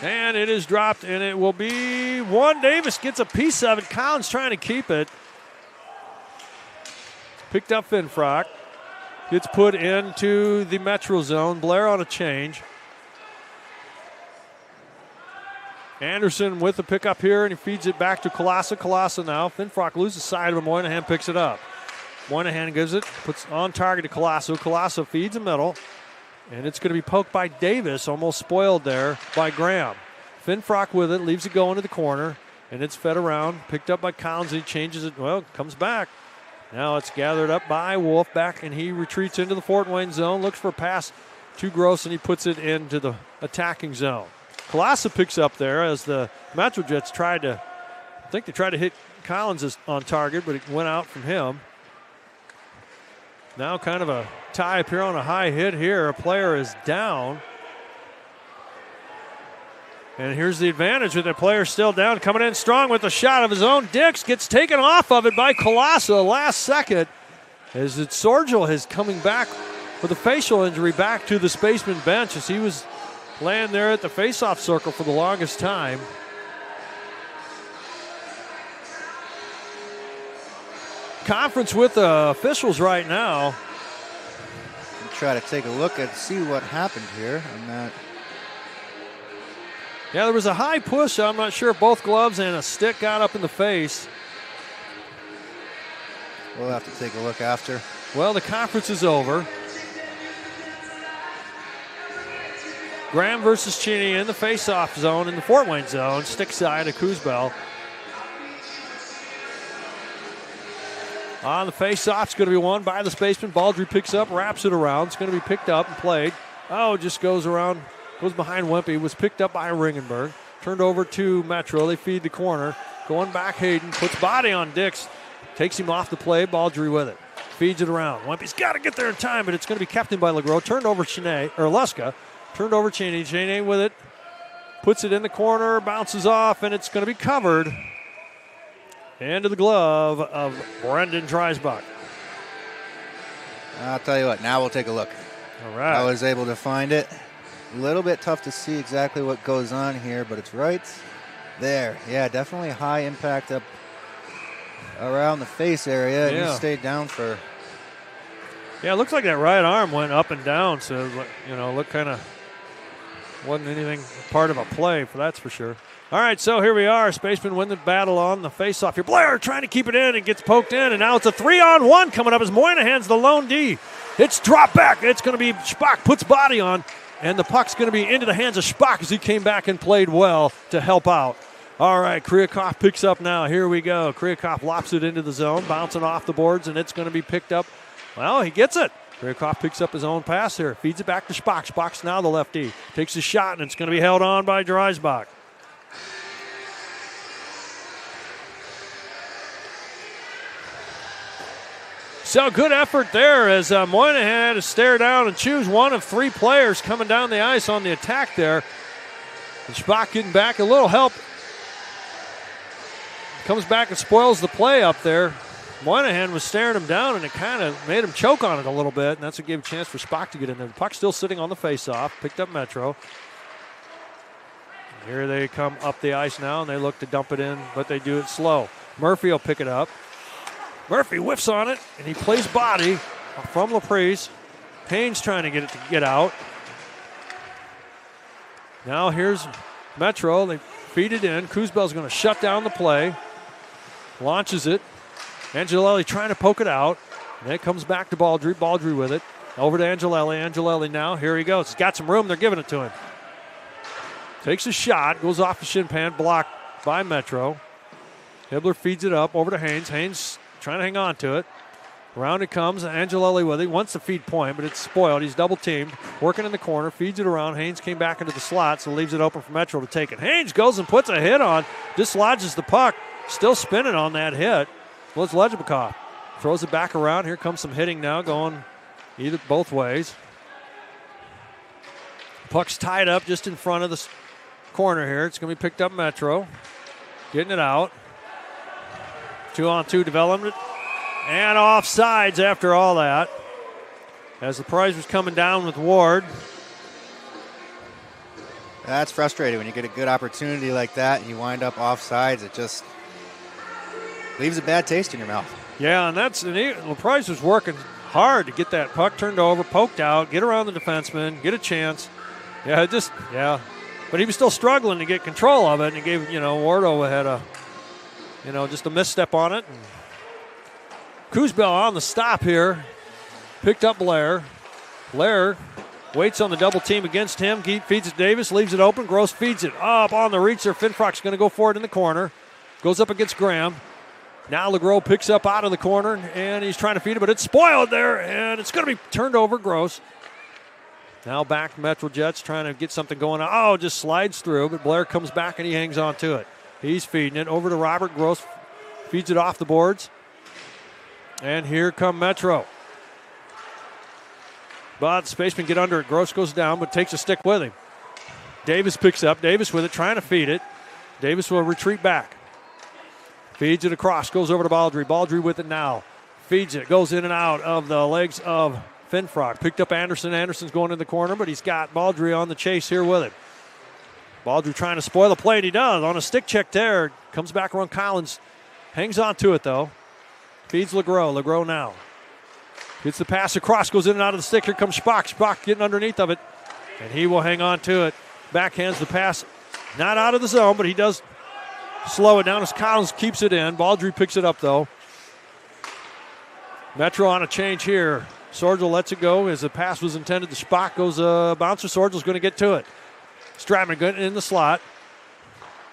And it is dropped, and it will be one. Davis gets a piece of it. Collins trying to keep it. Picked up Finfrock. Gets put into the Metro zone. Blair on a change. Anderson with the pickup here, and he feeds it back to Colassa. Colassa now. Finfrock loses sight of him. Moynihan picks it up. Moynihan gives it, puts on target to Colassa. Colassa feeds the middle. And it's going to be poked by Davis, almost spoiled there by Graham. Finfrock with it, leaves it going to the corner, and it's fed around, picked up by Collins. He changes it, comes back. Now it's gathered up by Wolf back, and he retreats into the Fort Wayne zone, looks for a pass to Gross, and he puts it into the attacking zone. Colassa picks up there as the Metro Jets tried to hit Collins on target, but it went out from him. Now kind of a tie up here on a high hit here. A player is down. And here's the advantage with the player still down. Coming in strong with a shot of his own. Dix gets taken off of it by Colassa last second. As it's Sorgel is coming back with a facial injury back to the Spaceman bench as he was laying there at the faceoff circle for the longest time. Conference with the officials right now. Try to take a look and see what happened here on that. Yeah, there was a high push. I'm not sure if both gloves and a stick got up in the face. We'll have to take a look after. Well, the conference is over. Graham versus Cheney in the face-off zone in the Fort Wayne zone. Stick side of Coosbell. On the face-off, it's going to be won by the Spaceman. Baldry picks up, wraps it around. It's going to be picked up and played. Just goes around, goes behind Wimpy. Was picked up by Ringenberg. Turned over to Metro. They feed the corner. Going back, Hayden puts body on Dix. Takes him off the play. Baldry with it. Feeds it around. Wimpy's got to get there in time, but it's going to be kept in by Legros. Turned over Luska. Turned over Cheney. Cheney with it. Puts it in the corner. Bounces off, and it's going to be covered. Into the glove of Brendan Dreisbach. I'll tell you what, now we'll take a look. All right. I was able to find it. A little bit tough to see exactly what goes on here, but it's right there. Yeah, definitely high impact up around the face area. And he stayed down for... Yeah, it looks like that right arm went up and down, so, looked kind of... Wasn't anything part of a play, that's for sure. All right, so here we are. Spacemen win the battle on the face-off here. Blair trying to keep it in and gets poked in, and now it's a 3-on-1 coming up as Moynihan's the lone D. It's dropped back. It's going to be Spock puts body on, and the puck's going to be into the hands of Spock as he came back and played well to help out. All right, Kriakov picks up now. Here we go. Kriakov lops it into the zone, bouncing off the boards, and it's going to be picked up. Well, he gets it. Kriakov picks up his own pass here. Feeds it back to Spock. Spock's now the lefty. Takes a shot, and it's going to be held on by Dreisbach. So good effort there as Moynihan had to stare down and choose one of three players coming down the ice on the attack there. And Spock getting back a little help. Comes back and spoils the play up there. Moynihan was staring him down, and it kind of made him choke on it a little bit, and that's what gave a chance for Spock to get in there. The puck's still sitting on the faceoff. Picked up Metro. Here they come up the ice now, and they look to dump it in, but they do it slow. Murphy will pick it up. Murphy whiffs on it, and he plays body from Laprise. Haynes trying to get it to get out. Now here's Metro. They feed it in. Kuzbel's going to shut down the play. Launches it. Angelelli trying to poke it out. And it comes back to Baldry. Baldry with it. Over to Angelelli. Angelelli now. Here he goes. He's got some room. They're giving it to him. Takes a shot. Goes off the shin pad. Blocked by Metro. Hibbler feeds it up over to Haynes. Haynes trying to hang on to it. Around it comes. Angelelli with it. Wants the feed point, but it's spoiled. He's double teamed. Working in the corner. Feeds it around. Haynes came back into the slot, so leaves it open for Metro to take it. Haynes goes and puts a hit on. Dislodges the puck. Still spinning on that hit. Well, it's Lejebakov. Throws it back around. Here comes some hitting now, going both ways. Puck's tied up just in front of the corner here. It's going to be picked up Metro. Getting it out. 2-on-2 development. And offsides after all that. As the prize was coming down with Ward. That's frustrating when you get a good opportunity like that and you wind up offsides. It just leaves a bad taste in your mouth. Yeah, and LaPrice was working hard to get that puck turned over, poked out, get around the defenseman, get a chance. But he was still struggling to get control of it, and he gave, Wardo had just a misstep on it. And Kuzbel on the stop here, picked up Blair. Blair waits on the double team against him, feeds it Davis, leaves it open. Gross feeds it up on the reach there. Finfrock's going to go for it in the corner. Goes up against Graham. Now LeGros picks up out of the corner, and he's trying to feed it, but it's spoiled there, and it's going to be turned over. Gross. Now back to Metro Jets trying to get something going on. Oh, just slides through, but Blair comes back, and he hangs on to it. He's feeding it over to Robert. Gross feeds it off the boards. And here come Metro. But Spacemen get under it. Gross goes down, but takes a stick with him. Davis picks up. Davis with it, trying to feed it. Davis will retreat back. Feeds it across, goes over to Baldry. Baldry with it now. Feeds it, goes in and out of the legs of Finfrock. Picked up Anderson. Anderson's going in the corner, but he's got Baldry on the chase here with him. Baldry trying to spoil the play, and he does. On a stick check there. Comes back around Collins. Hangs on to it, though. Feeds LeGros. LeGros now. Gets the pass across, goes in and out of the stick. Here comes Spock. Spock getting underneath of it, and he will hang on to it. Backhands the pass. Not out of the zone, but he does slow it down as Collins keeps it in. Baldry picks it up, though. Metro on a change here. Sorgel lets it go as the pass was intended. The Spock goes bouncer. Sorgel's going to get to it. Stratman good in the slot.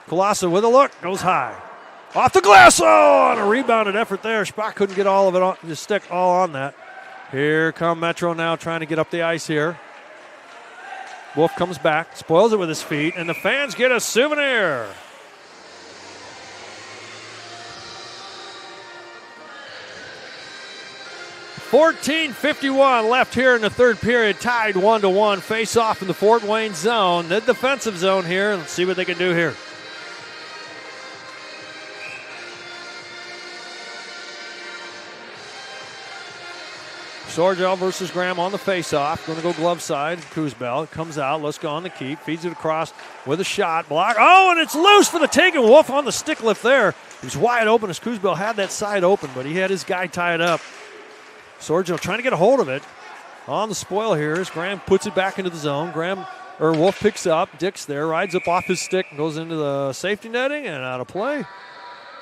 Kolasa with a look. Goes high. Off the glass. Oh, on a rebounded effort there. Spock couldn't get all of it on the stick, all on that. Here come Metro now trying to get up the ice here. Wolf comes back, spoils it with his feet, and the fans get a souvenir. .14:51 left here in the third period, tied 1-1. Face off in the Fort Wayne zone, the defensive zone here. Let's see what they can do here. Sorgel versus Graham on the face-off. Going to go glove side. Kuzbel comes out. Let's go on the keep. Feeds it across with a shot. Block. Oh, and it's loose for the taking. Wolf on the stick lift there. He's wide open as Kuzbel had that side open, but he had his guy tied up. Sorgel trying to get a hold of it. On the spoil here as Graham puts it back into the zone. Wolf picks up. Dick's there. Rides up off his stick and goes into the safety netting and out of play.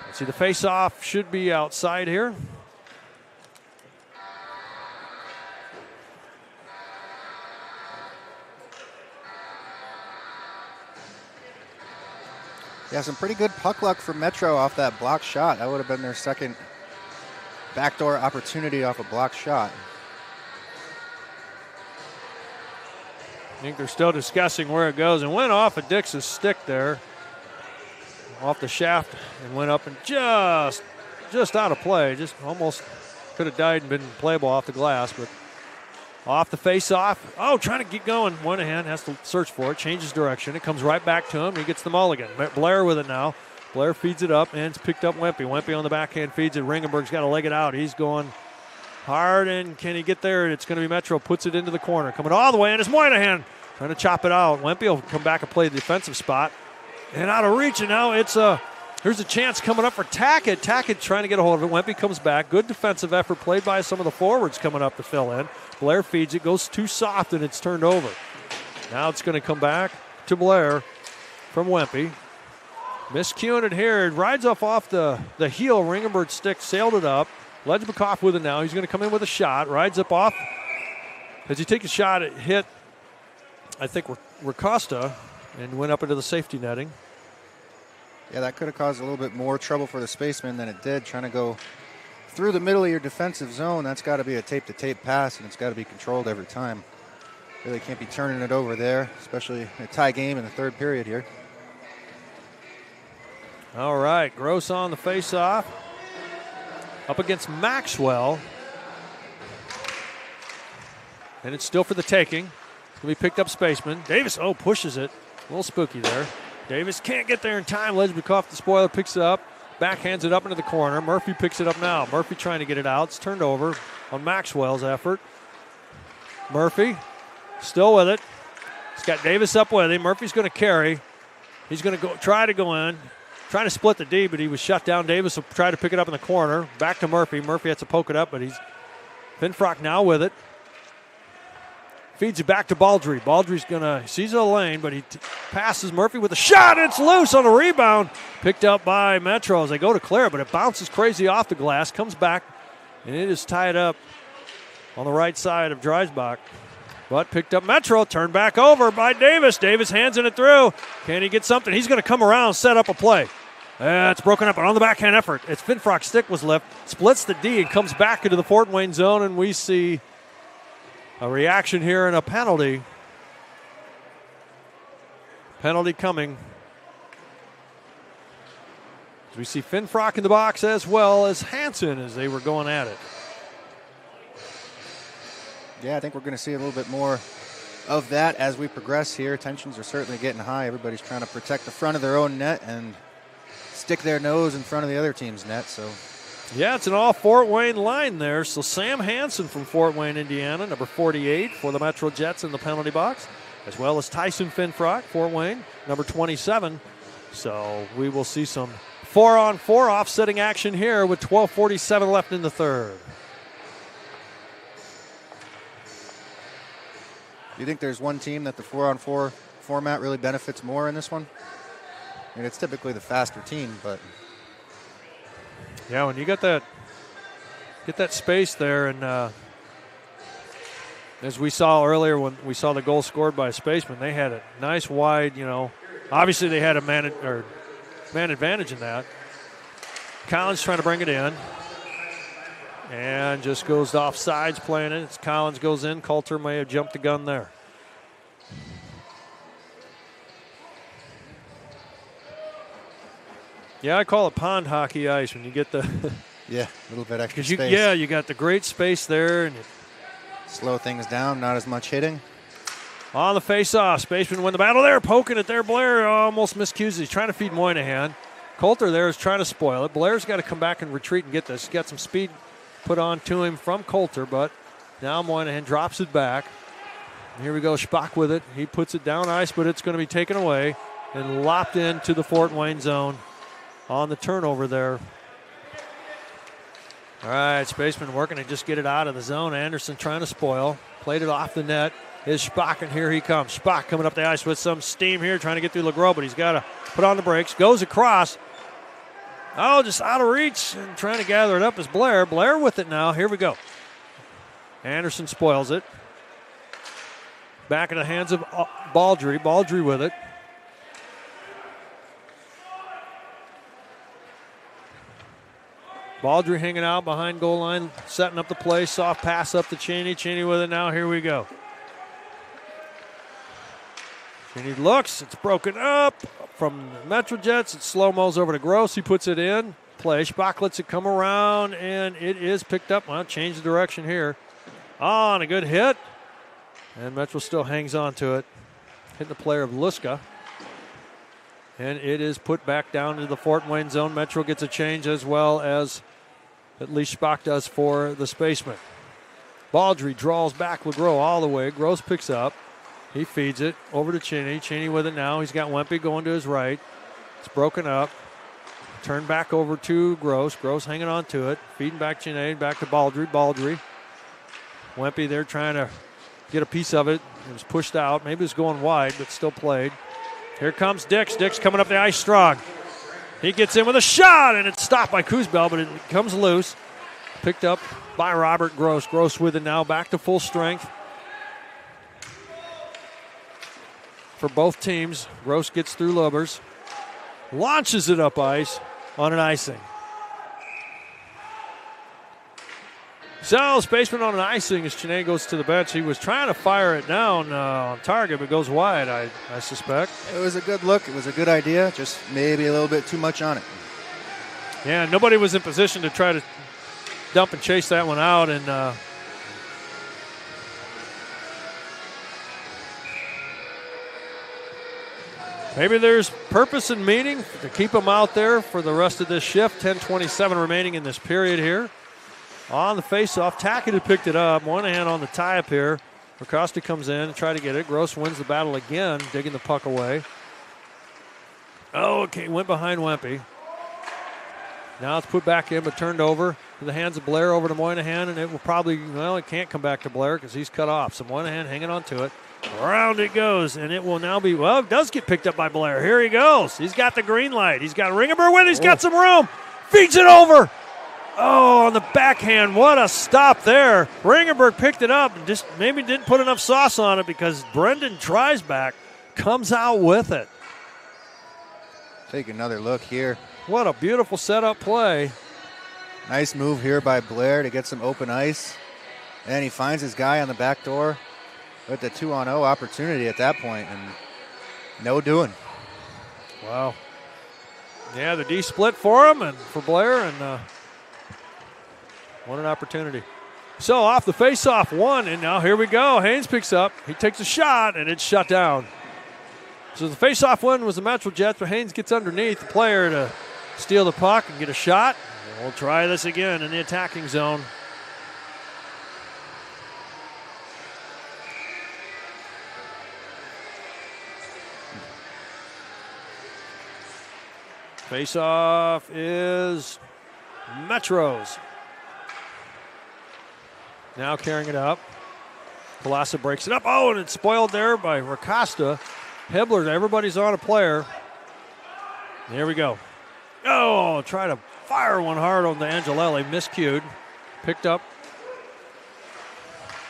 Let's see, the face-off should be outside here. Yeah, some pretty good puck luck for Metro off that block shot. That would have been their second backdoor opportunity off a block shot. I think they're still discussing where it goes, and went off of Dix's stick there, off the shaft, and went up and just out of play. Just almost could have died and been playable off the glass, but off the face-off. Oh, trying to get going. Moynihan has to search for it, changes direction. It comes right back to him. He gets the mulligan. Blair with it now. Blair feeds it up, and it's picked up Wempe. Wempe on the backhand feeds it. Ringenberg's got to leg it out. He's going hard, and can he get there? It's going to be Metro. Puts it into the corner. Coming all the way, and it's Moynihan trying to chop it out. Wempe will come back and play the defensive spot. And out of reach, and now here's a chance coming up for Tackett. Tackett trying to get a hold of it. Wempe comes back. Good defensive effort played by some of the forwards coming up to fill in. Blair feeds it, goes too soft, and it's turned over. Now it's going to come back to Blair from Wempe. Miscuing it here. It rides off the heel. Ringenberg stick, sailed it up. Ledbekoff with it now. He's going to come in with a shot. Rides up off. As he takes a shot, it hit, I think, Ricosta and went up into the safety netting. Yeah, that could have caused a little bit more trouble for the Spacemen than it did. Trying to go through the middle of your defensive zone, that's got to be a tape-to-tape pass, and it's got to be controlled every time. Really can't be turning it over there, especially a tie game in the third period here. All right, Gross on the face-off. Up against Maxwell. And it's still for the taking. It's going to be picked up Spaceman. Davis, pushes it. A little spooky there. Davis can't get there in time. Ledbekoff, the spoiler, picks it up. Backhands it up into the corner. Murphy picks it up now. Murphy trying to get it out. It's turned over on Maxwell's effort. Murphy still with it. He's got Davis up with him. Murphy's going to carry. He's going to try to go in. Trying to split the D, but he was shut down. Davis will try to pick it up in the corner. Back to Murphy. Murphy has to poke it up, but Finfrock now with it. Feeds it back to Baldry. Baldry's sees a lane, but he passes Murphy with a shot. It's loose on a rebound. Picked up by Metro as they go to clear, but it bounces crazy off the glass, comes back, and it is tied up on the right side of Dreisbach. But picked up Metro, turned back over by Davis. Davis handsing it through. Can he get something? He's going to come around, set up a play. It's broken up, but on the backhand effort, it's Finfrock's stick was lifted, splits the D and comes back into the Fort Wayne zone, and we see a reaction here and a penalty. Penalty coming. As we see Finfrock in the box as well as Hansen as they were going at it. Yeah, I think we're going to see a little bit more of that as we progress here. Tensions are certainly getting high. Everybody's trying to protect the front of their own net and stick their nose in front of the other team's net. So, yeah, it's an all Fort Wayne line there. So Sam Hansen from Fort Wayne, Indiana, number 48 for the Metro Jets in the penalty box, as well as Tyson Finfrock, Fort Wayne, number 27. So we will see some 4-on-4 offsetting action here with 12:47 left in the third. Do you think there's one team that the 4-on-4 format really benefits more in this one? I mean, it's typically the faster team, but yeah, when you get that space there, and as we saw earlier when we saw the goal scored by a Spaceman, they had a nice wide, obviously they had a man advantage in that. Collins trying to bring it in, and just goes off sides playing it. It's Collins goes in. Coulter may have jumped the gun there. Yeah, I call it pond hockey ice when you get the yeah, a little bit extra space. You got the great space there, and slow things down. Not as much hitting. On the face-off, Spaceman win the battle there, poking it there. Blair almost miscues it. He's trying to feed Moynihan. Coulter there is trying to spoil it. Blair's got to come back and retreat and get this. He's got some speed put on to him from Coulter, but now Moynihan drops it back. Here we go, Spock with it. He puts it down ice, but it's going to be taken away and lopped into the Fort Wayne zone on the turnover there. All right, Spaceman working to just get it out of the zone. Anderson trying to spoil. Played it off the net. Is Spock, and here he comes. Spock coming up the ice with some steam here, trying to get through LeGros, but he's got to put on the brakes. Goes across. Oh, just out of reach and trying to gather it up is Blair. Blair with it now. Here we go. Anderson spoils it. Back in the hands of Baldry. Baldry with it. Baldry hanging out behind goal line, setting up the play. Soft pass up to Cheney. Cheney with it now. Here we go. Cheney looks. It's broken up from the Metro Jets. It slow-mos over to Gross. He puts it in. Play. Spock lets it come around, and it is picked up. Well, change the direction here. On a good hit. And Metro still hangs on to it. Hitting the player of Luska. And it is put back down into the Fort Wayne zone. Metro gets a change as well as at least Spock does for the Spacemen. Baldry draws back LeGros all the way. Gross picks up. He feeds it over to Cheney. Cheney with it now. He's got Wempe going to his right. It's broken up. Turned back over to Gross. Gross hanging on to it. Feeding back Janae, back to Baldry. Baldry. Wempy there trying to get a piece of it. It was pushed out. Maybe it was going wide, but still played. Here comes Dix. Dix coming up the ice strong. He gets in with a shot, and it's stopped by Kuzbel, but it comes loose. Picked up by Robert Gross. Gross with it now, back to full strength. For both teams, Gross gets through Lubbers. Launches it up ice on an icing. So, Spaceman on an icing as Chiney goes to the bench. He was trying to fire it down on target, but goes wide, I suspect. It was a good look. It was a good idea, just maybe a little bit too much on it. Yeah, nobody was in position to try to dump and chase that one out, and maybe there's purpose and meaning to keep them out there for the rest of this shift. 10:27 remaining in this period here. On the faceoff, Tackett had picked it up. Moynihan on the tie-up here. Acosta comes in and try to get it. Gross wins the battle again, digging the puck away. Oh, okay, went behind Wempy. Now it's put back in, but turned over to the hands of Blair, over to Moynihan, and it will probably, well, it can't come back to Blair because he's cut off. So Moynihan hanging on to it. Around it goes, and it will now be, well, it does get picked up by Blair. Here he goes. He's got the green light. He's got Ringenberg with. He's got some room. Feeds it over. Oh, on the backhand. What a stop there. Ringenberg picked it up and just maybe didn't put enough sauce on it because Brendan Dreisbach comes out with it. Take another look here. What a beautiful setup play. Nice move here by Blair to get some open ice. And he finds his guy on the back door with the 2-on-0 opportunity at that point, and no doing. Wow. Yeah, the D split for him and for Blair, and what an opportunity. So off the faceoff, one, and now here we go. Haynes picks up. He takes a shot, and it's shut down. So the faceoff win was the Metro Jets, but Haynes gets underneath the player to steal the puck and get a shot. We'll try this again in the attacking zone. Faceoff is Metros. Now carrying it up. Palasa breaks it up. Oh, and it's spoiled there by Racosta. Hebler, everybody's on a player. Here we go. Oh, try to fire one hard on the Angelelli. Miscued. Picked up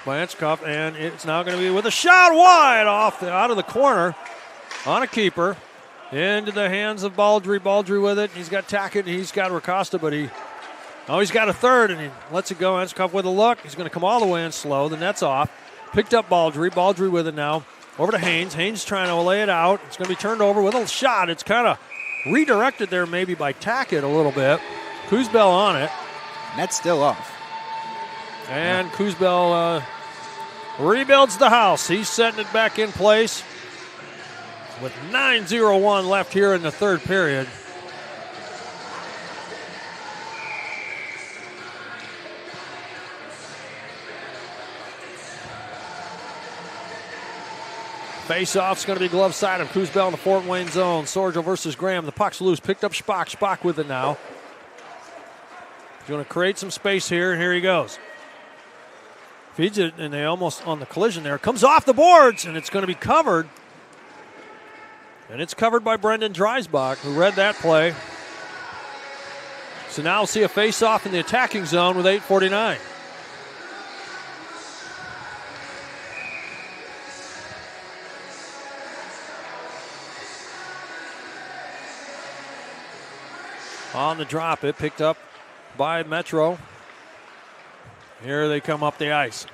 by Enskov, and it's now going to be with a shot wide out of the corner on a keeper. Into the hands of Baldry. Baldry with it. He's got Tackett. He's got Racosta, but he's got a third, and he lets it go. Enskov with a look. He's going to come all the way in slow. The net's off. Picked up Baldry. Baldry with it now. Over to Haynes. Haynes trying to lay it out. It's going to be turned over with a shot. It's kind of redirected there maybe by Tackett a little bit. Kuzbel on it. Net's still off. And Kuzbel rebuilds the house. He's setting it back in place with 9:01 left here in the third period. Face-off's going to be glove side of Kuzbel in the Fort Wayne zone. Sorgel versus Graham. The puck's loose. Picked up Spock. Spock with it now. He's going to create some space here, and here he goes. Feeds it, and they almost on the collision there. Comes off the boards, and it's going to be covered. And it's covered by Brendan Dreisbach, who read that play. So now we'll see a face-off in the attacking zone with 8:49. On the drop, it picked up by Metro. Here they come up the ice.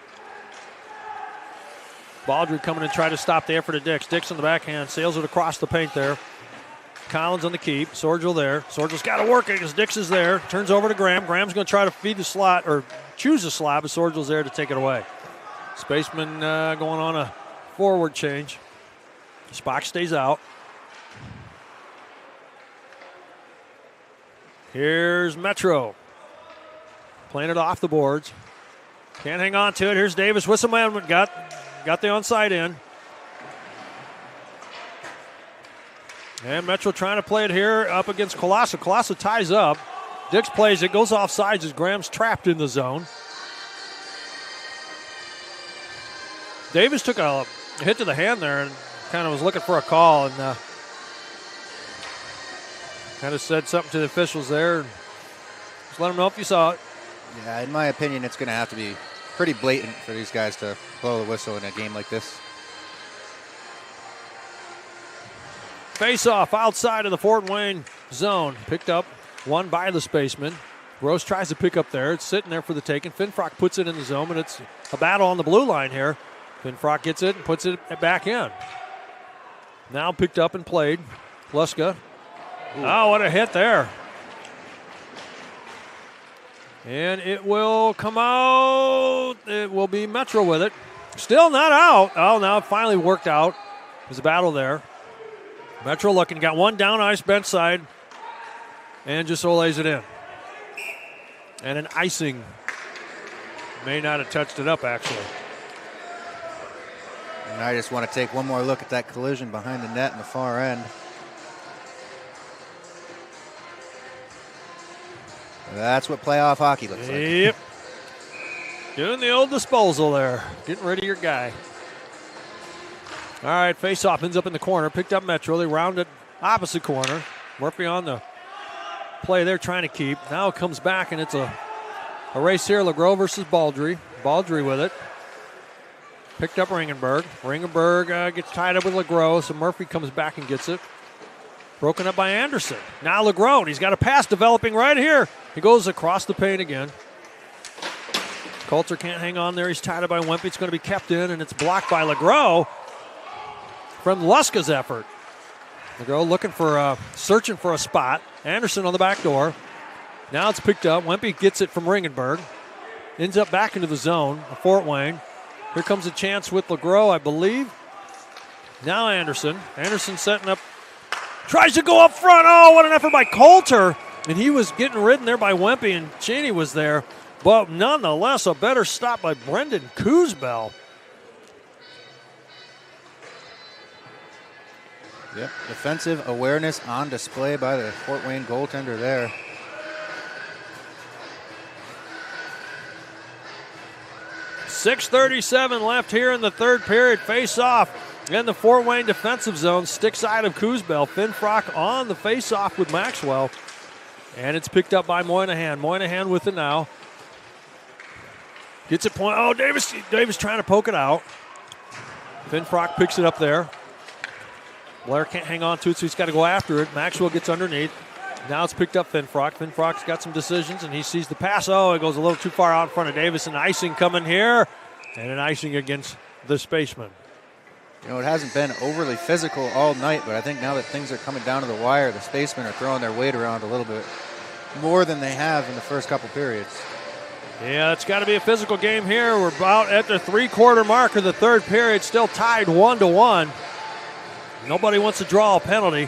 Baldry coming and try to stop the effort of Dix. Dix on the backhand, sails it across the paint there. Collins on the keep. Sorgel there. Sorgel's got to work it because Dix is there. Turns over to Graham. Graham's going to try to feed the slot or choose the slot, but Sorgel's there to take it away. Spaceman going on a forward change. Spock stays out. Here's Metro. Playing it off the boards. Can't hang on to it. Here's Davis with some man. Got the onside in. And Metro trying to play it here up against Colossa. Colossa ties up. Dix plays it, goes off sides as Graham's trapped in the zone. Davis took a hit to the hand there and kind of was looking for a call and kind of said something to the officials there. Just let them know if you saw it. Yeah, in my opinion, it's going to have to be pretty blatant for these guys to blow the whistle in a game like this. Face-off outside of the Fort Wayne zone. Picked up, won by the Spacemen. Gross tries to pick up there. It's sitting there for the taking. Finfrock puts it in the zone, and it's a battle on the blue line here. Finfrock gets it and puts it back in. Now picked up and played. Luska. Oh, what a hit there. And it will come out. It will be Metro with it. Still not out. Oh, now it finally worked out. There's a battle there. Metro looking. Got one down ice bench side. And just lays it in. And an icing. May not have touched it up, actually. And I just want to take one more look at that collision behind the net in the far end. That's what playoff hockey looks like. Yep. Doing the old disposal there. Getting rid of your guy. All right, face-off ends up in the corner. Picked up Metro. They round it opposite corner. Murphy on the play there trying to keep. Now it comes back, and it's a race here. LeGros versus Baldry. Baldry with it. Picked up Ringenberg. Ringenberg gets tied up with LeGros, so Murphy comes back and gets it. Broken up by Anderson. Now LeGros. He's got a pass developing right here. He goes across the paint again. Coulter can't hang on there. He's tied up by Wempe. It's going to be kept in, and it's blocked by LeGros from Luska's effort. LeGros looking for, searching for a spot. Anderson on the back door. Now it's picked up. Wempe gets it from Ringenberg. Ends up back into the zone of Fort Wayne. Here comes a chance with LeGros, I believe. Now Anderson. Anderson setting up. Tries to go up front. Oh, what an effort by Coulter. And he was getting ridden there by Wempe, and Cheney was there. But nonetheless, a better stop by Brendan Kuzbel. Yep, defensive awareness on display by the Fort Wayne goaltender there. .637 left here in the third period. Face-off in the Fort Wayne defensive zone. Stick side of Kuzbel. Finfrock on the face-off with Maxwell. And it's picked up by Moynihan. Moynihan with it now. Gets it point. Oh, Davis trying to poke it out. Finfrock picks it up there. Blair can't hang on to it, so he's got to go after it. Maxwell gets underneath. Now it's picked up Finfrock. Finfrock's got some decisions, and he sees the pass. Oh, it goes a little too far out in front of Davis. An icing coming here, and an icing against the Spacemen. You know, it hasn't been overly physical all night, but I think now that things are coming down to the wire, the Spacemen are throwing their weight around a little bit more than they have in the first couple periods. Yeah, it's got to be a physical game here. We're about at the three-quarter mark of the third period, still tied 1-1. Nobody wants to draw a penalty.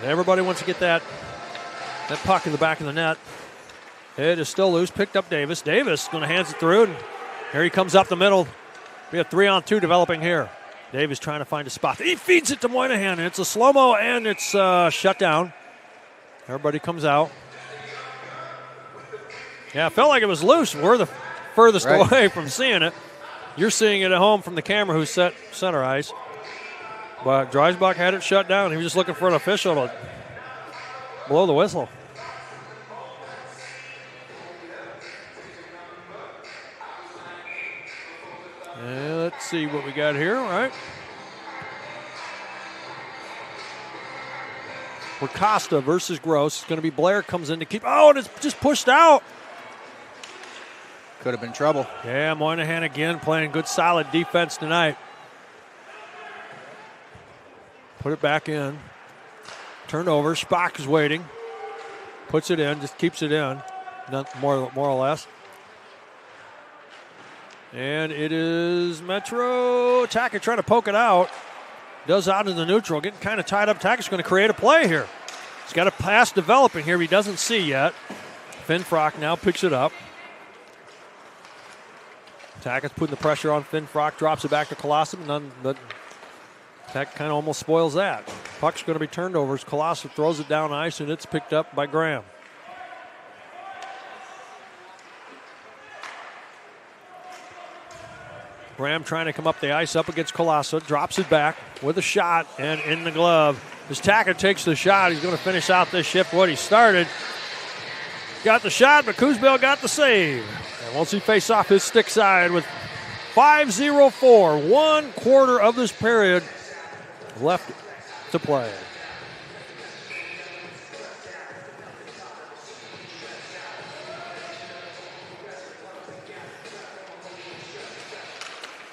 Everybody wants to get that puck in the back of the net. It is still loose. Picked up Davis. Davis going to hands it through, and here he comes up the middle. We have 3-on-2 developing here. Davis trying to find a spot. He feeds it to Moynihan, and it's a slow-mo, and it's shut down. Everybody comes out. Yeah, it felt like it was loose. We're the furthest away from seeing it. You're seeing it at home from the camera who's set center ice. But Dreisbach had it shut down. He was just looking for an official to blow the whistle. And let's see what we got here, all right? Costa versus Gross. It's going to be Blair comes in to keep. Oh, and it's just pushed out. Could have been trouble. Yeah, Moynihan again playing good solid defense tonight. Put it back in. Turned over. Spock is waiting. Puts it in. Just keeps it in. Not more or less. And it is Metro. Tackett trying to poke it out. Does out in the neutral. Getting kind of tied up. Tackett's going to create a play here. He's got a pass developing here he doesn't see yet. Finfrock now picks it up. Tackett's putting the pressure on Finfrock. Drops it back to Colosseum. But Tackett kind of almost spoils that. Puck's going to be turned over as Colosso throws it down ice, and it's picked up by Graham. Graham trying to come up the ice up against Colosso, drops it back with a shot and in the glove. As Tackett takes the shot, he's going to finish out this shift what he started. Got the shot, but Kuzbel got the save. And we'll see face off his stick side with 5:04, 1 quarter of this period left to play.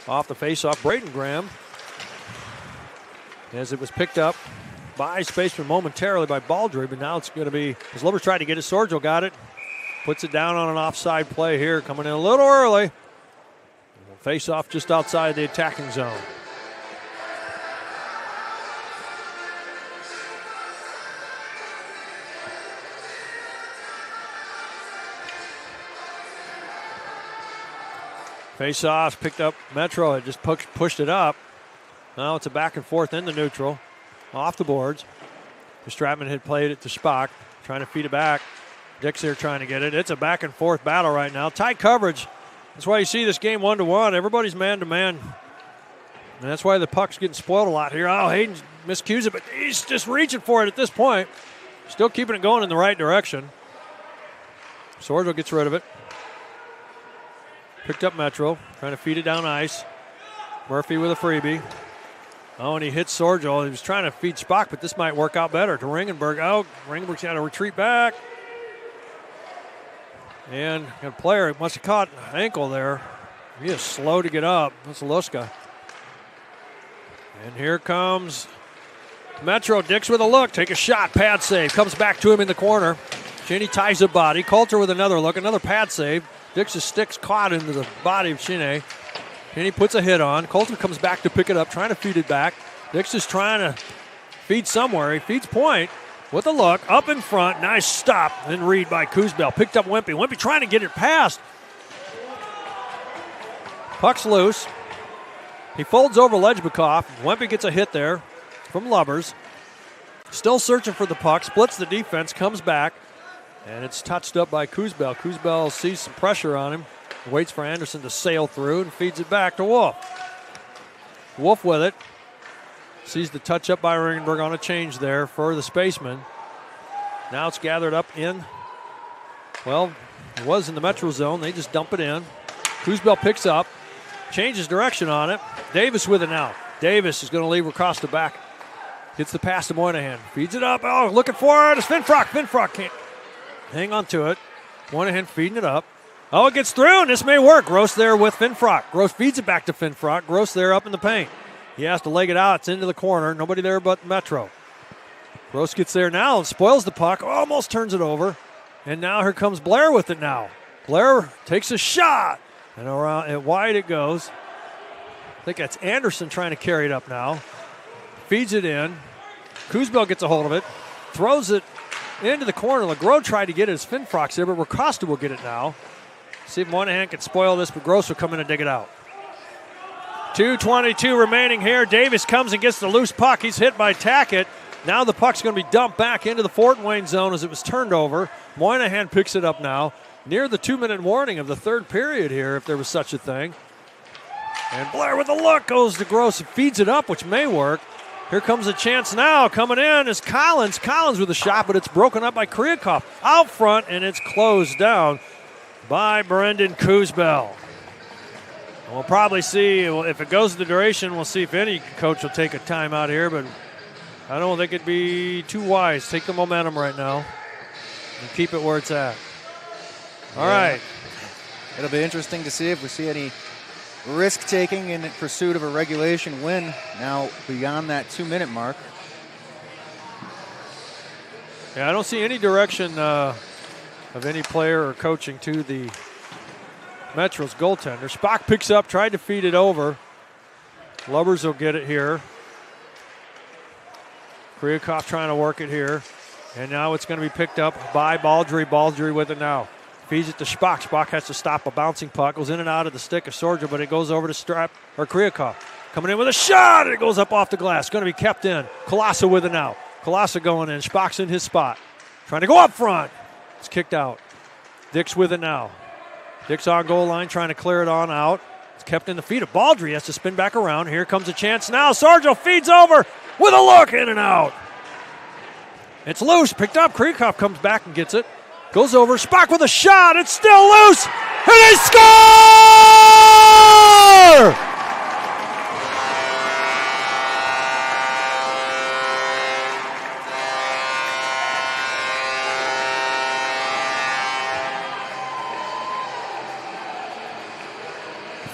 Off the face-off, Braden Graham. As it was picked up by Spaceman momentarily by Baldry, but now it's going to be, as Lubbers tried to get it, Sorgel got it. Puts it down on an offside play here, coming in a little early. Face-off just outside the attacking zone. Face-off picked up Metro. It just pushed it up. Now it's a back and forth in the neutral. Off the boards. Stratman had played it to Spock, trying to feed it back. Dick's here trying to get it. It's a back and forth battle right now. Tight coverage. That's why you see this game 1-1. Everybody's man-to-man. And that's why the puck's getting spoiled a lot here. Oh, Hayden miscues it, but he's just reaching for it at this point. Still keeping it going in the right direction. Sorgel gets rid of it. Picked up Metro, trying to feed it down ice. Murphy with a freebie. Oh, and he hits Sorgel. He was trying to feed Spock, but this might work out better to Ringenberg. Oh, Ringenberg's got to retreat back. And a player must have caught an ankle there. He is slow to get up. That's Luska. And here comes Metro. Dix with a look. Take a shot. Pad save. Comes back to him in the corner. Cheney ties a body. Coulter with another look. Another pad save. Dix's stick's caught into the body of Cheney. Cheney puts a hit on. Coulter comes back to pick it up, trying to feed it back. Dix is trying to feed somewhere. He feeds Point with a look. Up in front. Nice stop. Then read by Kuzbel. Picked up Wimpy. Wimpy trying to get it past. Puck's loose. He folds over Lejbakov. Wimpy gets a hit there from Lubbers. Still searching for the puck. Splits the defense. Comes back. And it's touched up by Kuzbel. Kuzbel sees some pressure on him. Waits for Anderson to sail through and feeds it back to Wolf. Wolf with it. Sees the touch up by Ringenberg on a change there for the Spacemen. Now it's gathered up in, well, it was in the Metro zone. They just dump it in. Kuzbel picks up. Changes direction on it. Davis with it now. Davis is going to leave across the back. Gets the pass to Moynihan. Feeds it up. Oh, looking for it. It's Finfrock. Finfrock can't hang on to it. Moynihan feeding it up. Oh, it gets through, and this may work. Gross there with Finfrock. Gross feeds it back to Finfrock. Gross there up in the paint. He has to leg it out. It's into the corner. Nobody there but Metro. Gross gets there now and spoils the puck. Almost turns it over. And now here comes Blair with it now. Blair takes a shot. And around and wide it goes. I think that's Anderson trying to carry it up now. Feeds it in. Kuzbel gets a hold of it. Throws it into the corner. LeGros tried to get it as Finfrock's there, but Racosta will get it now. See if Moynihan can spoil this, but Gross will come in and dig it out. 2:22 remaining here. Davis comes and gets the loose puck. He's hit by Tackett. Now the puck's going to be dumped back into the Fort Wayne zone as it was turned over. Moynihan picks it up now. Near the 2-minute warning of the third period here, if there was such a thing. And Blair with a look goes to Gross and feeds it up, which may work. Here comes a chance now. Coming in is Collins. Collins with a shot, but it's broken up by Kryakov. Out front, and it's closed down by Brendan Kuzbel. We'll probably see, if it goes to the duration, we'll see if any coach will take a timeout here, but I don't think it'd be too wise. Take the momentum right now and keep it where it's at. All right. It'll be interesting to see if we see any risk-taking in pursuit of a regulation win now beyond that 2-minute mark. Yeah, I don't see any direction of any player or coaching to the Metro's goaltender. Spock picks up, tried to feed it over. Lubbers will get it here. Kryakov trying to work it here. And now it's going to be picked up by Baldry. Baldry with it now. Feeds it to Spock. Spock has to stop a bouncing puck. Goes in and out of the stick of Sorgel, but it goes over to Kryakov. Coming in with a shot, and it goes up off the glass. Going to be kept in. Kolasa with it now. Kolasa going in. Spock's in his spot. Trying to go up front. It's kicked out. Dick's with it now. Dick's on goal line, trying to clear it on out. It's kept in the feet of Baldry. Has to spin back around. Here comes a chance now. Sargent feeds over with a look, in and out. It's loose. Picked up. Kreekhoff comes back and gets it. Goes over. Spock with a shot. It's still loose. And they score!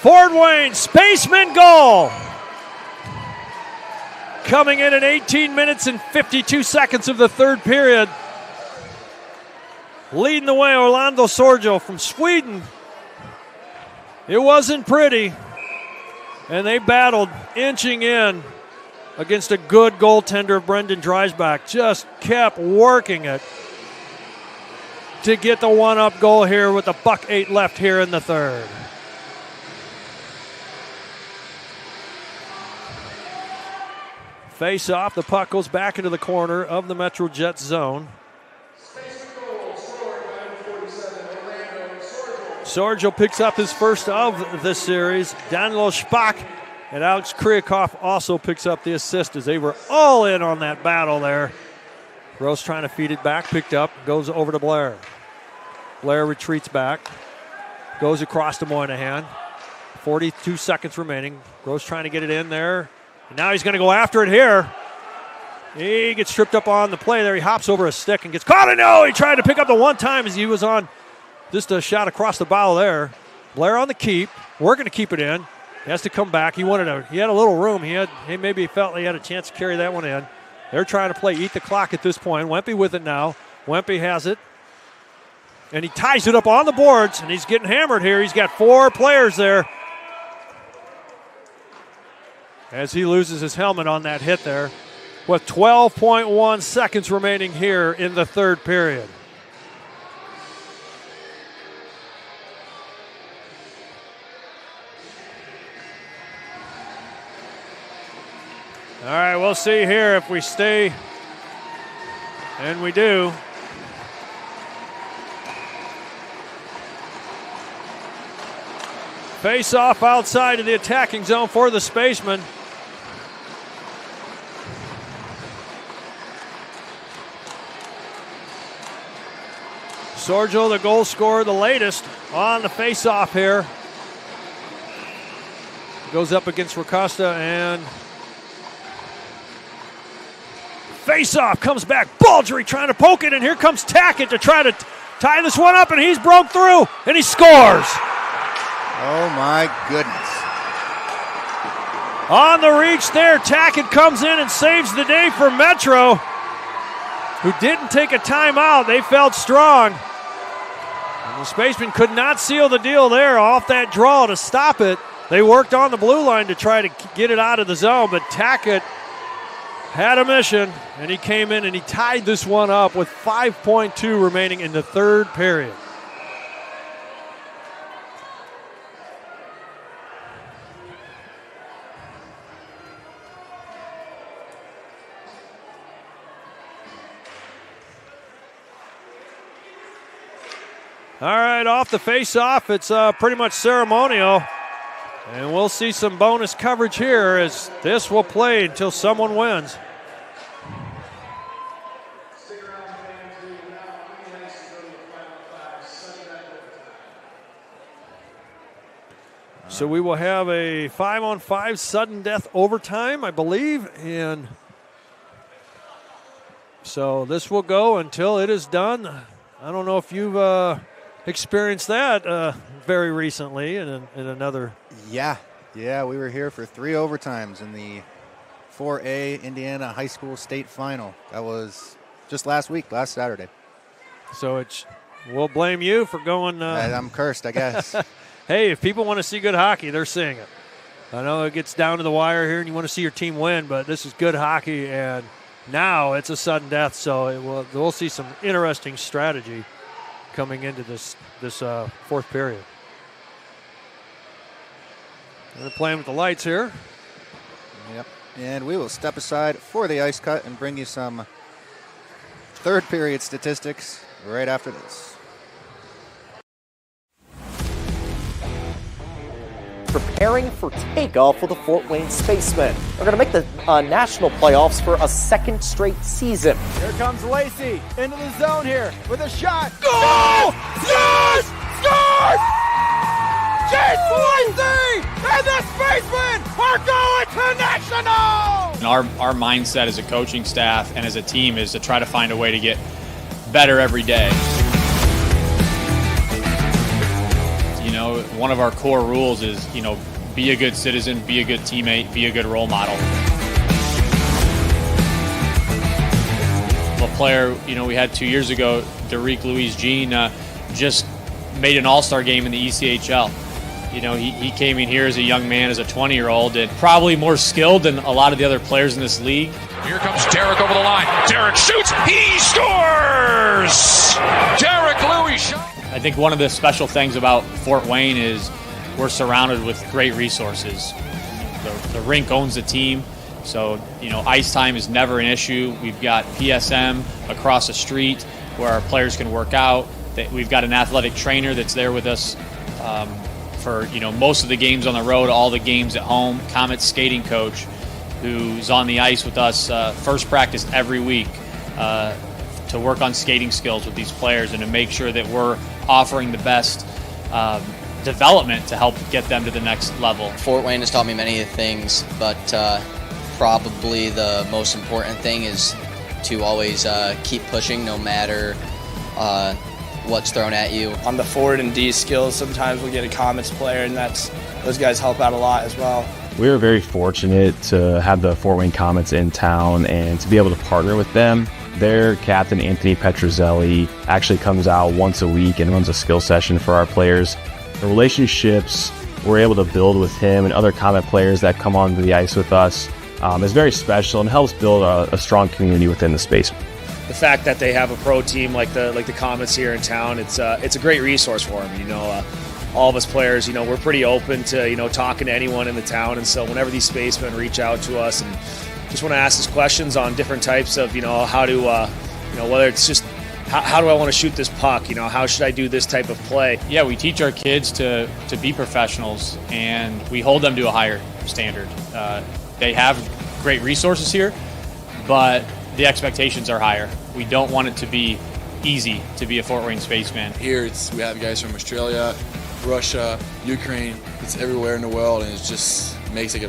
Fort Wayne Spacemen goal. Coming in at 18 minutes and 52 seconds of the third period. Leading the way, Orlando Sorgel from Sweden. It wasn't pretty, and they battled, inching in against a good goaltender, Brendan Dreisbach. Just kept working it to get the one-up goal here with a $1:08 left here in the third. Face off, the puck goes back into the corner of the Metro Jets zone. Sorgel picks up his first of the series. Danilo Spock and Alex Kreekhoff also picks up the assist as they were all in on that battle there. Gross trying to feed it back, picked up, goes over to Blair. Blair retreats back, goes across to Moynihan. 42 seconds remaining. Gross trying to get it in there. And now he's going to go after it here. He gets tripped up on the play there. He hops over a stick and gets caught. And no, he tried to pick up the one time as he was on just a shot across the bow there. Blair on the keep, working to keep it in. He has to come back. He had a little room. He maybe felt he had a chance to carry that one in. They're trying to play eat the clock at this point. Wempe with it now. Wempe has it. And he ties it up on the boards, and he's getting hammered here. He's got 4 players there. As he loses his helmet on that hit there, with 12.1 seconds remaining here in the third period. All right, we'll see here if we stay, and we do. Face off outside of the attacking zone for the Spacemen. Sorgel, the goal scorer, the latest on the face-off here. Goes up against Racosta and face-off comes back. Baldry trying to poke it, and here comes Tackett to try to tie this one up, and he's broke through, and he scores. Oh, my goodness. On the reach there, Tackett comes in and saves the day for Metro, who didn't take a timeout. They felt strong. And the Spacemen could not seal the deal there off that draw to stop it. They worked on the blue line to try to get it out of the zone, but Tackett had a mission, and he came in and he tied this one up with 5.2 remaining in the third period. All right, off the face-off, it's pretty much ceremonial. And we'll see some bonus coverage here as this will play until someone wins. So we will have a 5-on-5 sudden death overtime, I believe. And so this will go until it is done. I don't know if you've experienced that very recently in another. Yeah, we were here for 3 overtimes in the 4A Indiana High School State Final. That was just last Saturday. So we'll blame you for going. I'm cursed, I guess. Hey, if people want to see good hockey, they're seeing it. I know it gets down to the wire here and you want to see your team win, but this is good hockey, and now it's a sudden death, so we'll see some interesting strategy coming into this fourth period. They're playing with the lights here. Yep. And we will step aside for the ice cut and bring you some third period statistics right after this. Preparing for takeoff for the Fort Wayne Spacemen. They're going to make the national playoffs for a second straight season. Here comes Lacey into the zone here with a shot. Goal! Yes! Scores! Chase Lacey and the Spacemen are going to national! And our mindset as a coaching staff and as a team is to try to find a way to get better every day. You know, one of our core rules is, be a good citizen, be a good teammate, be a good role model. A player, we had 2 years ago, Derek Louis-Jean, just made an all-star game in the ECHL. He came in here as a young man, as a 20-year-old, and probably more skilled than a lot of the other players in this league. Here comes Derek over the line. Derek shoots. He scores! Derek Louis. I think one of the special things about Fort Wayne is we're surrounded with great resources. The rink owns the team, so ice time is never an issue. We've got PSM across the street where our players can work out. We've got an athletic trainer that's there with us for most of the games on the road, all the games at home. Comet's skating coach, who's on the ice with us first practice every week to work on skating skills with these players and to make sure that we're offering the best development to help get them to the next level. Fort Wayne has taught me many things, but probably the most important thing is to always keep pushing no matter what's thrown at you. On the forward and D skills, sometimes we'll get a Comets player, and those guys help out a lot as well. We were very fortunate to have the Fort Wayne Comets in town and to be able to partner with them. Their captain, Anthony Petrozelli, actually comes out once a week and runs a skill session for our players. The relationships we're able to build with him and other Comet players that come onto the ice with us is very special and helps build a strong community within the space. The fact that they have a pro team like the Comets here in town, it's a great resource for them. All of us players, we're pretty open to talking to anyone in the town, and so whenever these spacemen reach out to us and just want to ask us questions on different types of how to whether it's just how do I want to shoot this puck, how should I do this type of play. Yeah, we teach our kids to be professionals, and we hold them to a higher standard. They have great resources here, but the expectations are higher. We don't want it to be easy to be a Fort Wayne Spaceman. Here we have guys from Australia, Russia, Ukraine. It's everywhere in the world, and it just makes a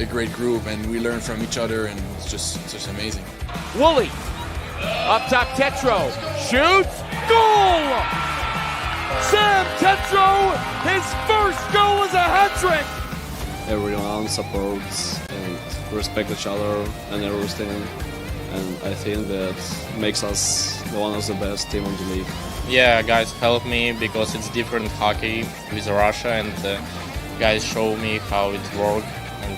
great group, and we learn from each other, and it's just amazing. Woolley, up top Tetro, shoots, goal! Sam Tetro, his first goal is a hat trick! Everyone supports and respect each other and everything, and I think that makes us one of the best team in the league. Yeah, guys help me because it's different hockey with Russia, and guys show me how it works, and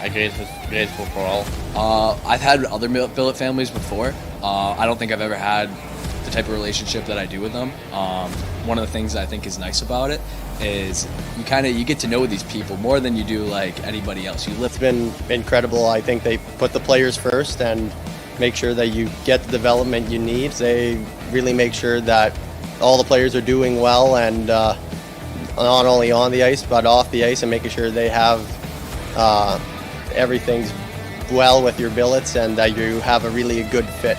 I'm grateful for all. I've had other billet families before. I don't think I've ever had the type of relationship that I do with them. One of the things I think is nice about it is you get to know these people more than you do like anybody else. It's been incredible. I think they put the players first and make sure that you get the development you need. They really make sure that all the players are doing well, and not only on the ice but off the ice, and making sure they have everything's well with your billets and that you have a really good fit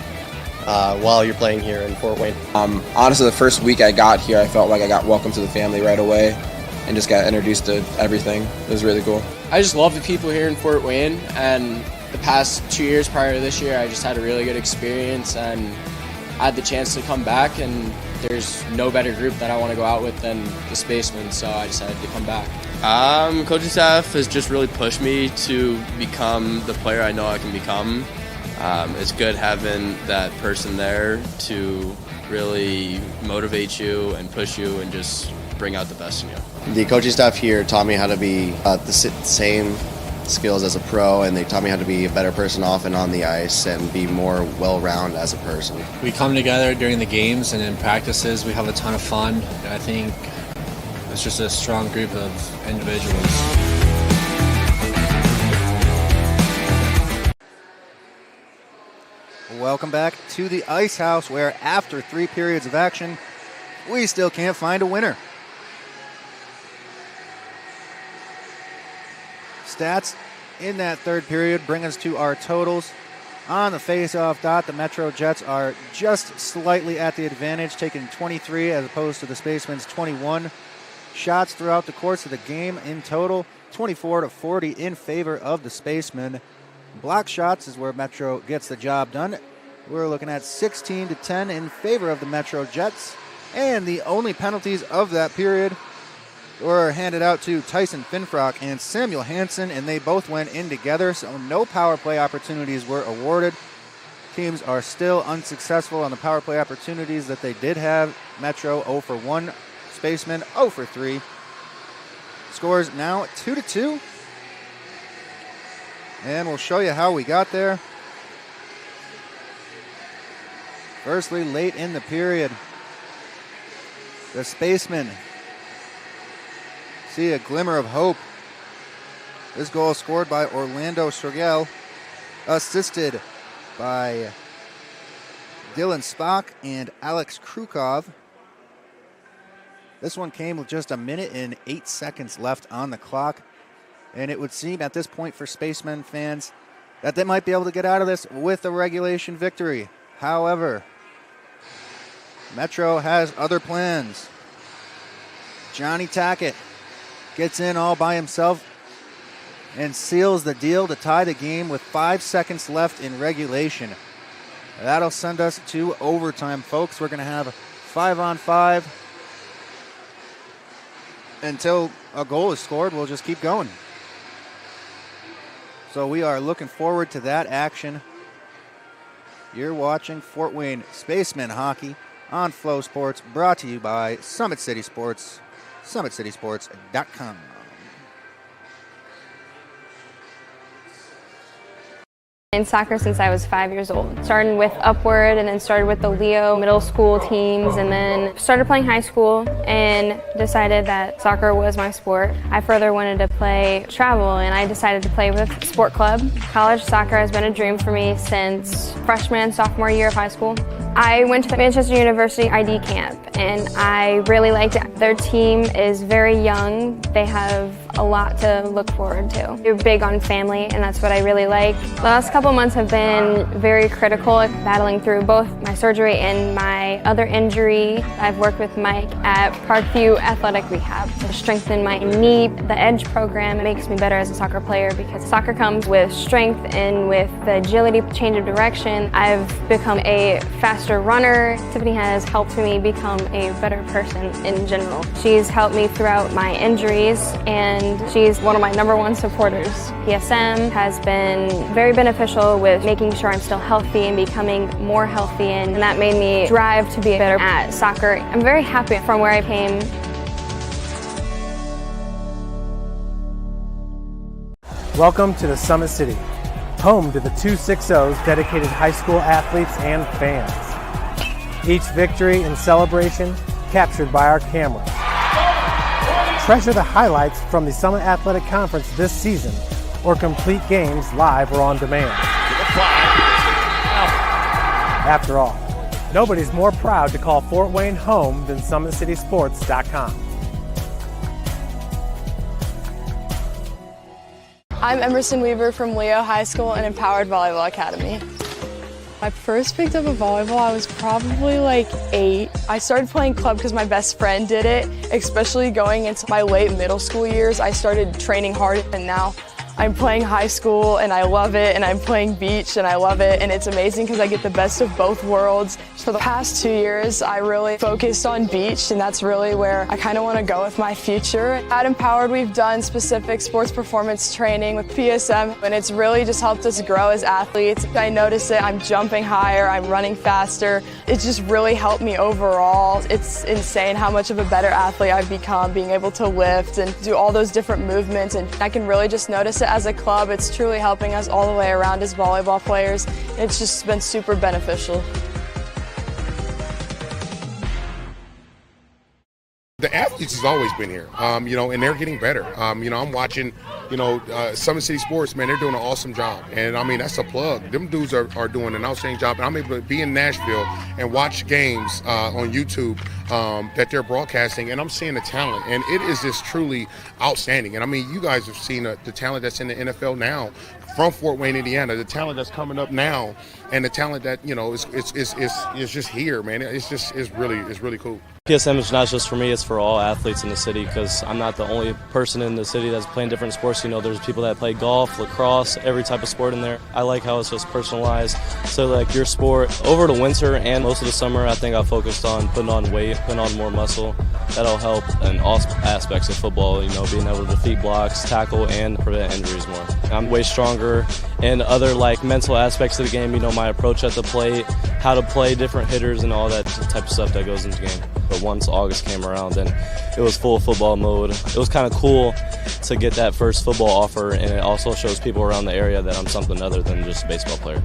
while you're playing here in Fort Wayne. Honestly, the first week I got here, I felt like I got welcomed to the family right away and just got introduced to everything. It was really cool. I just love the people here in Fort Wayne, and the past 2 years prior to this year, I just had a really good experience, and I had the chance to come back, and there's no better group that I want to go out with than the Spacemen, so I decided to come back. Coaching staff has just really pushed me to become the player I know I can become. It's good having that person there to really motivate you and push you and just bring out the best in you. The coaching staff here taught me how to be the same skills as a pro, and they taught me how to be a better person off and on the ice and be more well-rounded as a person. We come together during the games and in practices. We have a ton of fun. I think it's just a strong group of individuals. Welcome back to the Ice House, where after 3 periods of action, we still can't find a winner. Stats in that 3rd period bring us to our totals. On the face-off dot, the Metro Jets are just slightly at the advantage, taking 23 as opposed to the Spacemen's 21. Shots throughout the course of the game in total, 24-40 in favor of the Spacemen. Block shots is where Metro gets the job done. We're looking at 16-10 in favor of the Metro Jets. And the only penalties of that period were handed out to Tyson Finfrock and Samuel Hansen, and they both went in together, so no power play opportunities were awarded. Teams are still unsuccessful on the power play opportunities that they did have. Metro 0 for 1, Spacemen 0 for 3. Scores now 2-2. And we'll show you how we got there. Firstly, late in the period, the Spacemen see a glimmer of hope. This goal scored by Orlando Sorgel, assisted by Dylan Spock and Alex Krukov. This one came with just 1 minute and 8 seconds left on the clock. And it would seem at this point for Spacemen fans that they might be able to get out of this with a regulation victory. However, Metro has other plans. Johnny Tackett gets in all by himself and seals the deal to tie the game with 5 seconds left in regulation. That'll send us to overtime, folks. We're going to have 5-on-5. Until a goal is scored, we'll just keep going. So we are looking forward to that action. You're watching Fort Wayne Spacemen Hockey on Flow Sports, brought to you by Summit City Sports, summitcitysports.com. In soccer since I was 5 years old. Started with Upward and then started with the Leo middle school teams and then started playing high school and decided that soccer was my sport. I further wanted to play travel and I decided to play with Sport Club. College soccer has been a dream for me since freshman and sophomore year of high school. I went to the Manchester University ID camp and I really liked it. Their team is very young. They have a lot to look forward to. They're big on family and that's what I really like. The last couple months have been very critical, battling through both my surgery and my other injury. I've worked with Mike at Parkview Athletic Rehab to strengthen my knee. The EDGE program makes me better as a soccer player because soccer comes with strength and with the agility, change of direction. I've become a faster runner. Tiffany has helped me become a better person in general. She's helped me throughout my injuries and she's one of my #1 supporters. PSM has been very beneficial with making sure I'm still healthy and becoming more healthy, and that made me drive to be better at soccer. I'm very happy from where I came. Welcome to the Summit City, home to the 260's dedicated high school athletes and fans. Each victory and celebration captured by our cameras. Treasure the highlights from the Summit Athletic Conference this season or complete games live or on demand. After all, nobody's more proud to call Fort Wayne home than SummitCitySports.com. I'm Emerson Weaver from Leo High School and Empowered Volleyball Academy. I first picked up a volleyball, I was probably like 8. I started playing club because my best friend did it, especially going into my late middle school years. I started training hard and now I'm playing high school and I love it, and I'm playing beach and I love it, and it's amazing because I get the best of both worlds. For the past 2 years, I really focused on beach, and that's really where I kind of want to go with my future. At Empowered, we've done specific sports performance training with PSM, and it's really just helped us grow as athletes. I notice it, I'm jumping higher, I'm running faster. It's just really helped me overall. It's insane how much of a better athlete I've become, being able to lift and do all those different movements, and I can really just notice it as a club. It's truly helping us all the way around as volleyball players. It's just been super beneficial. The athletes has always been here, and they're getting better. I'm watching, Summit City Sports, man, they're doing an awesome job. And, that's a plug. Them dudes are doing an outstanding job. And I'm able to be in Nashville and watch games on YouTube that they're broadcasting, and I'm seeing the talent. And it is just truly outstanding. And, you guys have seen the talent that's in the NFL now from Fort Wayne, Indiana, the talent that's coming up now, and the talent that, is just here, man. It's really cool. PSM is not just for me, it's for all athletes in the city, because I'm not the only person in the city that's playing different sports. There's people that play golf, lacrosse, every type of sport in there. I like how it's just personalized. So like your sport, over the winter and most of the summer, I think I focused on putting on weight, putting on more muscle. That'll help in all aspects of football, being able to defeat blocks, tackle, and prevent injuries more. I'm way stronger in other mental aspects of the game, my approach at the plate, how to play different hitters and all that type of stuff that goes into the game. But once August came around, then it was full football mode. It was kind of cool to get that first football offer, and it also shows people around the area that I'm something other than just a baseball player.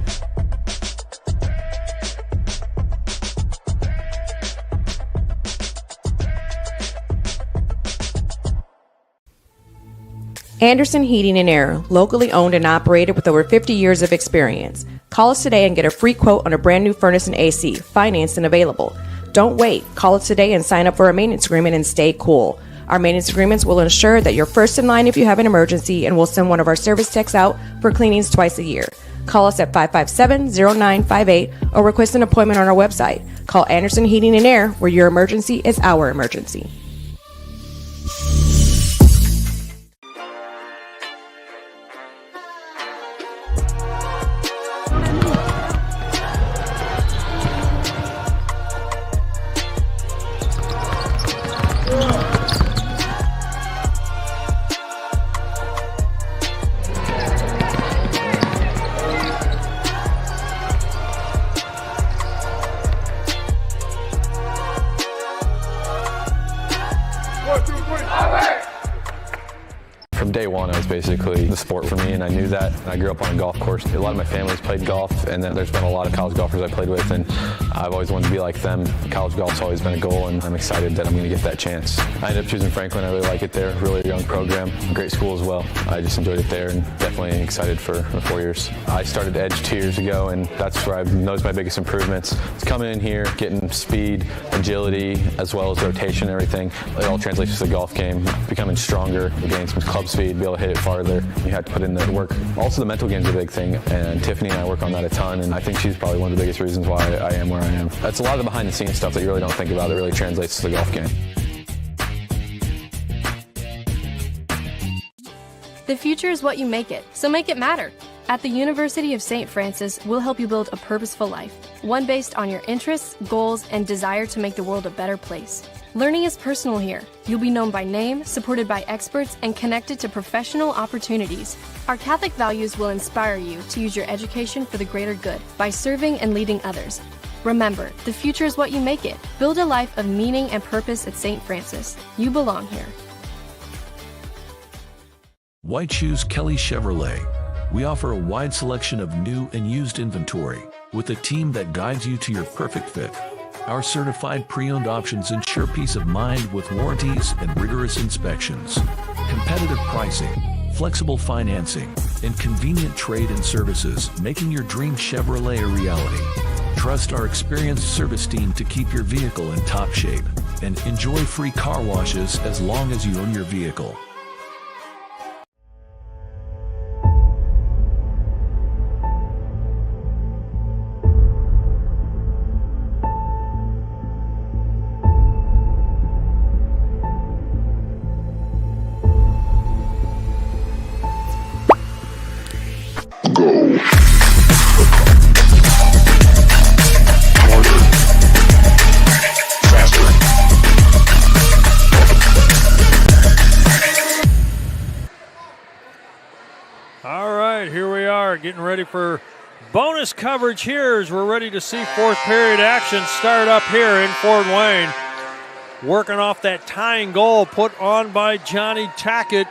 Anderson Heating and Air, locally owned and operated with over 50 years of experience. Call us today and get a free quote on a brand new furnace and AC, financed and available. Don't wait. Call us today and sign up for a maintenance agreement and stay cool. Our maintenance agreements will ensure that you're first in line if you have an emergency, and we'll send one of our service techs out for cleanings twice a year. Call us at 557-0958 or request an appointment on our website. Call Anderson Heating and Air, where your emergency is our emergency. From day one, it was basically the sport for me, and I knew that. I grew up on a golf course. A lot of my family's played golf, and then there's been a lot of college golfers I played with, and I've always wanted to be like them. College golf's always been a goal, and I'm excited that I'm going to get that chance. I ended up choosing Franklin. I really like it there. Really young program, great school as well. I just enjoyed it there, and definitely excited for the 4 years. I started Edge 2 years ago, and that's where I've noticed my biggest improvements. It's coming in here, getting speed, agility, as well as rotation and everything. It all translates to the golf game, becoming stronger, getting some club speed, be able to hit it farther. You have to put in the work. Also, the mental game's a big thing, and Tiffany and I work on that a ton, and I think she's probably one of the biggest reasons why I am where I am. That's a lot of the behind-the-scenes stuff that you really don't think about that really translates to the golf game. The future is what you make it, so make it matter. At the University of St. Francis, we'll help you build a purposeful life, one based on your interests, goals, and desire to make the world a better place. Learning is personal here. You'll be known by name, supported by experts, and connected to professional opportunities. Our Catholic values will inspire you to use your education for the greater good by serving and leading others. Remember, the future is what you make it. Build a life of meaning and purpose at St. Francis. You belong here. Why choose Kelly Chevrolet? We offer a wide selection of new and used inventory with a team that guides you to your perfect fit. Our certified pre-owned options ensure peace of mind with warranties and rigorous inspections. Competitive pricing, flexible financing, and convenient trade and services, making your dream Chevrolet a reality. Trust our experienced service team to keep your vehicle in top shape, and enjoy free car washes as long as you own your vehicle. Getting ready for bonus coverage here as we're ready to see fourth period action start up here in Fort Wayne. Working off that tying goal put on by Johnny Tackett,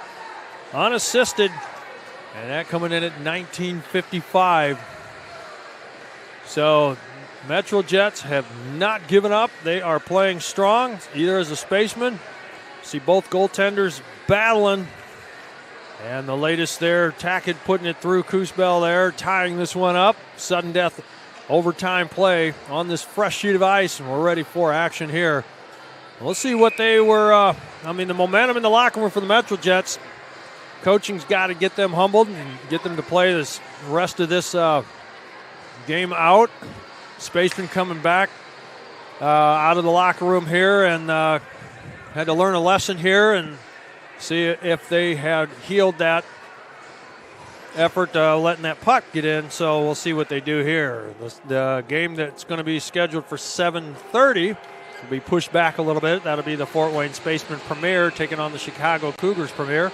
unassisted, and that coming in at 19:55. So Metro Jets have not given up. They are playing strong, either as a Spaceman See both goaltenders battling. And the latest there, Tackett putting it through Kuzbel there, tying this one up. Sudden death overtime play on this fresh sheet of ice, and we're ready for action here. We'll see what they were, the momentum in the locker room for the Metro Jets. Coaching's got to get them humbled and get them to play this rest of this game out. Spaceman coming back out of the locker room here and had to learn a lesson here and see if they had healed that effort letting that puck get in. So we'll see what they do here. The game that's going to be scheduled for 7:30 will be pushed back a little bit. That'll be the Fort Wayne Spacemen Premier taking on the Chicago Cougars Premier.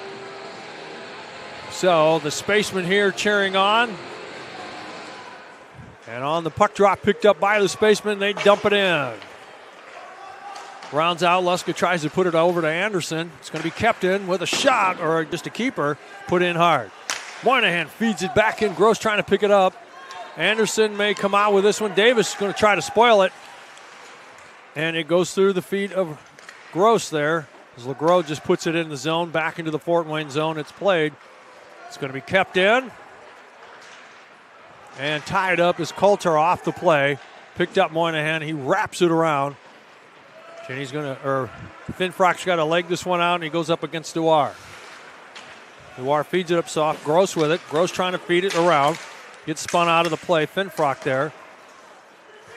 So the Spacemen here cheering on. And on the puck drop picked up by the Spacemen, they dump it in. Rounds out, Luska tries to put it over to Anderson. It's going to be kept in with a shot, or just a keeper, put in hard. Moynihan feeds it back in, Gross trying to pick it up. Anderson may come out with this one. Davis is going to try to spoil it. And it goes through the feet of Gross there. As LeGros just puts it in the zone, back into the Fort Wayne zone. It's played. It's going to be kept in. And tied up is Coulter off the play. Picked up Moynihan. He wraps it around. And he's going to, Finfrock's got to leg this one out, and he goes up against Dewar. Dewar feeds it up soft. Gross with it. Gross trying to feed it around. Gets spun out of the play. Finfrock there.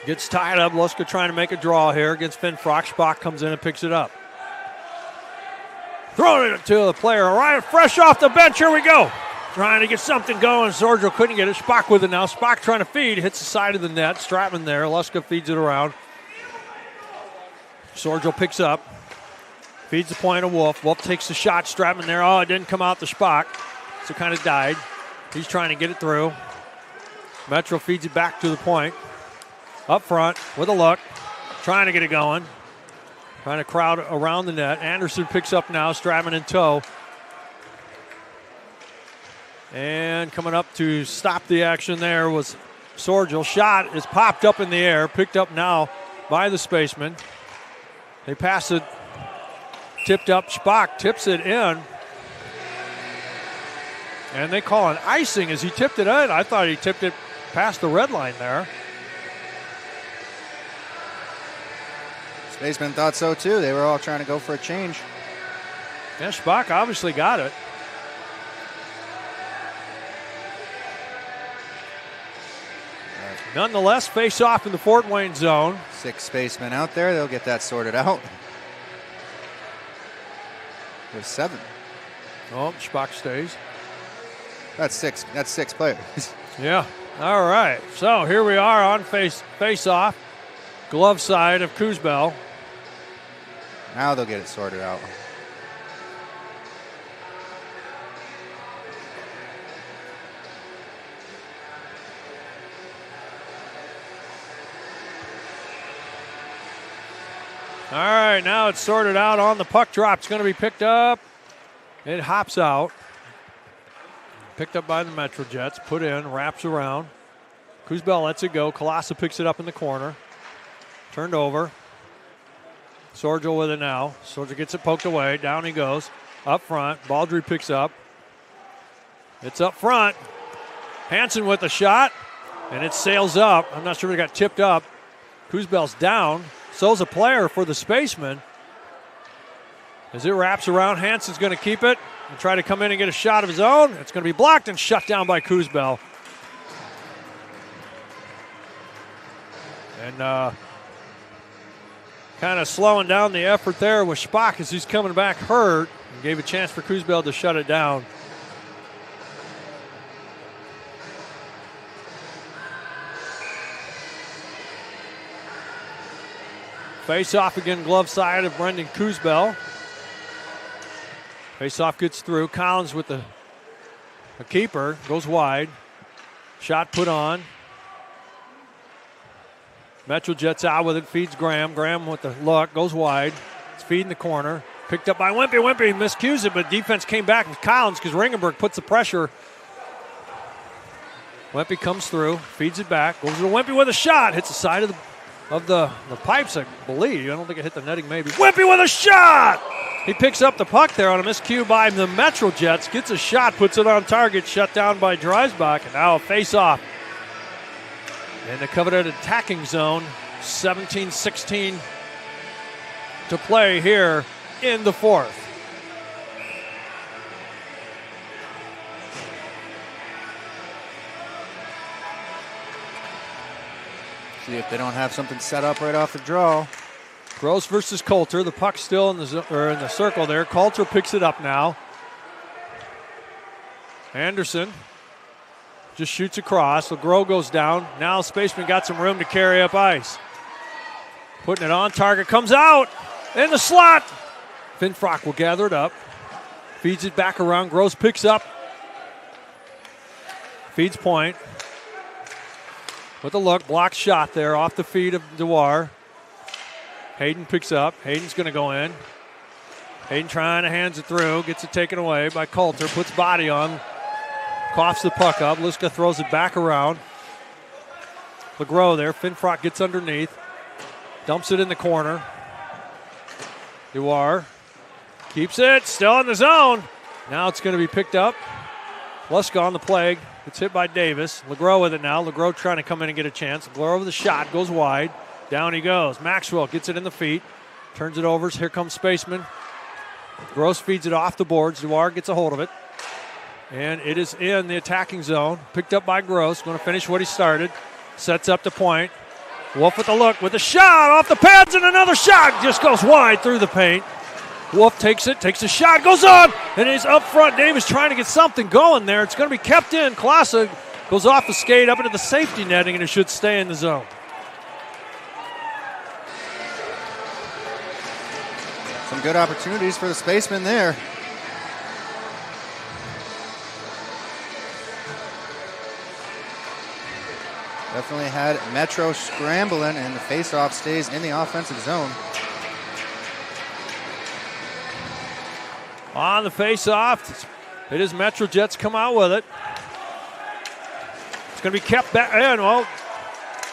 Gets tied up. Luska trying to make a draw here against Finfrock. Spock comes in and picks it up. Throwing it to the player. Ryan fresh off the bench. Here we go. Trying to get something going. Sorgel couldn't get it. Spock with it now. Spock trying to feed. Hits the side of the net. Stratman there. Luska feeds it around. Sorgel picks up. Feeds the point of Wolf. Wolf takes the shot. Stratman there. Oh, it didn't come out the Spock. So kind of died. He's trying to get it through. Metro feeds it back to the point. Up front with a look. Trying to get it going. Trying to crowd around the net. Anderson picks up now. Stratman in tow. And coming up to stop the action there was Sorgel. Shot is popped up in the air. Picked up now by the Spacemen. They pass it. Tipped up. Spock tips it in. And they call an icing as he tipped it in. I thought he tipped it past the red line there. Spacemen thought so too. They were all trying to go for a change. Yeah, Spock obviously got it. Nonetheless, face off in the Fort Wayne zone. 6 Spacemen out there. They'll get that sorted out. There's 7. Oh, Spock stays. That's 6. That's 6 players. Yeah. All right. So here we are on face off. Glove side of Kuzbel. Now they'll get it sorted out. All right, now it's sorted out on the puck drop. It's going to be picked up. It hops out. Picked up by the Metro Jets. Put in, wraps around. Kuzbel lets it go. Kolasa picks it up in the corner. Turned over. Sorgel with it now. Sorgel gets it poked away. Down he goes. Up front. Baldry picks up. It's up front. Hansen with the shot. And it sails up. I'm not sure if it got tipped up. Kuzbel's down. So's a player for the Spacemen. As it wraps around, Hansen's going to keep it and try to come in and get a shot of his own. It's going to be blocked and shut down by Kuzbel. And kind of slowing down the effort there with Spock as he's coming back hurt and gave a chance for Kuzbel to shut it down. Face off again, glove side of Brendan Kuzbel. Face off gets through. Collins with a keeper, goes wide. Shot put on. Metro Jets out with it, feeds Graham. Graham with the look, goes wide. It's feeding the corner. Picked up by Wimpy. Wimpy miscues it, but defense came back with Collins because Ringenberg puts the pressure. Wimpy comes through, feeds it back, goes to Wimpy with a shot, hits the side of of the pipes, I believe. I don't think it hit the netting, maybe. Wimpy with a shot! He picks up the puck there on a miscue by the Metro Jets, gets a shot, puts it on target, shut down by Dreisbach, and now a face-off in the coveted attacking zone. 17-16 to play here in the fourth. See if they don't have something set up right off the draw. Gross versus Coulter. The puck's still in the circle there. Coulter picks it up now. Anderson just shoots across. LeGros goes down. Now Spaceman got some room to carry up ice. Putting it on target. Comes out in the slot. Finfrock will gather it up. Feeds it back around. Gross picks up. Feeds point. With a look, blocked shot there off the feet of Dewar. Hayden picks up. Hayden's going to go in. Hayden trying to hands it through. Gets it taken away by Coulter. Puts body on. Coughs the puck up. Liska throws it back around. LeGros there. Finfrock gets underneath. Dumps it in the corner. Dewar keeps it. Still in the zone. Now it's going to be picked up. Liska on the play. It's hit by Davis. LeGros with it now. LeGros trying to come in and get a chance. LeGros with the shot. Goes wide. Down he goes. Maxwell gets it in the feet. Turns it over. Here comes Spaceman. Gross feeds it off the boards. Dewar gets a hold of it. And it is in the attacking zone. Picked up by Gross. Going to finish what he started. Sets up the point. Wolf with the look. With a shot off the pads and another shot. Just goes wide through the paint. Wolf takes it, takes a shot, goes on, and he's up front. Davis trying to get something going there. It's going to be kept in. Klasa goes off the skate up into the safety netting, and it should stay in the zone. Some good opportunities for the Spacemen there. Definitely had Metro scrambling, and the faceoff stays in the offensive zone. On the face-off, it is Metro Jets come out with it. It's going to be kept back in. Well,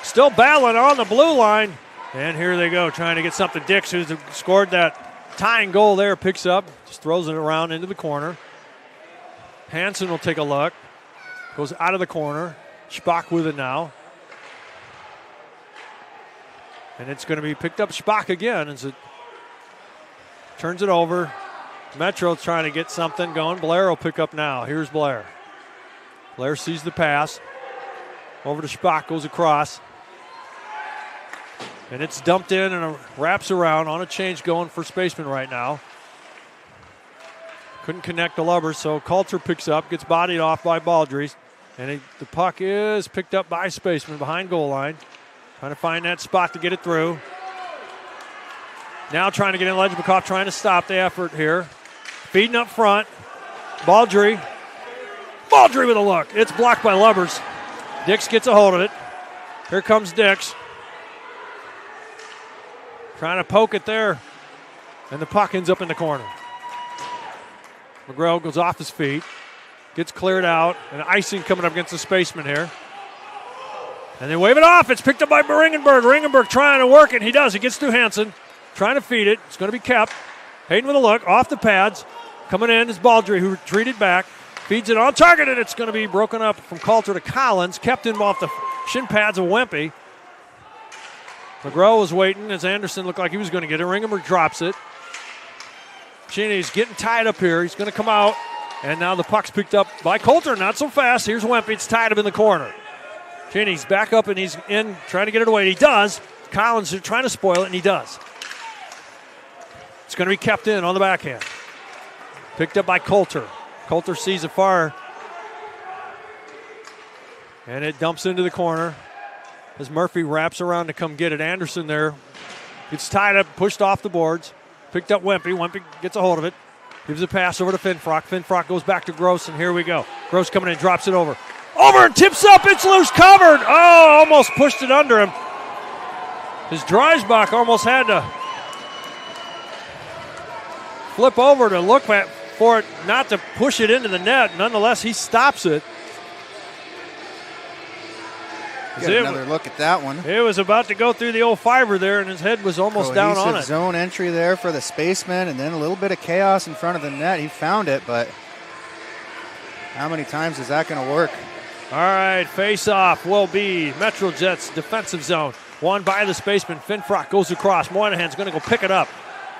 still battling on the blue line. And here they go, trying to get something. Dix, who's scored that tying goal there, picks up, just throws it around into the corner. Hansen will take a look. Goes out of the corner. Spock with it now. And it's going to be picked up Spock again as it turns it over. Metro trying to get something going. Blair will pick up now. Here's Blair. Blair sees the pass. Over to Spock, goes across. And it's dumped in and wraps around on a change going for Spaceman right now. Couldn't connect to Lubbers, so Coulter picks up, gets bodied off by Baldry. And the puck is picked up by Spaceman behind goal line. Trying to find that spot to get it through. Now trying to get in. Lejbakov trying to stop the effort here. Feeding up front. Baldry with a look. It's blocked by Lubbers. Dix gets a hold of it. Here comes Dix. Trying to poke it there. And the puck ends up in the corner. McGraw goes off his feet. Gets cleared out. And icing coming up against the Spaceman here. And they wave it off. It's picked up by Ringenberg. Ringenberg trying to work it. He does. He gets through Hansen. Trying to feed it. It's going to be kept. Hayden with a look. Off the pads. Coming in is Baldry, who retreated back. Feeds it on target, and it's going to be broken up from Coulter to Collins. Kept in off the shin pads of Wempe. McGraw was waiting as Anderson looked like he was going to get it. Ringenberg drops it. Cheney's getting tied up here. He's going to come out. And now the puck's picked up by Coulter. Not so fast. Here's Wempe. It's tied up in the corner. Cheney's back up, and he's in trying to get it away. He does. Collins is trying to spoil it, and he does. It's going to be kept in on the backhand. Picked up by Coulter. Coulter sees it far. And it dumps into the corner as Murphy wraps around to come get it. Anderson there gets tied up, pushed off the boards. Picked up Wempe. Wempe gets a hold of it. Gives a pass over to Finfrock. Finfrock goes back to Gross, and here we go. Gross coming in, drops it over. Over and tips up. It's loose, covered. Oh, almost pushed it under him. His Dreisbach almost had to flip over to look for it, not to push it into the net. Nonetheless, he stops it. Get another look at that one. It was about to go through the old fiber there, and his head was almost down on it. Zone entry there for the Spacemen, and then a little bit of chaos in front of the net. He found it, but how many times is that going to work? All right, face-off will be Metro Jets defensive zone. Won by the Spaceman. Finfrock goes across. Moynihan's going to go pick it up.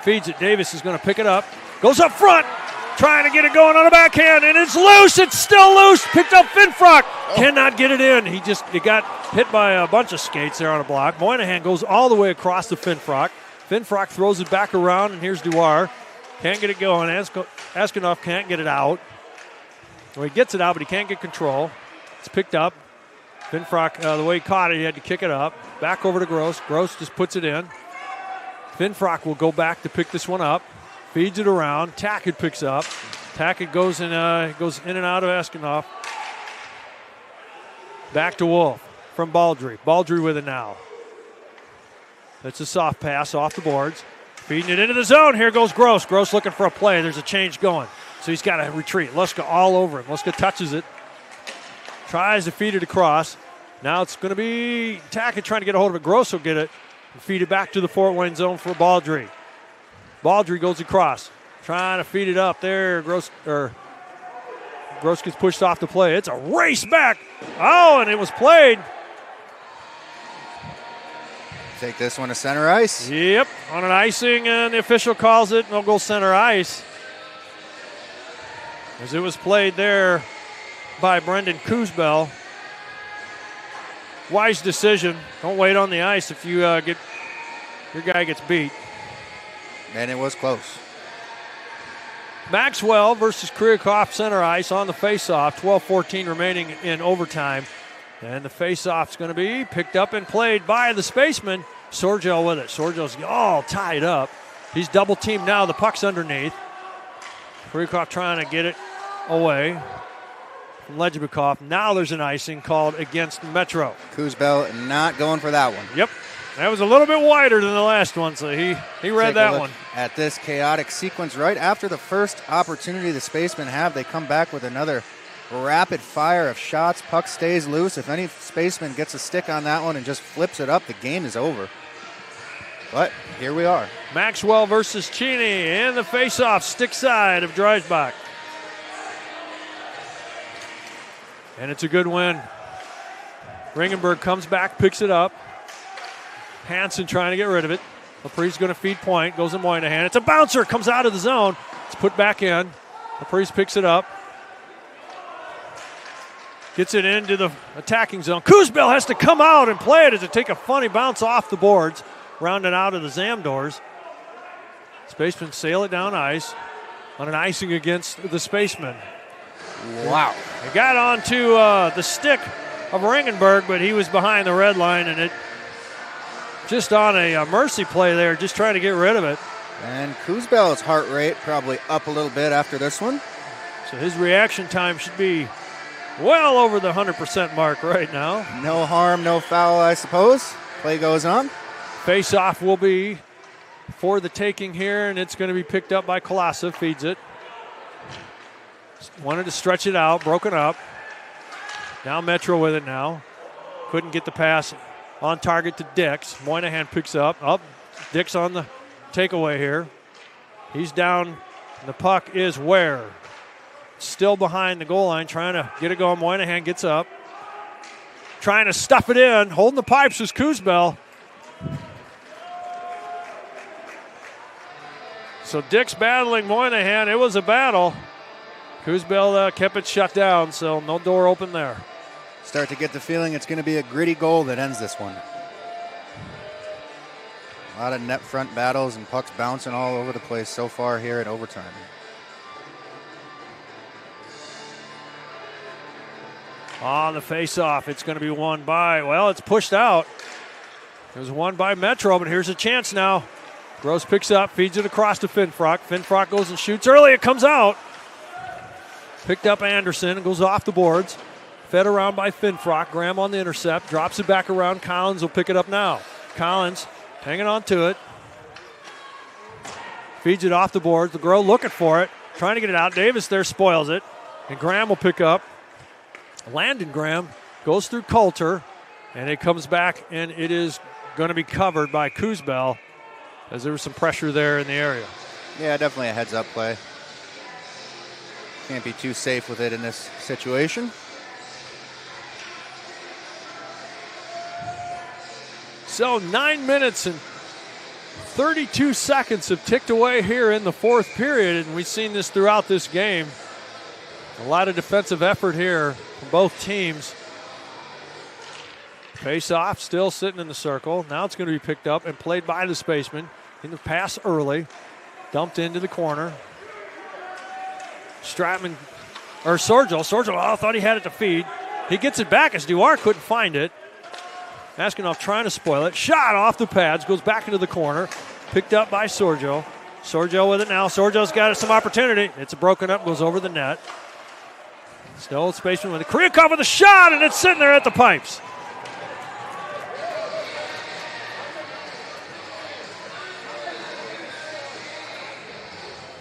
Feeds it. Davis is going to pick it up. Goes up front. Trying to get it going on the backhand, and it's loose. It's still loose. Picked up Finfrock. Cannot get it in. He got hit by a bunch of skates there on a block. Moynihan goes all the way across to Finfrock. Finfrock throws it back around, and here's Duar. Can't get it going. Askinoff can't get it out. Well, he gets it out, but he can't get control. It's picked up. Finfrock, the way he caught it, he had to kick it up. Back over to Gross. Gross just puts it in. Finfrock will go back to pick this one up. Feeds it around. Tackett picks up. Tackett goes in and out of Askinoff. Back to Wolf from Baldry. Baldry with it now. That's a soft pass off the boards. Feeding it into the zone. Here goes Gross. Gross looking for a play. There's a change going. So he's got to retreat. Luska all over him. Luska touches it. Tries to feed it across. Now it's going to be Tackett trying to get a hold of it. Gross will get it and feed it back to the Fort Wayne zone for Baldry. Baldry goes across, trying to feed it up there. Gross gets pushed off the play. It's a race back. Oh, and it was played. Take this one to center ice. Yep, on an icing, and the official calls it no goal center ice. As it was played there by Brendan Kuzbel. Wise decision. Don't wait on the ice if your guy gets beat. And it was close. Maxwell versus Kriakoff center ice on the faceoff. 12:14 remaining in overtime. And the faceoff's going to be picked up and played by the Spaceman. Sorgel with it. Sorgel's all tied up. He's double teamed now. The puck's underneath. Kriakoff trying to get it away from Ledjabikov. Now there's an icing called against Metro. Kuzbel not going for that one. Yep. That was a little bit wider than the last one, so he read that one. At this chaotic sequence, right after the first opportunity the Spacemen have, they come back with another rapid fire of shots. Puck stays loose. If any Spaceman gets a stick on that one and just flips it up, the game is over. But here we are. Maxwell versus Cheney in the faceoff, stick side of Dreisbach. And it's a good win. Ringenberg comes back, picks it up. Hansen trying to get rid of it. Lapre's going to feed point, goes to Moynihan. It's a bouncer, comes out of the zone. It's put back in. Laprise picks it up. Gets it into the attacking zone. Kuzbel has to come out and play it as it take a funny bounce off the boards, rounded out of the Zamdors. Spacemen sail it down ice on an icing against the Spacemen. Wow. It got onto the stick of Ringenberg, but he was behind the red line, and it just on a mercy play there, just trying to get rid of it. And Kuzbel's heart rate probably up a little bit after this one. So his reaction time should be well over the 100% mark right now. No harm, no foul, I suppose. Play goes on. Face-off will be for the taking here, and it's going to be picked up by Kolasa. Feeds it. Wanted to stretch it out, broken up. Now Metro with it now. Couldn't get the pass on target to Dix. Moynihan picks up. Dix on the takeaway here. He's down. And the puck is where? Still behind the goal line, trying to get it going. Moynihan gets up. Trying to stuff it in. Holding the pipes is Kuzbel. So Dix battling Moynihan. It was a battle. Kuzbel kept it shut down, so no door open there. Start to get the feeling it's going to be a gritty goal that ends this one. A lot of net front battles and pucks bouncing all over the place so far here in overtime. On the face-off, it's going to be won by, well, it's pushed out. It was won by Metro, but here's a chance now. Gross picks up, feeds it across to Finfrock. Finfrock goes and shoots early. It comes out. Picked up Anderson and goes off the boards. Fed around by Finfrock. Graham on the intercept. Drops it back around. Collins will pick it up now. Collins hanging on to it. Feeds it off the boards. The girl looking for it. Trying to get it out. Davis there spoils it. And Graham will pick up. Landon Graham goes through Coulter. And it comes back, and it is going to be covered by Kuzbel, as there was some pressure there in the area. Yeah, definitely a heads-up play. Can't be too safe with it in this situation. So 9 minutes and 32 seconds have ticked away here in the fourth period, and we've seen this throughout this game. A lot of defensive effort here from both teams. Face off, still sitting in the circle. Now it's going to be picked up and played by the Spacemen. In the pass early, dumped into the corner. Stratman, or Sorgel. Sorgel, thought he had it to feed. He gets it back as Duar couldn't find it. Askinov trying to spoil it. Shot off the pads, goes back into the corner. Picked up by Sorgel. Sorgel with it now. Sorgel's got some opportunity. It's broken up, goes over the net. Still Spaceman with it. Kryakov with a shot, and it's sitting there at the pipes.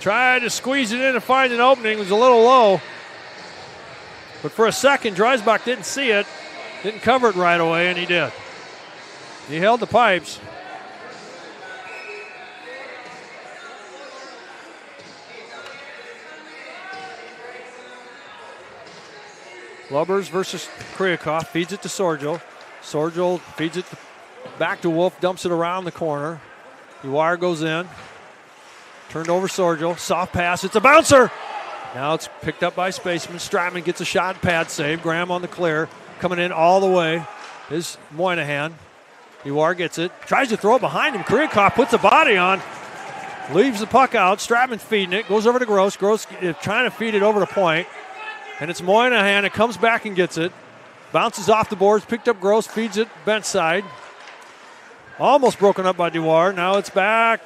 Tried to squeeze it in and find an opening. It was a little low. But for a second, Dreisbach didn't see it. Didn't cover it right away, and he did. He held the pipes. Lubbers versus Kryakov. Feeds it to Sorgel. Sorgel feeds it back to Wolf. Dumps it around the corner. Duar goes in. Turned over Sorgel. Soft pass. It's a bouncer. Now it's picked up by Spaceman. Stratman gets a shot, pad save. Graham on the clear. Coming in all the way is Moynihan. Duar gets it. Tries to throw it behind him. Kryakov puts a body on. Leaves the puck out. Stratman feeding it. Goes over to Gross. Gross is trying to feed it over the point. And it's Moynihan. It comes back and gets it. Bounces off the boards. Picked up Gross. Feeds it bench side. Almost broken up by Duar. Now it's back.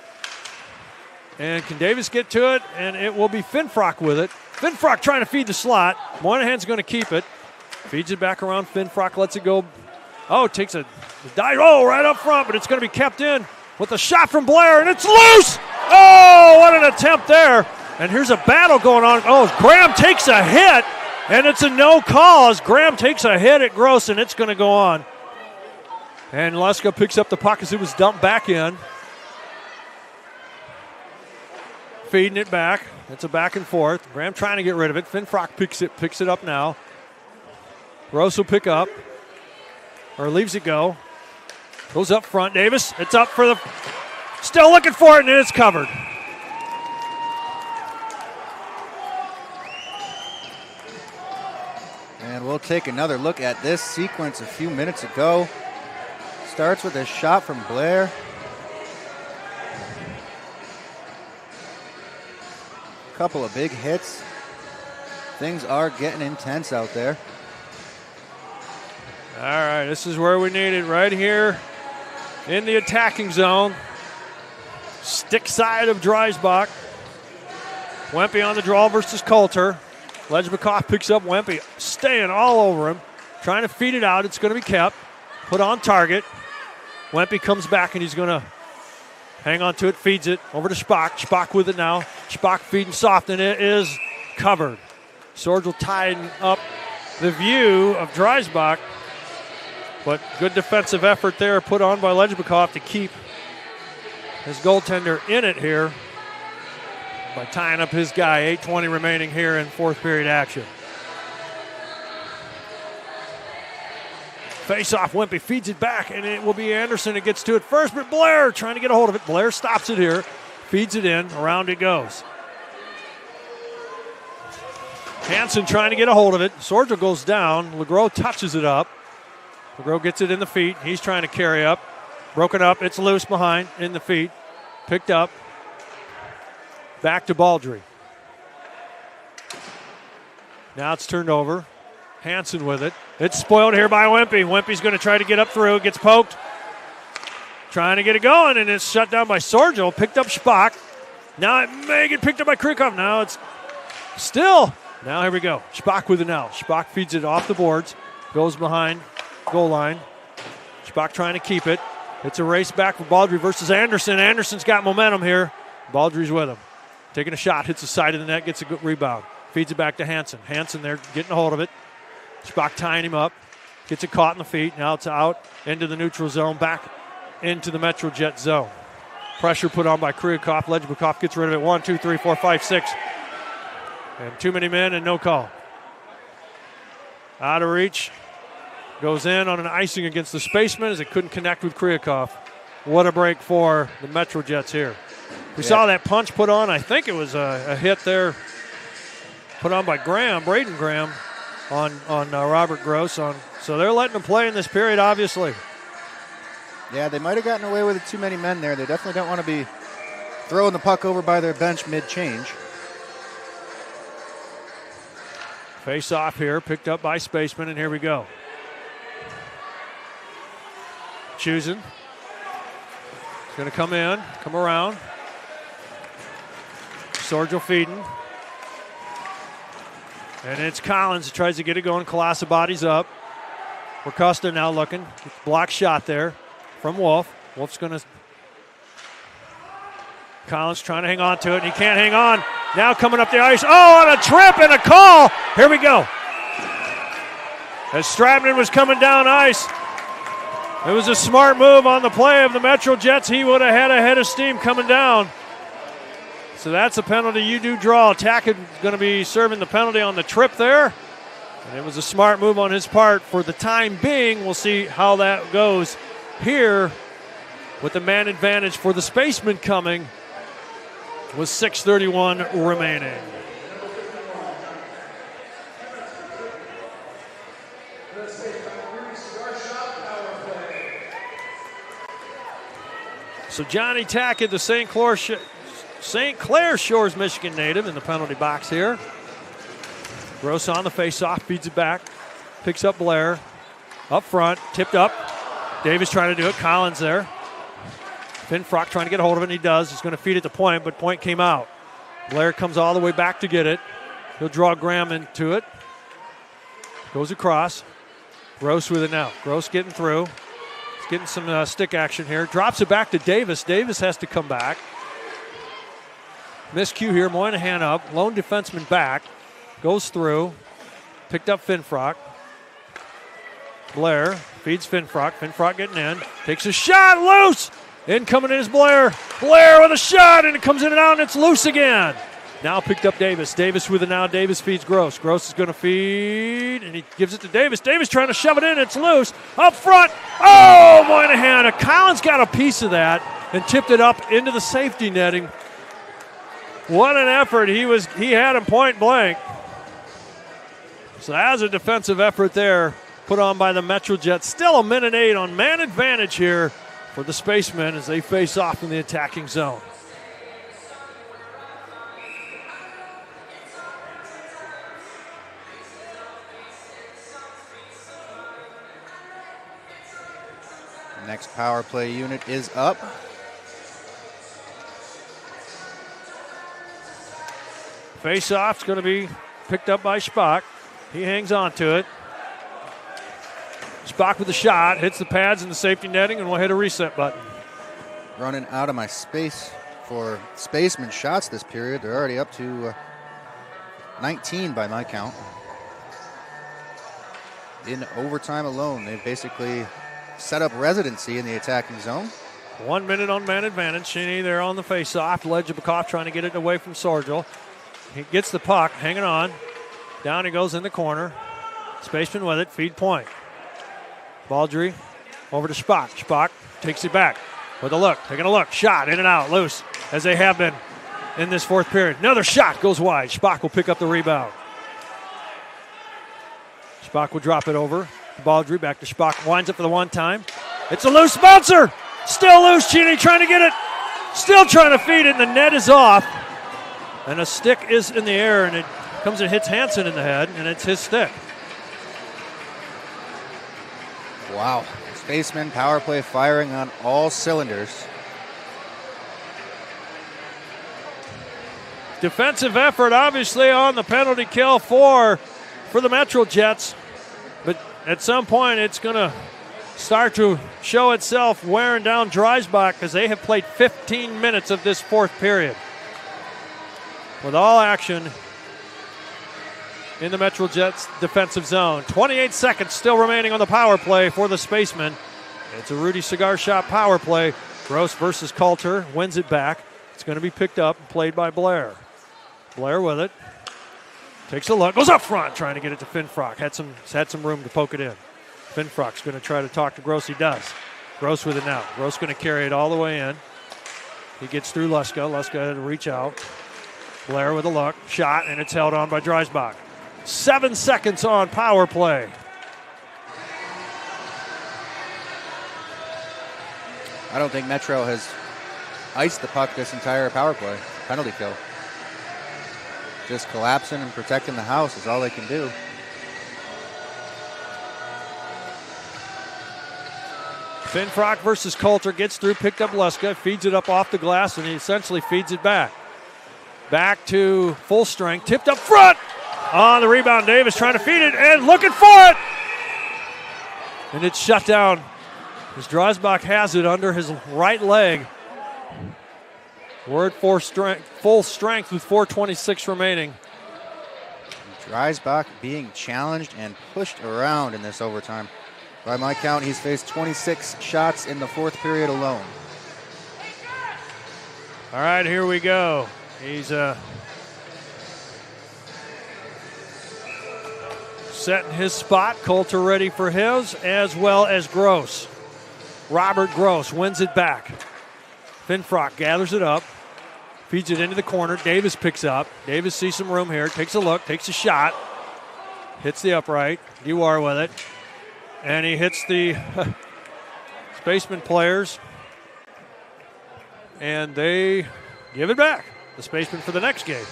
And can Davis get to it? And it will be Finfrock with it. Finfrock trying to feed the slot. Moynihan's going to keep it. Feeds it back around. Finfrock lets it go. Oh, takes a dive. Oh, right up front, but it's going to be kept in with a shot from Blair, and it's loose. Oh, what an attempt there. And here's a battle going on. Oh, Graham takes a hit, and it's a no call as Graham takes a hit at Gross, and it's going to go on. And Leska picks up the puck as it was dumped back in. Feeding it back. It's a back and forth. Graham trying to get rid of it. Finfrock picks it up now. Gross will pick up, or leaves it go. Goes up front. Davis, it's up for the, still looking for it, and it's covered. And we'll take another look at this sequence a few minutes ago. Starts with a shot from Blair. Couple of big hits. Things are getting intense out there. All right, this is where we need it, right here in the attacking zone. Stick side of Dreisbach. Wempe on the draw versus Coulter. Lejbakov picks up Wempe, staying all over him, trying to feed it out. It's going to be kept, put on target. Wempe comes back, and he's going to hang on to it, feeds it over to Spock. Spock with it now. Spock feeding soft, and it is covered. Sorgel tying up the view of Dreisbach. But good defensive effort there put on by Lejbakov to keep his goaltender in it here by tying up his guy. 8:20 remaining here in fourth period action. Face-off, Wempe feeds it back, and it will be Anderson that gets to it first, but Blair trying to get a hold of it. Blair stops it here, feeds it in, around it goes. Hansen trying to get a hold of it. Sorgel goes down. Legros touches it up. Legros gets it in the feet. He's trying to carry up. Broken up. It's loose behind in the feet. Picked up. Back to Baldry. Now it's turned over. Hansen with it. It's spoiled here by Wempe. Wempe's going to try to get up through. Gets poked. Trying to get it going, and it's shut down by Sorgel. Picked up Spock. Now it may get picked up by Kryakov. Now it's still. Now here we go. Spock with it now. Spock feeds it off the boards. Goes behind goal line. Spock trying to keep it. It's a race back for Baldry versus Anderson. Anderson's got momentum here. Baldry's with him. Taking a shot. Hits the side of the net. Gets a good rebound. Feeds it back to Hansen. Hansen there getting a hold of it. Spock tying him up. Gets it caught in the feet. Now it's out into the neutral zone, back into the MetroJet zone. Pressure put on by Kryakov. Lejbakov gets rid of it. 1, 2, 3, 4, 5, 6. And too many men and no call. Out of reach. Goes in on an icing against the Spacemen as it couldn't connect with Kryakov. What a break for the MetroJets here. We saw that punch put on. I think it was a hit there put on by Braden Graham on Robert Gross. So they're letting him play in this period, obviously. Yeah, they might have gotten away with it, too many men there. They definitely don't want to be throwing the puck over by their bench mid-change. Face off here, picked up by Spaceman, and here we go. Choosing. He's going to come in, come around. Sorgel feeding. And it's Collins who tries to get it going. Kolosabadi's up. Racosta now looking. Block shot there from Wolf. Wolf's going to... Collins trying to hang on to it, and he can't hang on. Now coming up the ice. Oh, on a trip and a call. Here we go. As Stratman was coming down ice, it was a smart move on the play of the MetroJets. He would have had a head of steam coming down. So that's a penalty you do draw. Tackett going to be serving the penalty on the trip there. And it was a smart move on his part for the time being. We'll see how that goes here with the man advantage for the Spacemen coming with 6:31 remaining. So Johnny Tackett, the St. Clair Shores, Michigan native, in the penalty box here. Gross on the face-off, feeds it back, picks up Blair. Up front, tipped up. Davis trying to do it, Collins there. Finfrock trying to get a hold of it, and he does. He's going to feed it to Point, but Point came out. Blair comes all the way back to get it. He'll draw Graham into it. Goes across. Gross with it now. Gross getting through. He's getting some stick action here. Drops it back to Davis. Davis has to come back. Miscue here. Moynihan up. Lone defenseman back. Goes through. Picked up Finfrock. Blair feeds Finfrock. Finfrock getting in. Takes a shot. Loose. Incoming is Blair. Blair with a shot, and it comes in and out, and it's loose again. Now picked up Davis. Davis with it now. Davis feeds Gross. Gross is going to feed, and he gives it to Davis. Davis trying to shove it in. It's loose. Up front. Oh, Moynihan. Collins got a piece of that and tipped it up into the safety netting. What an effort. He had him point blank. So that was a defensive effort there put on by the MetroJets. Still a minute 8 on man advantage here for the Spacemen as they face off in the attacking zone. Next power play unit is up. Face-off's going to be picked up by Spock. He hangs on to it. Spock with the shot, hits the pads and the safety netting, and we'll hit a reset button. Running out of my space for Spaceman shots this period. They're already up to 19 by my count. In overtime alone, they've basically set up residency in the attacking zone. 1 minute on man advantage. Sheeny there on the face-off. Lejbakov trying to get it away from Sorgel. He gets the puck, hanging on. Down he goes in the corner. Spaceman with it, feed Point. Baldry over to Spock. Spock takes it back with a look, taking a look. Shot in and out, loose, as they have been in this fourth period. Another shot goes wide. Spock will pick up the rebound. Spock will drop it over. Baldry back to Spock. Winds up for the one time. It's a loose bouncer. Still loose. Cheney trying to get it. Still trying to feed it, and the net is off. And a stick is in the air, and it comes and hits Hansen in the head, and it's his stick. Wow. Spacemen power play firing on all cylinders. Defensive effort, obviously, on the penalty kill for the MetroJets. But at some point, it's going to start to show itself wearing down Dreisbach because they have played 15 minutes of this fourth period with all action in the Metro Jets defensive zone. 28 seconds still remaining on the power play for the Spacemen. It's a Rudy Cigar Shop power play. Gross versus Coulter, wins it back. It's going to be picked up and played by Blair. Blair with it. Takes a look, goes up front, trying to get it to Finfrock. Had some room to poke it in. Finfrock's going to try to talk to Gross. He does. Gross with it now. Gross going to carry it all the way in. He gets through Luska. Luska had to reach out. Blair with a look. Shot, and it's held on by Dreisbach. 7 seconds on power play. I don't think Metro has iced the puck this entire power play. Penalty kill. Just collapsing and protecting the house is all they can do. Finfrock versus Coulter, gets through, picked up Luska, feeds it up off the glass, and he essentially feeds it back. Back to full strength, tipped up front. On the rebound, Davis trying to feed it and looking for it. And it's shut down as Dreisbach has it under his right leg. We're at full strength with 4:26 remaining. Dreisbach being challenged and pushed around in this overtime. By my count, he's faced 26 shots in the fourth period alone. All right, here we go. He's setting his spot. Coulter ready for his, as well as Gross. Robert Gross wins it back. Finfrock gathers it up, feeds it into the corner. Davis picks up. Davis sees some room here, takes a look, takes a shot, hits the upright. Dewar with it. And he hits the Spaceman players. And they give it back. The Spaceman for the next game.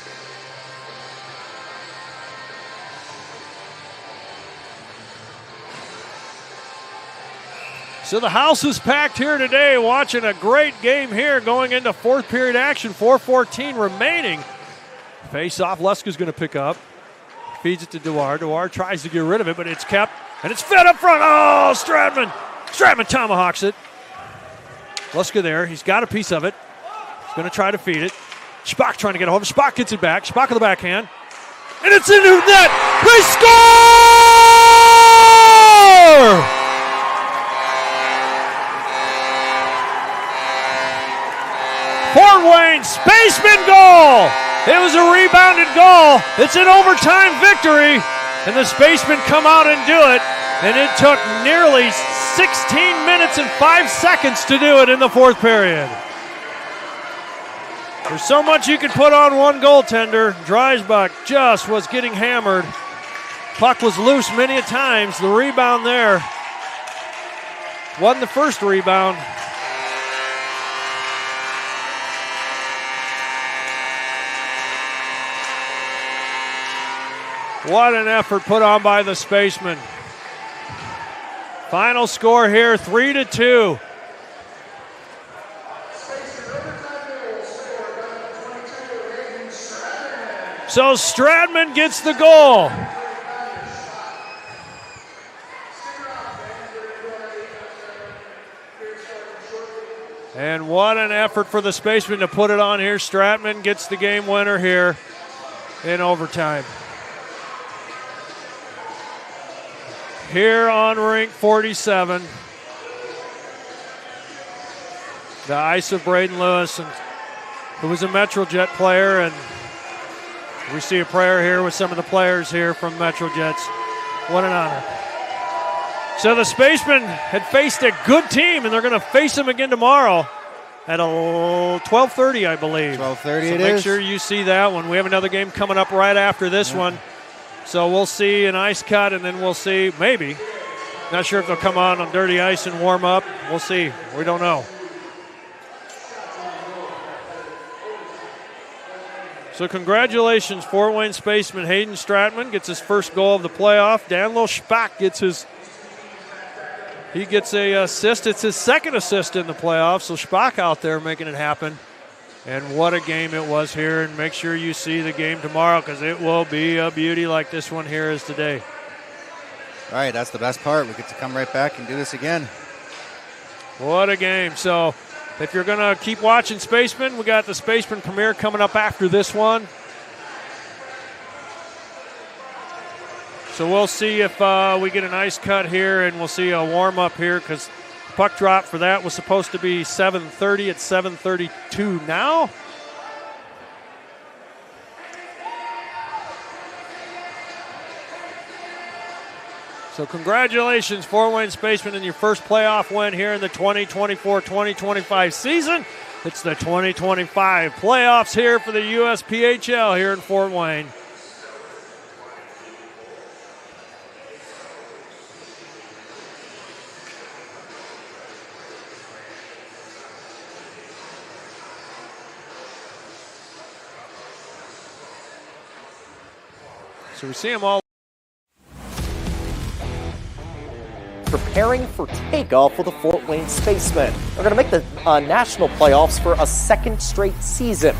So the house is packed here today, watching a great game here going into fourth period action. 4:14 remaining. Face off, Luska's going to pick up. Feeds it to Dewar. Dewar tries to get rid of it, but it's kept, and it's fed up front. Oh, Stratman. Stratman tomahawks it. Luska there. He's got a piece of it. He's going to try to feed it. Spock trying to get a hold of it. Spock gets it back. Spock with the backhand. And it's into net. They score! Fort Wayne Spaceman goal. It was a rebounded goal. It's an overtime victory, and the Spacemen come out and do it, and it took nearly 16 minutes and 5 seconds to do it in the fourth period. There's so much you could put on one goaltender. Dreisbach just was getting hammered. Puck was loose many a times. The rebound there wasn't the first rebound. What an effort put on by the Spacemen. Final score here, 3-2. So Stratman gets the goal. And what an effort for the Spacemen to put it on here. Stratman gets the game winner here in overtime. Here on rink 47, the ice of Braden Lewis, who was a MetroJet player, and we see a prayer here with some of the players here from MetroJets. What an honor. So the Spacemen had faced a good team, and they're going to face them again tomorrow at 12:30, I believe. 12:30 so it make is. sure you see that one. We have another game coming up right after this one. So we'll see an ice cut, and then we'll see, maybe. Not sure if they'll come on dirty ice and warm up. We'll see. We don't know. So congratulations, Fort Wayne Spaceman. Hayden Stratman gets his first goal of the playoff. Danilo Spack gets a assist. It's his second assist in the playoffs. So Spack out there making it happen. And what a game it was here. And make sure you see the game tomorrow, because it will be a beauty like this one here is today. All right, that's the best part. We get to come right back and do this again. What a game. So if you're going to keep watching Spacemen, we got the Spaceman premiere coming up after this one. So we'll see if we get an ice cut here, and we'll see a warm-up here because puck drop for that was supposed to be 7:30. It's 7:32 now. So congratulations, Fort Wayne Spacemen, in your first playoff win here in the 2024-2025 season. It's the 2025 playoffs here for the USPHL here in Fort Wayne. So we see them all preparing for takeoff for the Fort Wayne Spacemen. They're going to make the national playoffs for a second straight season.